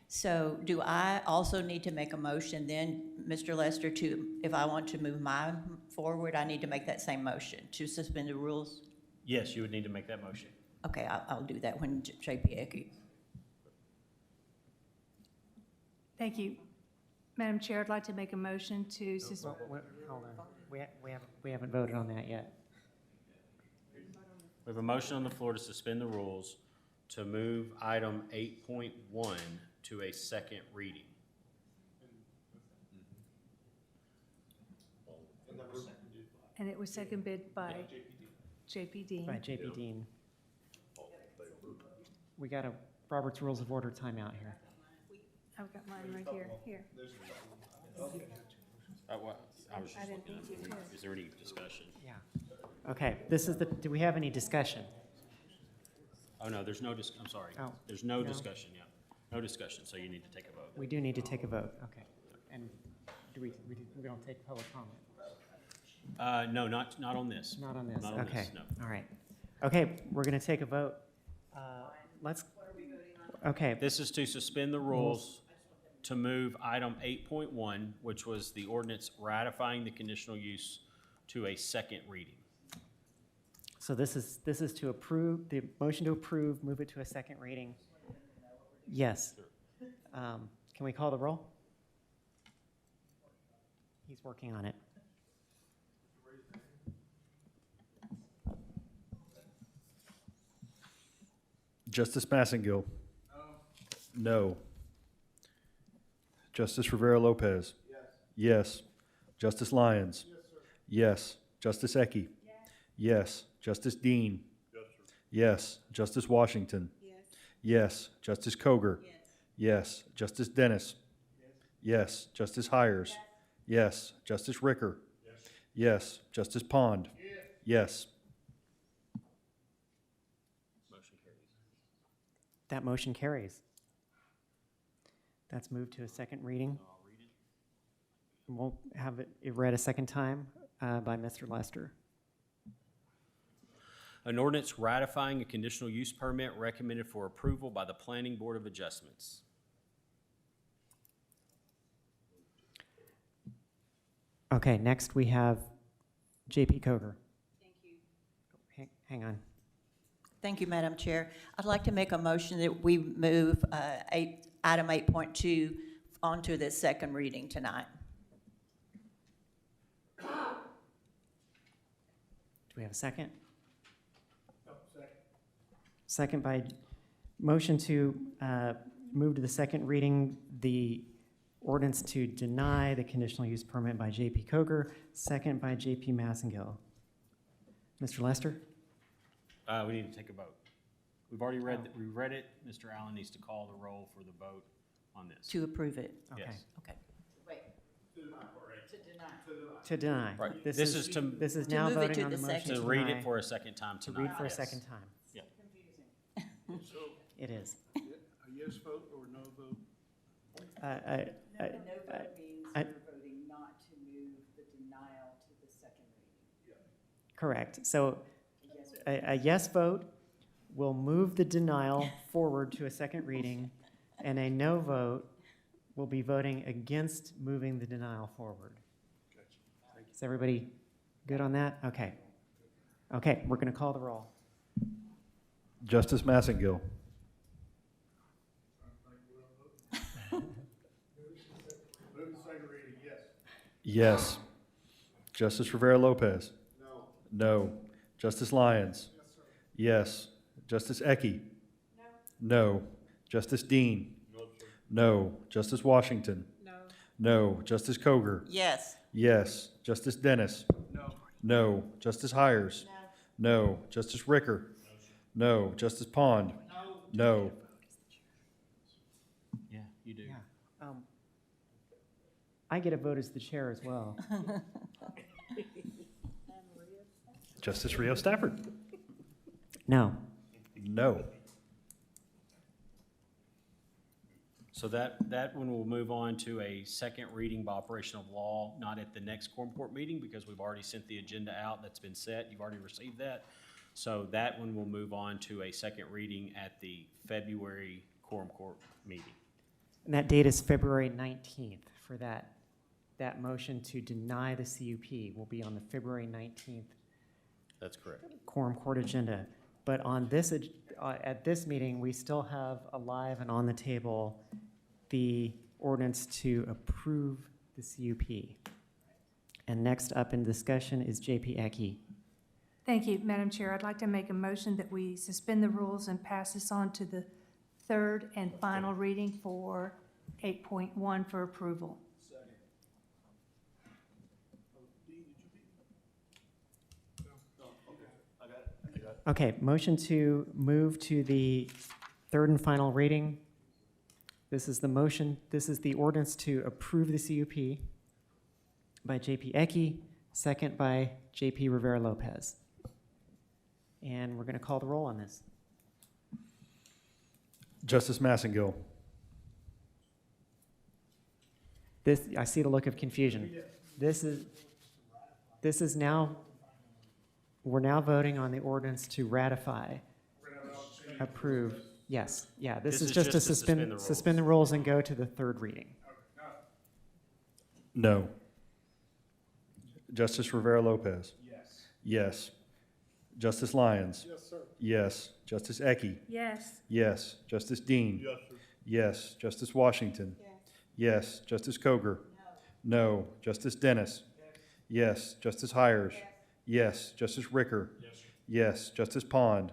So do I also need to make a motion then, Mr. Lester, to, if I want to move mine forward, I need to make that same motion to suspend the rules? Yes, you would need to make that motion. Okay, I'll do that when JP Ecke. Thank you. Madam Chair, I'd like to make a motion to suspend. Hold on, we haven't voted on that yet. We have a motion on the floor to suspend the rules to move item 8.1 to a second reading. And it was seconded by JP Dean. By JP Dean. We got a Robert's Rules of Order timeout here. I've got mine right here. Here. I didn't think you could. Is there any discussion? Yeah. Okay, this is the, do we have any discussion? Oh, no, there's no I'm sorry. Oh, There's no no? discussion, yeah. No discussion, so you need to take a vote. We do need to take a vote, okay. And do we don't take public comment? No, not on this. Not on this, Not on okay. this, no. All right. Okay, we're gonna take a vote. Let's, okay, This is to suspend the rules to move item 8.1, which was the ordinance ratifying the conditional use, to a second reading. so this is to approve, the motion to approve, move it to a second reading. Yes. Can we call the roll? He's working on it. Justice Massengill. No. Justice Rivera Lopez. Yes. Justice Lyons. Yes. Justice Ecke. Yes. Justice Dean. Yes. Justice Washington. Yes. Justice Coger. Yes. Justice Dennis. Yes. Justice Hires. Yes. Justice Ricker. Yes. Justice Pond. Yes. Motion carries. That motion carries. That's moved to a second reading. I'll read it. And we'll have it read a second time by Mr. Lester. An ordinance ratifying a conditional use permit recommended for approval by the Planning Board of Adjustments. Okay, next we have JP Coger. Thank you. Hang on. Thank you, Madam Chair. I'd like to make a motion that we move item 8.2 onto the second reading tonight. Do we have a second? Second by motion to move to the second reading, the ordinance to deny the conditional use permit by JP Coger, second by JP Massengill. Mr. Lester? We need to take a vote. We've already read it. Mr. Allen needs to call the roll for the vote on this. To approve it. Okay. Yes. Okay. Wait. To deny. Right. This This is is to now move it voting to on the the motion second. to To read deny. it for a second time To tonight. read for a yes. second time. Yeah. It is. A yes vote or no vote? I- No vote means I- you're voting not to move the denial to the second reading. Correct. So a yes vote will move the denial forward to a second reading, and a no vote will be voting against moving the denial forward. Is everybody good on that? Okay. Okay, we're going to call the roll. Justice Massengill. Yes. Justice Rivera Lopez. No. Justice Lyons. Yes. Justice Ecke. No. Justice Dean. No. Justice Washington. No. Justice Coger. Yes. Yes. Justice Dennis. No. Justice Hires. No. Justice Ricker. No. Justice Pond. No. Yeah, you do. I get a vote as the chair as well. Justice Rio Stafford. No. No. So that one will move on to a second reading by operation of law, not at the next quorum court meeting, because we've already sent the agenda out. That's been set. You've already received that. So that one will move on to a second reading at the February quorum court meeting. And that date is February 19th for that. That motion to deny the CUP will be on the February 19th That's correct. quorum court agenda. But on this, at this meeting, we still have alive and on the table the ordinance to approve the CUP. And next up in discussion is JP Ecke. Thank you, Madam Chair. I'd like to make a motion that we suspend the rules and pass this on to the third and final reading for 8.1 for approval. Okay, motion to move to the third and final reading. This is the motion, this is the ordinance to approve the CUP by JP Ecke, second by JP Rivera Lopez. And we're going to call the roll on this. Justice Massengill. This, I see the look of confusion. This is now, we're now voting on the ordinance to ratify, approve. Yes, yeah, this is just to suspend the rules and go to the third reading. No. Justice Rivera Lopez. Yes. Yes. Justice Lyons. Yes, sir. Yes. Justice Ecke. Yes. Yes. Justice Dean. Yes, sir. Yes. Justice Washington. Yes. Justice Koger. No. Justice Dennis. Yes. Justice Hires. Yes. Justice Ricker. Yes. Justice Pond.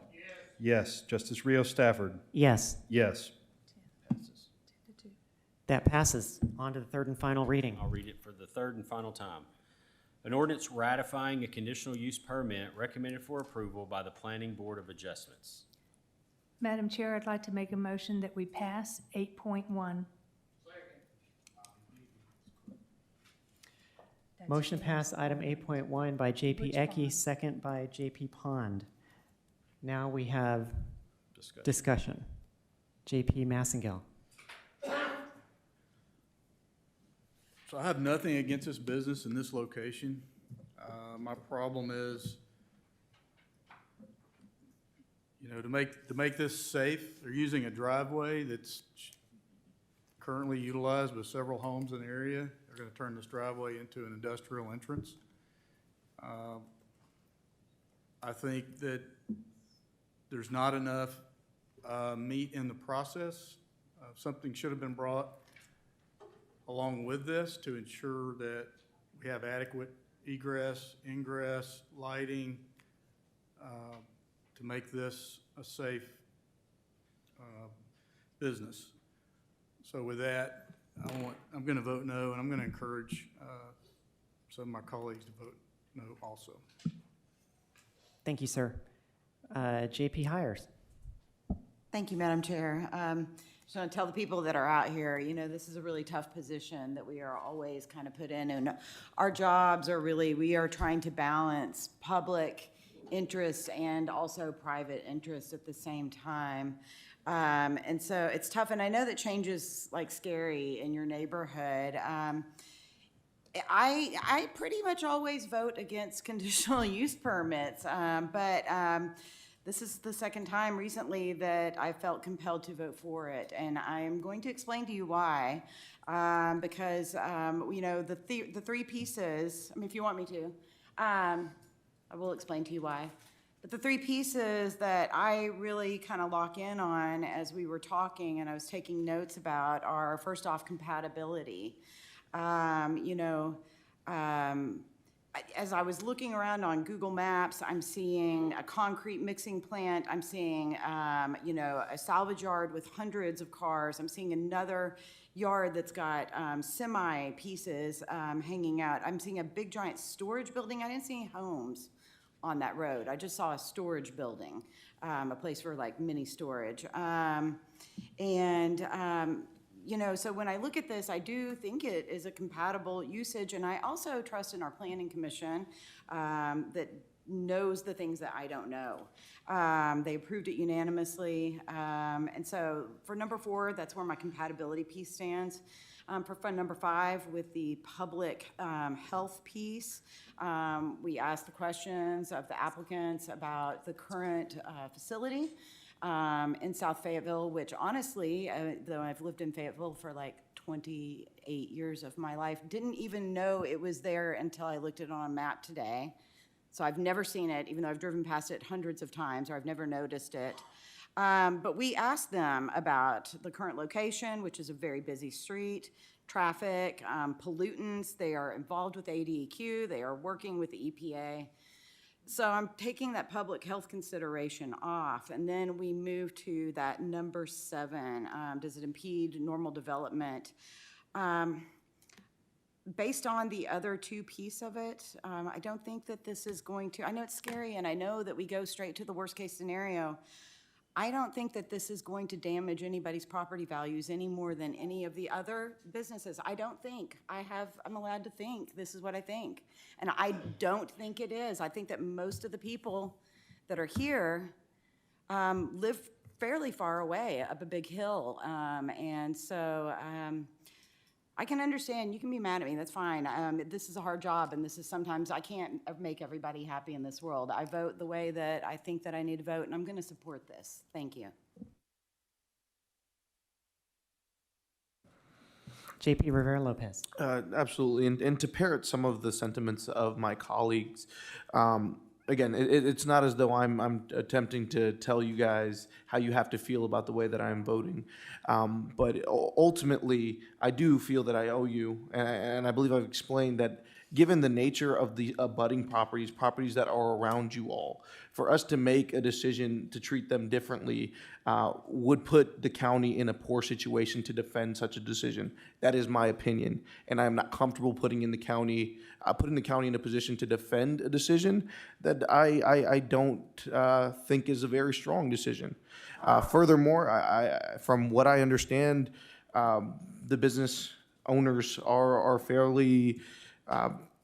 Yes. Justice Rios Stafford. Yes, Yes. that passes. On to the third and final reading. I'll read it for the third and final time. An ordinance ratifying a conditional use permit recommended for approval by the Planning Board of Adjustments. Madam Chair, I'd like to make a motion that we pass 8.1. Motion to pass item 8.1 by JP Which Ecke, pond? second by JP Pond. Now we have Discussion. discussion. JP Massengill. So I have nothing against this business in this location. My problem is, you know, to make this safe, they're using a driveway that's currently utilized by several homes in the area. They're gonna turn this driveway into an industrial entrance. I think that there's not enough meat in the process. Something should have been brought along with this to ensure that we have adequate egress, ingress, lighting, to make this a safe business. So with that, I'm going to vote no, and I'm going to encourage some of my colleagues to vote no also. Thank you, sir. JP Hires. Thank you, Madam Chair. Just want to tell the people that are out here, you know, this is a really tough position that we are always kind of put in, and our jobs are really, we are trying to balance public interest and also private interest at the same time. And so it's tough, and I know that change is like scary in your neighborhood. I pretty much always vote against conditional use permits, but this is the second time recently that I felt compelled to vote for it, and I am going to explain to you why. Because you know, the three pieces, I mean, if you want me to, I will explain to you why. But the three pieces that I really kind of lock in on as we were talking and I was taking notes about are, first off, compatibility. You know, as I was looking around on Google Maps, I'm seeing a concrete mixing plant. I'm seeing, you know, a salvage yard with hundreds of cars. I'm seeing another yard that's got semi pieces hanging out. I'm seeing a big giant storage building. I didn't see any homes on that road. I just saw a storage building, a place for like mini storage. You know, so when I look at this, I do think it is a compatible usage, and I also trust in our planning commission that knows the things that I don't know. They approved it unanimously. And so for number 4, that's where my compatibility piece stands. For fund number 5, with the public health piece, we asked the questions of the applicants about the current facility in South Fayetteville, which honestly, though I've lived in Fayetteville for like 28 years of my life, didn't even know it was there until I looked at it on a map today. So I've never seen it, even though I've driven past it hundreds of times, or I've never noticed it. But we asked them about the current location, which is a very busy street, traffic, pollutants. They are involved with ADEQ. They are working with the EPA. So I'm taking that public health consideration off, and then we move to that number 7. Does it impede normal development? Based on the other 2 piece of it, I don't think that this is going to, I know it's scary, and I know that we go straight to the worst case scenario. I don't think that this is going to damage anybody's property values any more than any of the other businesses. I don't think. I'm allowed to think. This is what I think. And I don't think it is. I think that most of the people that are here live fairly far away up a big hill. And so I can understand, you can be mad at me, that's fine. This is a hard job, and this is sometimes, I can't make everybody happy in this world. I vote the way that I think that I need to vote, and I'm gonna support this. Thank you. JP Rivera Lopez. Absolutely, and to parrot some of the sentiments of my colleagues, again, it's not as though I'm attempting to tell you guys how you have to feel about the way that I'm voting, but ultimately, I do feel that I owe you, and I believe I've explained that given the nature of the abutting properties that are around you all, for us to make a decision to treat them differently would put the county in a poor situation to defend such a decision. That is my opinion, and I'm not comfortable putting the county in a position to defend a decision that I don't think is a very strong decision. Furthermore, from what I understand, the business owners are fairly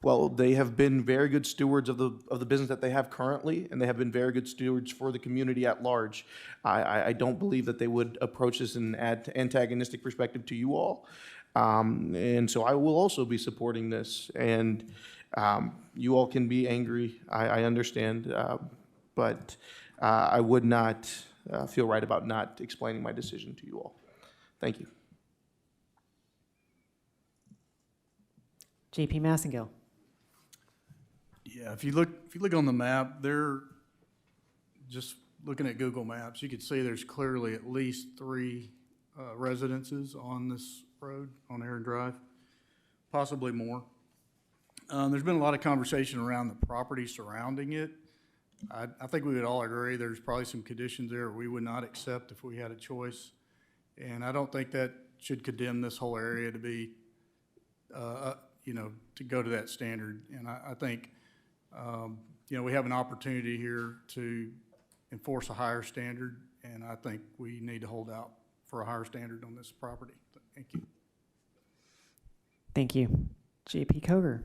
well, they have been very good stewards of the business that they have currently, and they have been very good stewards for the community at large. I don't believe that they would approach this in an antagonistic perspective to you all. And so I will also be supporting this. And you all can be angry, I understand, but I would not feel right about not explaining my decision to you all. Thank you. JP Massengill. Yeah, if you look on the map, they're just looking at Google Maps, you can see there's clearly at least 3 residences on this road, on Aaron Drive, possibly more. There's been a lot of conversation around the property surrounding it. I think we would all agree there's probably some conditions there we would not accept if we had a choice. And I don't think that should condemn this whole area to be, to go to that standard. And I think, we have an opportunity here to enforce a higher standard, and I think we need to hold out for a higher standard on this property. Thank you. Thank you. JP Koger.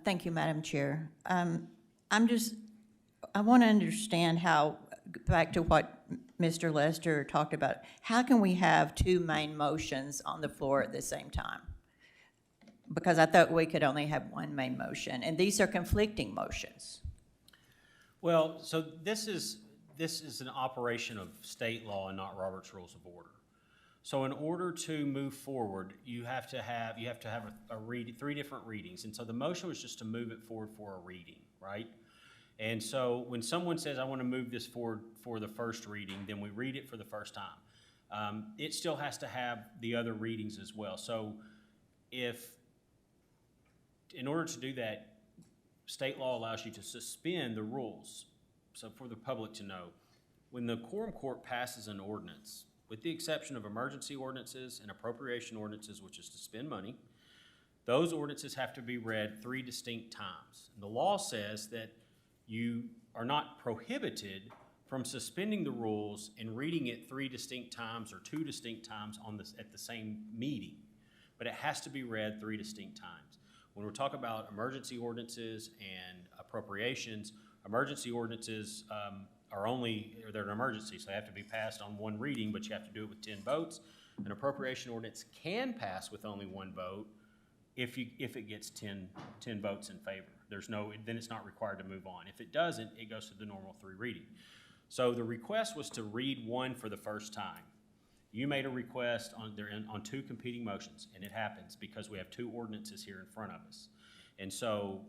Thank you, Madam Chair. I want to understand how, back to what Mr. Lester talked about, how can we have 2 main motions on the floor at the same time? Because I thought we could only have 1 main motion, and these are conflicting motions. Well, so this is an operation of state law and not Robert's Rules of Order. So in order to move forward, you have to have 3 different readings. And so the motion was just to move it forward for a reading, right? And so when someone says, I want to move this forward for the first reading, then we read it for the first time. It still has to have the other readings as well. So in order to do that, state law allows you to suspend the rules. So for the public to know, when the Quorum Court passes an ordinance, with the exception of emergency ordinances and appropriation ordinances, which is to spend money, those ordinances have to be read 3 distinct times. And the law says that you are not prohibited from suspending the rules and reading it 3 distinct times or 2 distinct times at the same meeting, but it has to be read 3 distinct times. When we're talking about emergency ordinances and appropriations, emergency ordinances they're an emergency, so they have to be passed on one reading, but you have to do it with 10 votes. An appropriation ordinance can pass with only one vote if it gets 10 votes in favor. Then it's not required to move on. If it doesn't, it goes to the normal 3 reading. So the request was to read one for the first time. You made a request on 2 competing motions, and it happens because we have 2 ordinances here in front of us. And so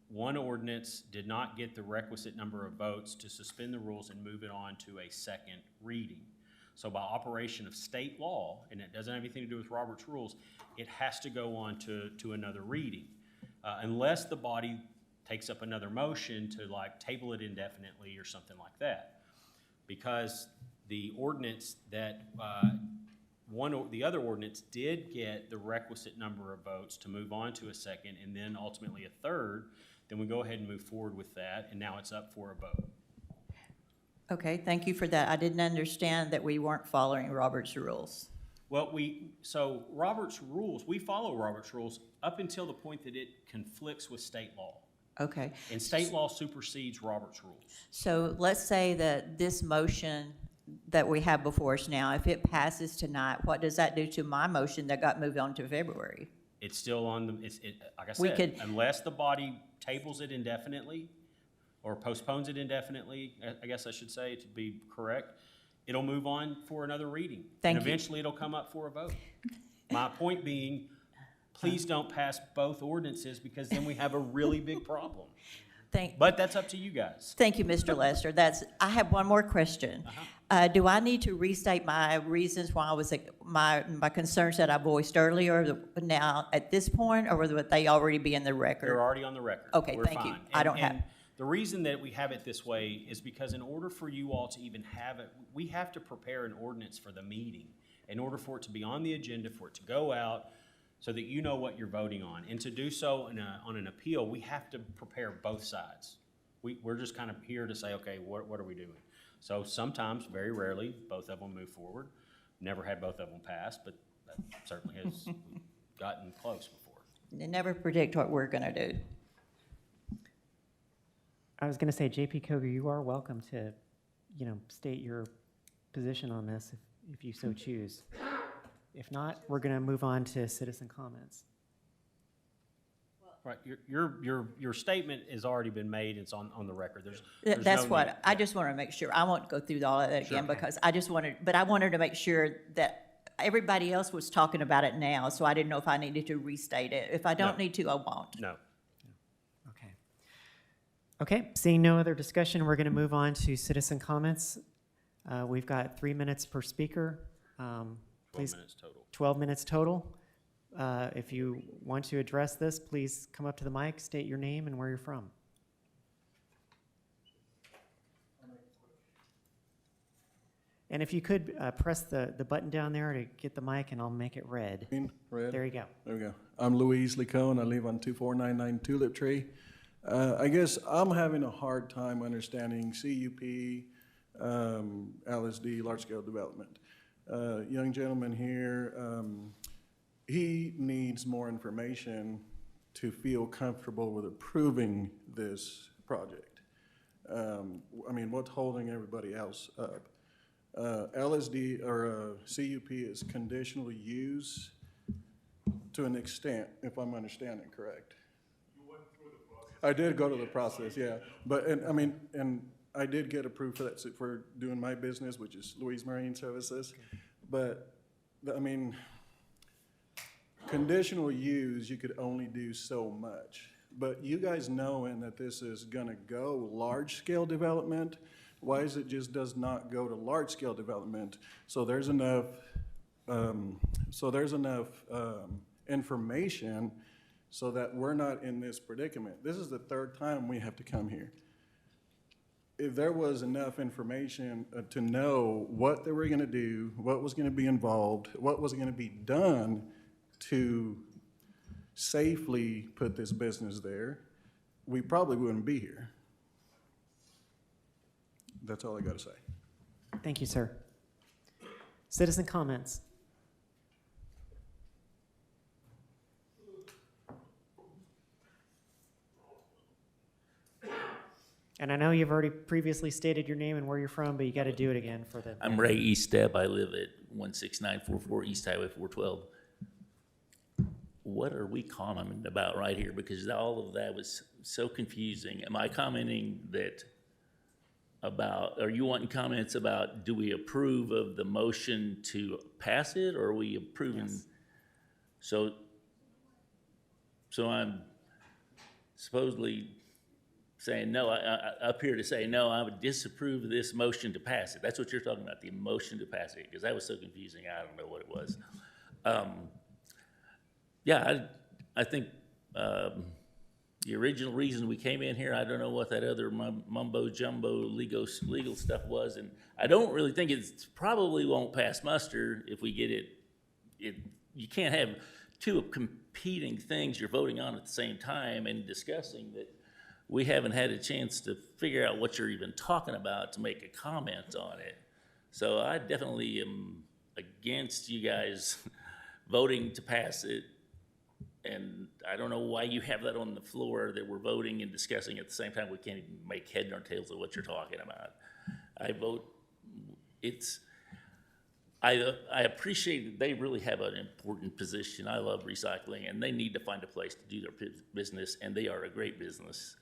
one ordinance did not get the requisite number of votes to suspend the rules and move it on to a second reading. So by operation of state law, and it doesn't have anything to do with Robert's rules, it has to go on to another reading. Unless the body takes up another motion to like table it indefinitely or something like that. Because the ordinance that, the other ordinance did get the requisite number of votes to move on to a second and then ultimately a third, then we go ahead and move forward with that, and now it's up for a vote. Okay, thank you for that. I didn't understand that we weren't following Robert's rules. Well, so Robert's rules, we follow Robert's rules up until the point that it conflicts with state law. Okay. And state law supersedes Robert's rules. So let's say that this motion that we have before us now, if it passes tonight, what does that do to my motion that got moved on to February? It's still on the, like I We said, could- unless the body tables it indefinitely or postpones it indefinitely, I guess I should say to be correct, it'll move on for another reading. Thank And you. eventually it'll come up for a vote. My point being, please don't pass both ordinances because then we have a really big problem. But that's up to you guys. Thank you, Mr. Lester. I have one more question. Do I need to restate my reasons why I was, my concerns that I voiced earlier now at this point, or would they already be in the record? They're already on the record. Okay, We're thank you. fine. I don't And have, the reason that we have it this way is because in order for you all to even have it, we have to prepare an ordinance for the meeting in order for it to be on the agenda, for it to go out, so that you know what you're voting on. And to do so on an appeal, we have to prepare both sides. We're just kind of here to say, okay, what are we doing? So sometimes, very rarely, both of them move forward. Never had both of them pass, but that certainly has gotten close before. they never predict what we're gonna do. I was going to say, JP Koger, you are welcome to, state your position on this if you so choose. If not, we're going to move on to citizen comments. Right, your statement has already been made, it's on the record. There's That's no what, need- I just wanna make sure, I won't go through all of that again, because I wanted to make sure that everybody else was talking about it now, so I didn't know if I needed to restate it. If I don't No. need to, I won't. No. Okay, seeing no other discussion, we're going to move on to citizen comments. We've got 3 minutes per speaker. 12 Please, minutes total. 12 minutes total. If you want to address this, please come up to the mic, state your name and where you're from. And if you could press the button down there to get the mic, and I'll make it red. Red. There you go. There we go. I'm Louise Licone. I live on 2499 Tulip Tree. I guess I'm having a hard time understanding CUP, LSD, large-scale development. Young gentleman here, he needs more information to feel comfortable with approving this project. I mean, what's holding everybody else up? LSD or CUP is conditional use to an extent, if I'm understanding correct. You went through the process. I did go to the process, yeah. But, and I did get approved for that, for doing my business, which is Louise Marine Services. But, I mean, conditional use, you could only do so much. But you guys knowing that this is gonna go large-scale development, why is it just does not go to large-scale development? So there's enough, information so that we're not in this predicament. This is the third time we have to come here. If there was enough information to know what they were gonna do, what was gonna be involved, what was gonna be done to safely put this business there, we probably wouldn't be here. That's all I gotta say. Thank you, sir. Citizen comments. And I know you've already previously stated your name and where you're from, but you got to do it again for the. I'm Ray Eastep. I live at 16944 East Highway 412. What are we commenting about right here? Because all of that was so confusing. Am I commenting that about, are you wanting comments about, do we approve of the motion to pass it, or are we approving? Yes. So I'm supposedly saying no, I up here to say, no, I would disapprove of this motion to pass it. That's what you're talking about, the motion to pass it, because that was so confusing, I don't know what it was. Yeah, I think the original reason we came in here, I don't know what that other mumbo jumbo legal stuff was, and I don't really think it's probably won't pass muster if we get it. You can't have two competing things you're voting on at the same time and discussing that we haven't had a chance to figure out what you're even talking about to make a comment on it. So I definitely am against you guys voting to pass it. And I don't know why you have that on the floor that we're voting and discussing at the same time. We can't even make head nor tails of what you're talking about. I vote, I appreciate that they really have an important position. I love recycling, and they need to find a place to do their business, and they are a great business.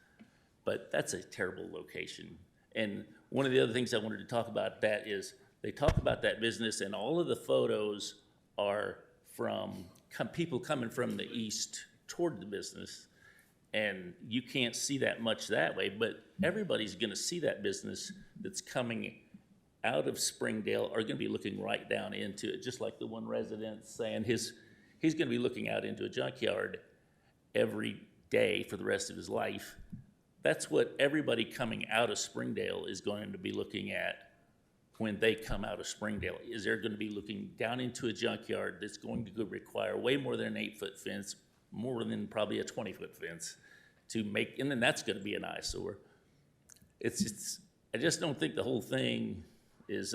But that's a terrible location. And one of the other things I wanted to talk about that is they talk about that business, and all of the photos are from people coming from the east toward the business, and you can't see that much that way, but everybody's gonna see that business that's coming out of Springdale are gonna be looking right down into it, just like the one resident saying he's gonna be looking out into a junkyard every day for the rest of his life. That's what everybody coming out of Springdale is going to be looking at when they come out of Springdale, is they're gonna be looking down into a junkyard that's going to require way more than an 8-foot fence, more than probably a 20-foot fence to make, and then that's gonna be an eyesore. I just don't think the whole thing is,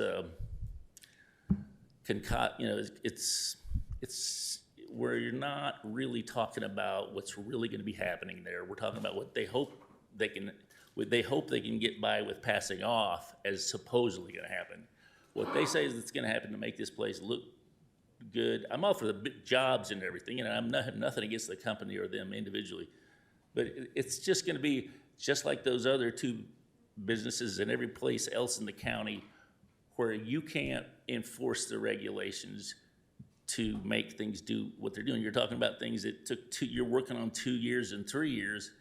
it's where you're not really talking about what's really gonna be happening there. We're talking about what they hope they can get by with passing off as supposedly gonna happen. What they say is it's gonna happen to make this place look good. I'm all for the jobs and everything, and I'm not, nothing against the company or them individually. But it's just gonna be just like those other two businesses and every place else in the county where you can't enforce the regulations to make things do what they're doing. You're talking about things that you're working on 2 years and 3 years.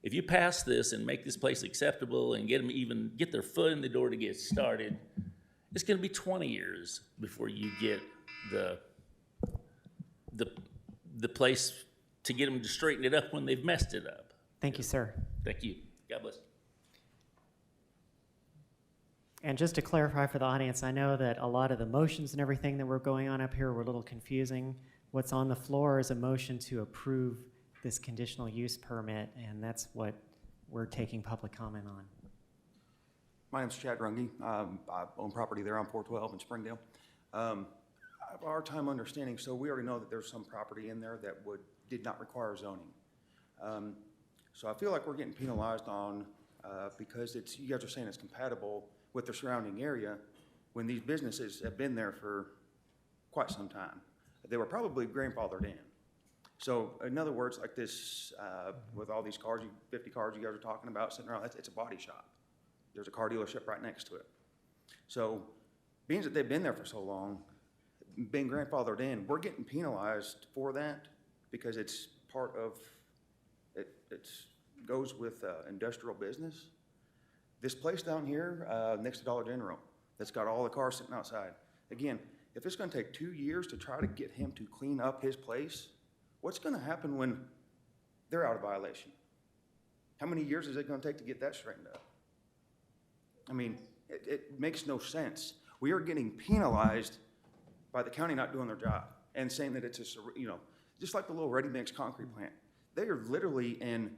If you pass this and make this place acceptable and get them even get their foot in the door to get started, it's gonna be 20 years before you get the place to get them to straighten it up when they've messed it up. Thank you, sir. Thank you. God bless. And just to clarify for the audience, I know that a lot of the motions and everything that were going on up here were a little confusing. What's on the floor is a motion to approve this conditional use permit, and that's what we're taking public comment on. My name's Chad Runge. I own property there on 412 in Springdale. I have a hard time understanding, so we already know that there's some property in there that did not require zoning. So I feel like we're getting penalized on, because you guys are saying it's compatible with the surrounding area when these businesses have been there for quite some time. They were probably grandfathered in. So in other words, like this, with all these cars, 50 cars you guys are talking about sitting around, it's a body shop. There's a car dealership right next to it. So being that they've been there for so long, being grandfathered in, we're getting penalized for that because it's part of, it goes with industrial business. This place down here next to Dollar General that's got all the cars sitting outside. Again, if it's gonna take 2 years to try to get him to clean up his place, what's gonna happen when they're out of violation? How many years is it gonna take to get that straightened up? I mean, it makes no sense. We are getting penalized by the county not doing their job and saying that it's just like the little ready-mix concrete plant. They are literally in,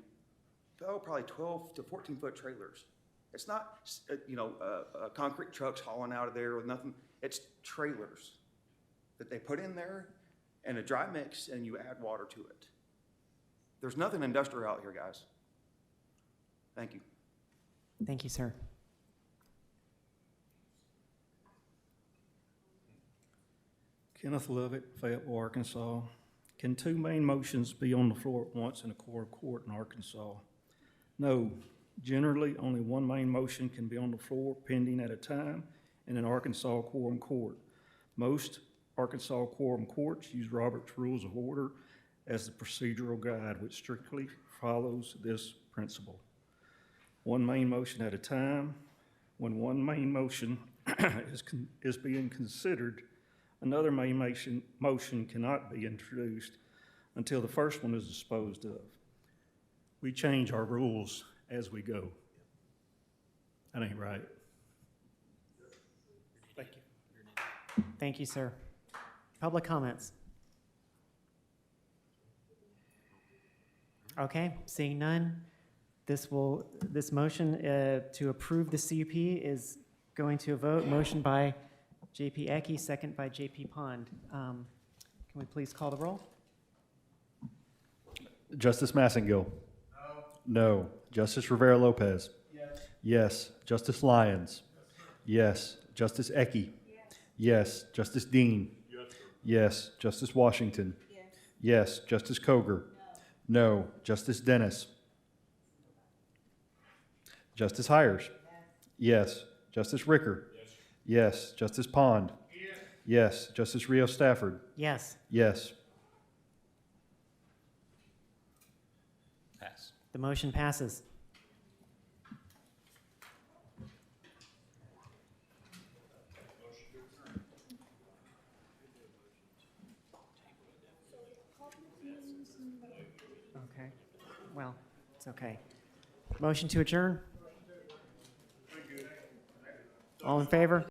probably 12 to 14-foot trailers. It's not, concrete trucks hauling out of there with nothing. It's trailers that they put in there and a dry mix, and you add water to it. There's nothing industrial out here, guys. Thank you. Thank you, sir. Kenneth Lovett, Fayetteville, Arkansas. Can two main motions be on the floor at once in a quorum court in Arkansas? No. Generally, only one main motion can be on the floor pending at a time in an Arkansas quorum court. Most Arkansas quorum courts use Robert's Rules of Order as the procedural guide, which strictly follows this principle. One main motion at a time. When one main motion is being considered, another main motion cannot be introduced until the first one is disposed of. We change our rules as we go. That ain't right. Thank you. Thank you, sir. Public comments? Okay, seeing none, this motion to approve the CUP is going to a vote. Motion by JP Ecke, second by JP Pond. Can we please call the roll? Justice Massengill? No. Justice Rivera Lopez? Yes. Yes. Justice Lyons? Yes. Justice Ecke? Yes. Justice Dean? Yes. Justice Washington? Yes. Justice Koger? No. Justice Dennis? Justice Hires? Yes. Justice Ricker? Yes. Justice Pond? Yes. Justice Rios Stafford? Yes. Yes. Pass. The motion passes. Okay, well, it's okay. Motion to adjourn? All in favor?